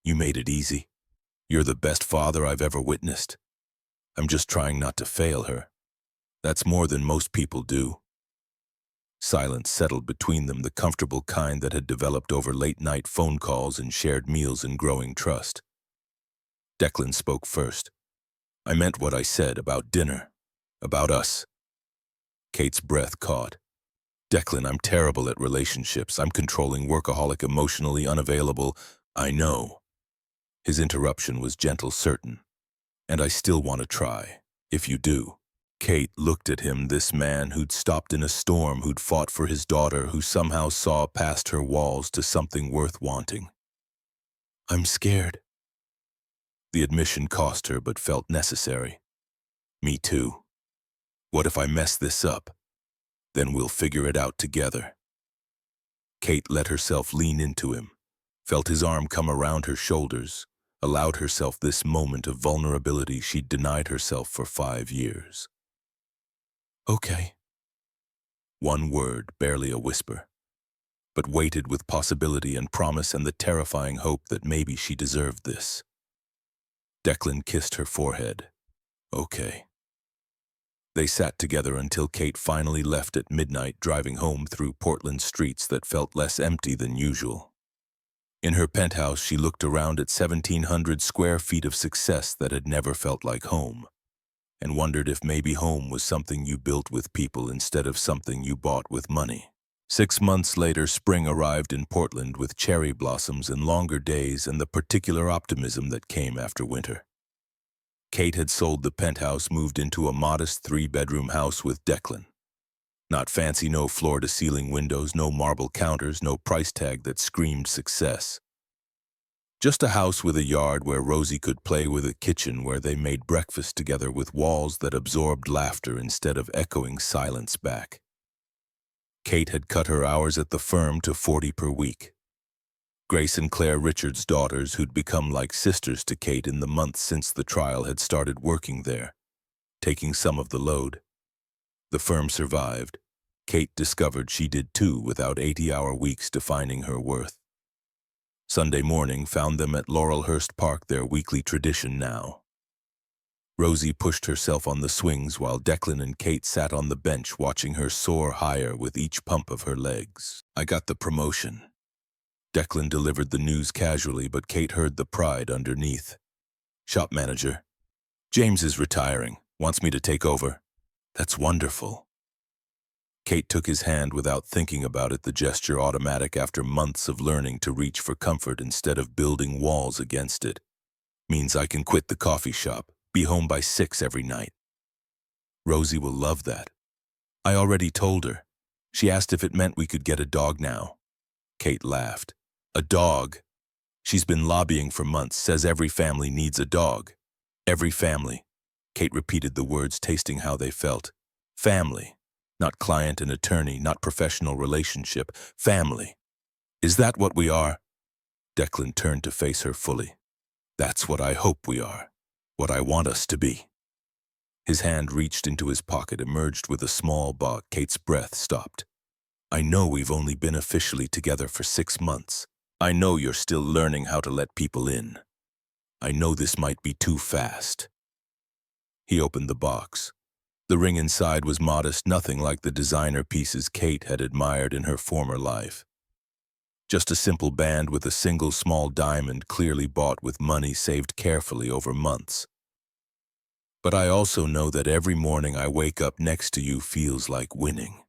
"You made it easy. You're the best father I've ever witnessed. I'm just trying not to fail her. That's more than most people do." Silence settled between them, the comfortable kind that had developed over late-night phone calls and shared meals and growing trust. Declan spoke first. "I meant what I said about dinner. About us." Kate's breath caught. "Declan, I'm terrible at relationships. I'm controlling, workaholic, emotionally unavailable. I know." His interruption was gentle, certain. "And I still want to try, if you do." Kate looked at him, this man who'd stopped in a storm, who'd fought for his daughter, who somehow saw past her walls to something worth wanting. "I'm scared." The admission cost her, but felt necessary. Me too. What if I mess this up? Then we'll figure it out together. Kate let herself lean into him, felt his arm come around her shoulders, allowed herself this moment of vulnerability she'd denied herself for 5 years. Okay. One word, barely a whisper, but weighted with possibility and promise and the terrifying hope that maybe she deserved this. Declan kissed her forehead. Okay. They sat together until Kate finally left at midnight, driving home through Portland streets that felt less empty than usual. In her penthouse, she looked around at 1,700 square feet of success that had never felt like home, and wondered if maybe home was something you built with people instead of something you bought with money. 6 months later, spring arrived in Portland with cherry blossoms and longer days and the particular optimism that came after winter. Kate had sold the penthouse, moved into a modest 3-bedroom house with Declan. Not fancy, no floor-to-ceiling windows, no marble counters, no price tag that screamed success. Just a house with a yard where Rosie could play, with a kitchen where they made breakfast together, with walls that absorbed laughter instead of echoing silence back. Kate had cut her hours at the firm to 40 per week. Grace and Claire, Richard's daughters, who'd become like sisters to Kate in the months since the trial, had started working there, taking some of the load. The firm survived. Kate discovered she did too, without 80-hour weeks defining her worth. Sunday morning found them at Laurelhurst Park, their weekly tradition now. Rosie pushed herself on the swings while Declan and Kate sat on the bench, watching her soar higher with each pump of her legs. I got the promotion. Declan delivered the news casually, but Kate heard the pride underneath. Shop manager. James is retiring. Wants me to take over. That's wonderful. Kate took his hand without thinking about it, the gesture automatic after months of learning to reach for comfort instead of building walls against it. Means I can quit the coffee shop, be home by 6 every night. Rosie will love that. I already told her. She asked if it meant we could get a dog now. Kate laughed. A dog? She's been lobbying for months, says every family needs a dog. Every family. Kate repeated the words, tasting how they felt. Family. Not client and attorney, not professional relationship. Family. Is that what we are? Declan turned to face her fully. That's what I hope we are. What I want us to be. His hand reached into his pocket, emerged with a small box. Kate's breath stopped. I know we've only been officially together for 6 months. I know you're still learning how to let people in. I know this might be too fast. He opened the box. The ring inside was modest, nothing like the designer pieces Kate had admired in her former life. Just a simple band with a single small diamond, clearly bought with money saved carefully over months. But I also know that every morning I wake up next to you feels like winning.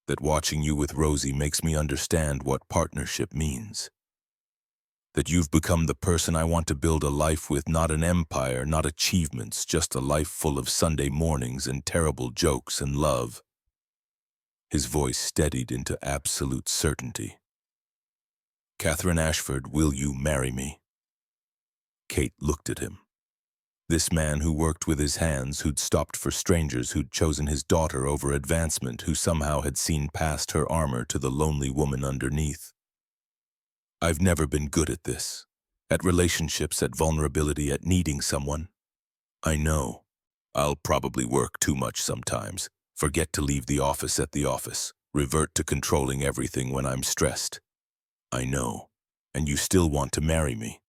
That watching you with Rosie makes me understand what partnership means. That you've become the person I want to build a life with, not an empire, not achievements, just a life full of Sunday mornings and terrible jokes and love. His voice steadied into absolute certainty. Catherine Ashford, will you marry me? Kate looked at him. This man who worked with his hands, who'd stopped for strangers, who'd chosen his daughter over advancement, who somehow had seen past her armor to the lonely woman underneath. I've never been good at this. At relationships, at vulnerability, at needing someone. I know. I'll probably work too much sometimes, forget to leave the office at the office, revert to controlling everything when I'm stressed. I know. And you still want to marry me.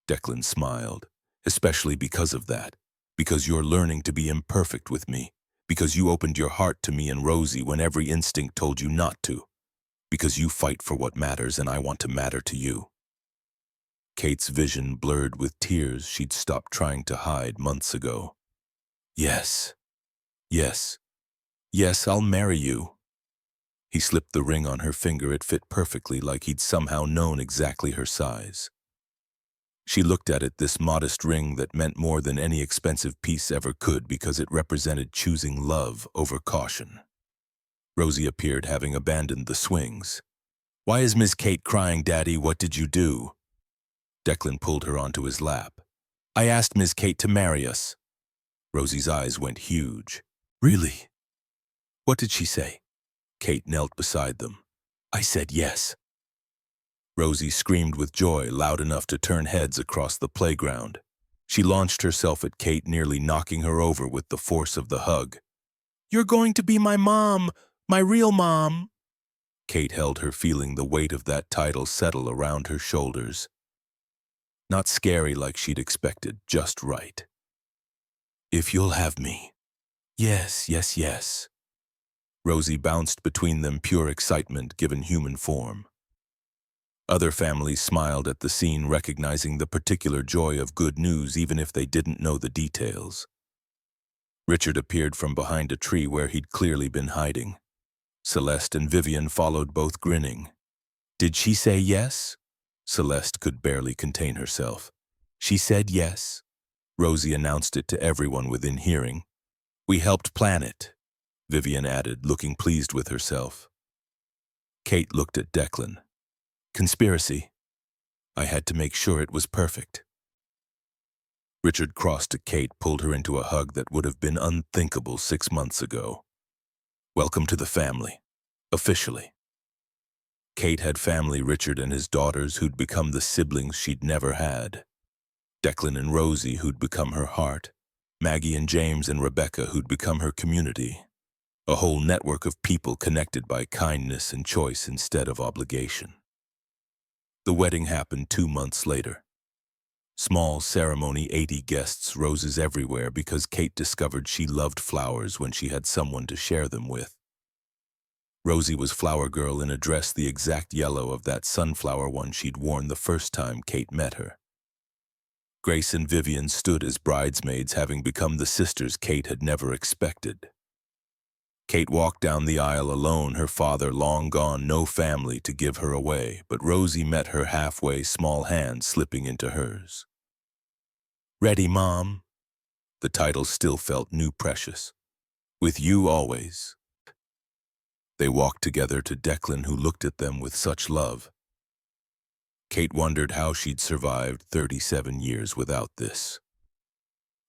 Declan smiled. Especially because of that, because you're learning to be imperfect with me, because you opened your heart to me and Rosie when every instinct told you not to, because you fight for what matters and I want to matter to you. Kate's vision blurred with tears she'd stopped trying to hide months ago. Yes, yes, yes, I'll marry you. He slipped the ring on her finger. It fit perfectly, like he'd somehow known exactly her size. She looked at it, this modest ring that meant more than any expensive piece ever could, because it represented choosing love over caution. Rosie appeared, having abandoned the swings. Why is Miss Kate crying, Daddy? What did you do? Declan pulled her onto his lap. I asked Miss Kate to marry us. Rosie's eyes went huge. Really? What did she say? Kate knelt beside them. I said yes. Rosie screamed with joy, loud enough to turn heads across the playground. She launched herself at Kate, nearly knocking her over with the force of the hug. You're going to be my mom, my real mom. Kate held her, feeling the weight of that title settle around her shoulders. Not scary like she'd expected, just right. If you'll have me. Yes, yes, yes. Rosie bounced between them, pure excitement given human form. Other families smiled at the scene, recognizing the particular joy of good news even if they didn't know the details. Richard appeared from behind a tree where he'd clearly been hiding. Celeste and Vivian followed, both grinning. Did she say yes? Celeste could barely contain herself. She said yes. Rosie announced it to everyone within hearing. We helped plan it, Vivian added, looking pleased with herself. Kate looked at Declan. Conspiracy. I had to make sure it was perfect. Richard crossed to Kate, pulled her into a hug that would have been unthinkable 6 months ago. Welcome to the family. Officially. Kate had family, Richard and his daughters, who'd become the siblings she'd never had. Declan and Rosie, who'd become her heart. Maggie and James and Rebecca, who'd become her community. A whole network of people connected by kindness and choice instead of obligation. The wedding happened 2 months later. Small ceremony, 80 guests, roses everywhere, because Kate discovered she loved flowers when she had someone to share them with. Rosie was flower girl in a dress the exact yellow of that sunflower one she'd worn the first time Kate met her. Grace and Vivian stood as bridesmaids, having become the sisters Kate had never expected. Kate walked down the aisle alone, her father long gone, no family to give her away, but Rosie met her halfway, small hand slipping into hers. Ready, Mom? The title still felt new, precious. With you always. They walked together to Declan, who looked at them with such love. Kate wondered how she'd survived 37 years without this.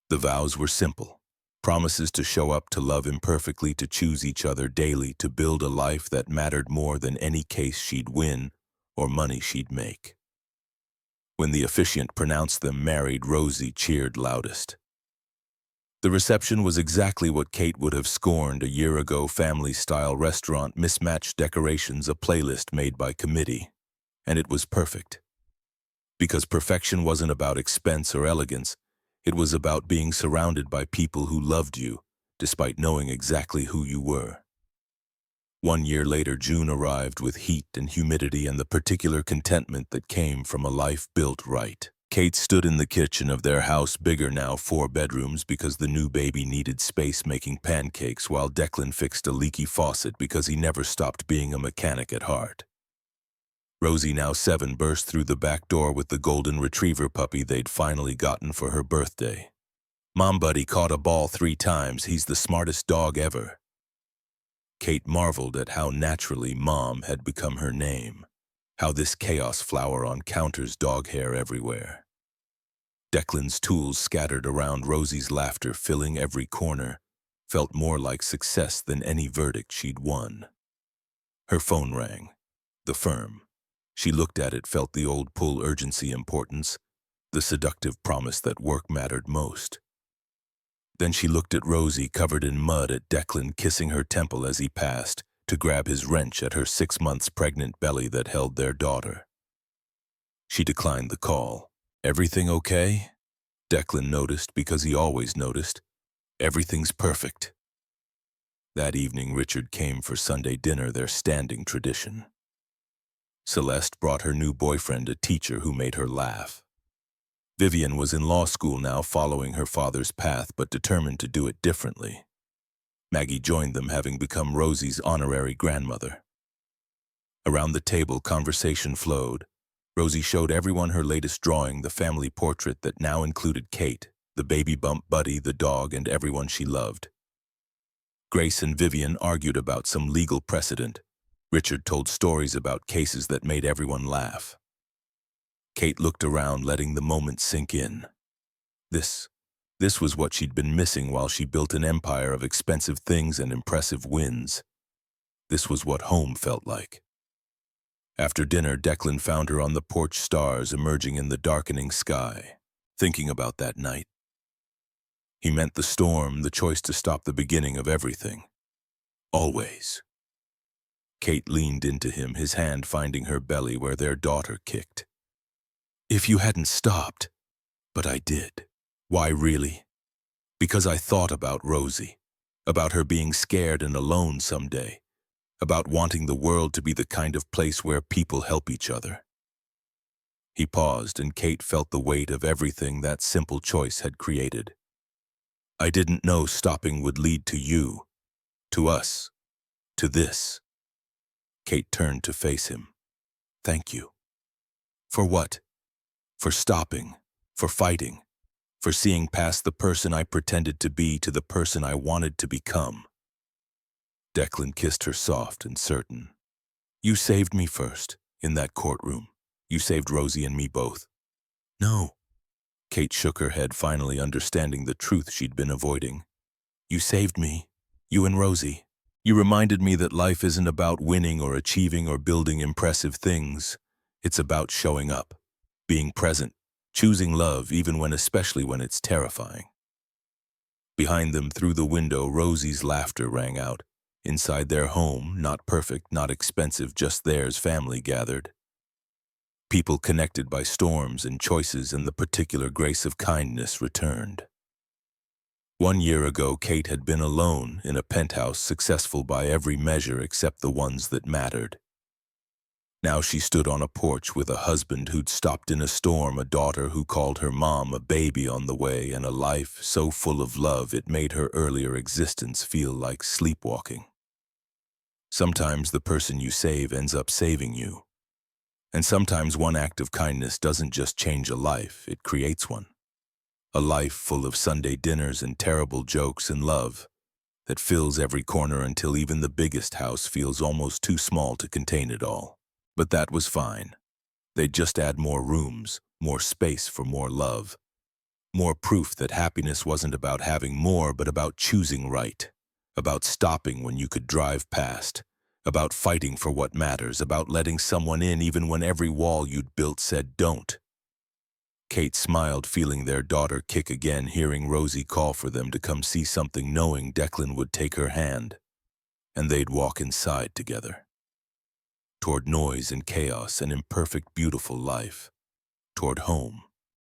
The vows were simple. Promises to show up, to love imperfectly, to choose each other daily, to build a life that mattered more than any case she'd win or money she'd make. When the officiant pronounced them married, Rosie cheered loudest. The reception was exactly what Kate would have scorned a year ago: family-style restaurant, mismatched decorations, a playlist made by committee. And it was perfect. Because perfection wasn't about expense or elegance. It was about being surrounded by people who loved you, despite knowing exactly who you were. 1 year later, June arrived with heat and humidity and the particular contentment that came from a life built right. Kate stood in the kitchen of their house, bigger now, 4 bedrooms, because the new baby needed space, making pancakes, while Declan fixed a leaky faucet because he never stopped being a mechanic at heart. Rosie, now 7, burst through the back door with the golden retriever puppy they'd finally gotten for her birthday. Mom Buddy caught a ball 3 times. He's the smartest dog ever. Kate marveled at how naturally Mom had become her name, how this chaos flower on counters, dog hair everywhere. Declan's tools scattered around, Rosie's laughter filling every corner, felt more like success than any verdict she'd won. Her phone rang. The firm. She looked at it, felt the old pull, urgency, importance, the seductive promise that work mattered most. Then she looked at Rosie, covered in mud, at Declan kissing her temple as he passed, to grab his wrench at her 6 months pregnant belly that held their daughter. She declined the call. Everything okay? Declan noticed, because he always noticed. Everything's perfect. That evening, Richard came for Sunday dinner, their standing tradition. Celeste brought her new boyfriend, a teacher who made her laugh. Vivian was in law school now, following her father's path, but determined to do it differently. Maggie joined them, having become Rosie's honorary grandmother. Around the table, conversation flowed. Rosie showed everyone her latest drawing, the family portrait that now included Kate, the baby bump buddy, the dog, and everyone she loved. Grace and Vivian argued about some legal precedent. Richard told stories about cases that made everyone laugh. Kate looked around, letting the moment sink in. This This was what she'd been missing while she built an empire of expensive things and impressive wins. This was what home felt like. After dinner, Declan found her on the porch, stars emerging in the darkening sky, thinking about that night. He meant the storm, the choice to stop the beginning of everything. Always. Kate leaned into him, his hand finding her belly where their daughter kicked. If you hadn't stopped. But I did. Why really? Because I thought about Rosie, about her being scared and alone someday, about wanting the world to be the kind of place where people help each other. He paused, and Kate felt the weight of everything that simple choice had created. I didn't know stopping would lead to you, to us, to this. Kate turned to face him. Thank you. For what? For stopping, for fighting, for seeing past the person I pretended to be to the person I wanted to become. Declan kissed her soft and certain. You saved me first, in that courtroom. You saved Rosie and me both. No. Kate shook her head, finally understanding the truth she'd been avoiding. You saved me. You and Rosie. You reminded me that life isn't about winning or achieving or building impressive things. It's about showing up, being present, choosing love especially when it's terrifying. Behind them, through the window, Rosie's laughter rang out. Inside their home, not perfect, not expensive, just theirs, family gathered. People connected by storms and choices, and the particular grace of kindness returned. 1 year ago, Kate had been alone in a penthouse, successful by every measure except the ones that mattered. Now she stood on a porch with a husband who'd stopped in a storm, a daughter who called her mom, a baby on the way, and a life so full of love it made her earlier existence feel like sleepwalking. Sometimes the person you save ends up saving you. And sometimes one act of kindness doesn't just change a life, it creates one. A life full of Sunday dinners and terrible jokes and love that fills every corner until even the biggest house feels almost too small to contain it all. But that was fine. They'd just add more rooms, more space for more love. More proof that happiness wasn't about having more, but about choosing right. About stopping when you could drive past. About fighting for what matters. About letting someone in even when every wall you'd built said don't. Kate smiled, feeling their daughter kick again, hearing Rosie call for them to come see something, knowing Declan would take her hand, and they'd walk inside together. Toward noise and chaos and imperfect, beautiful life. Toward home.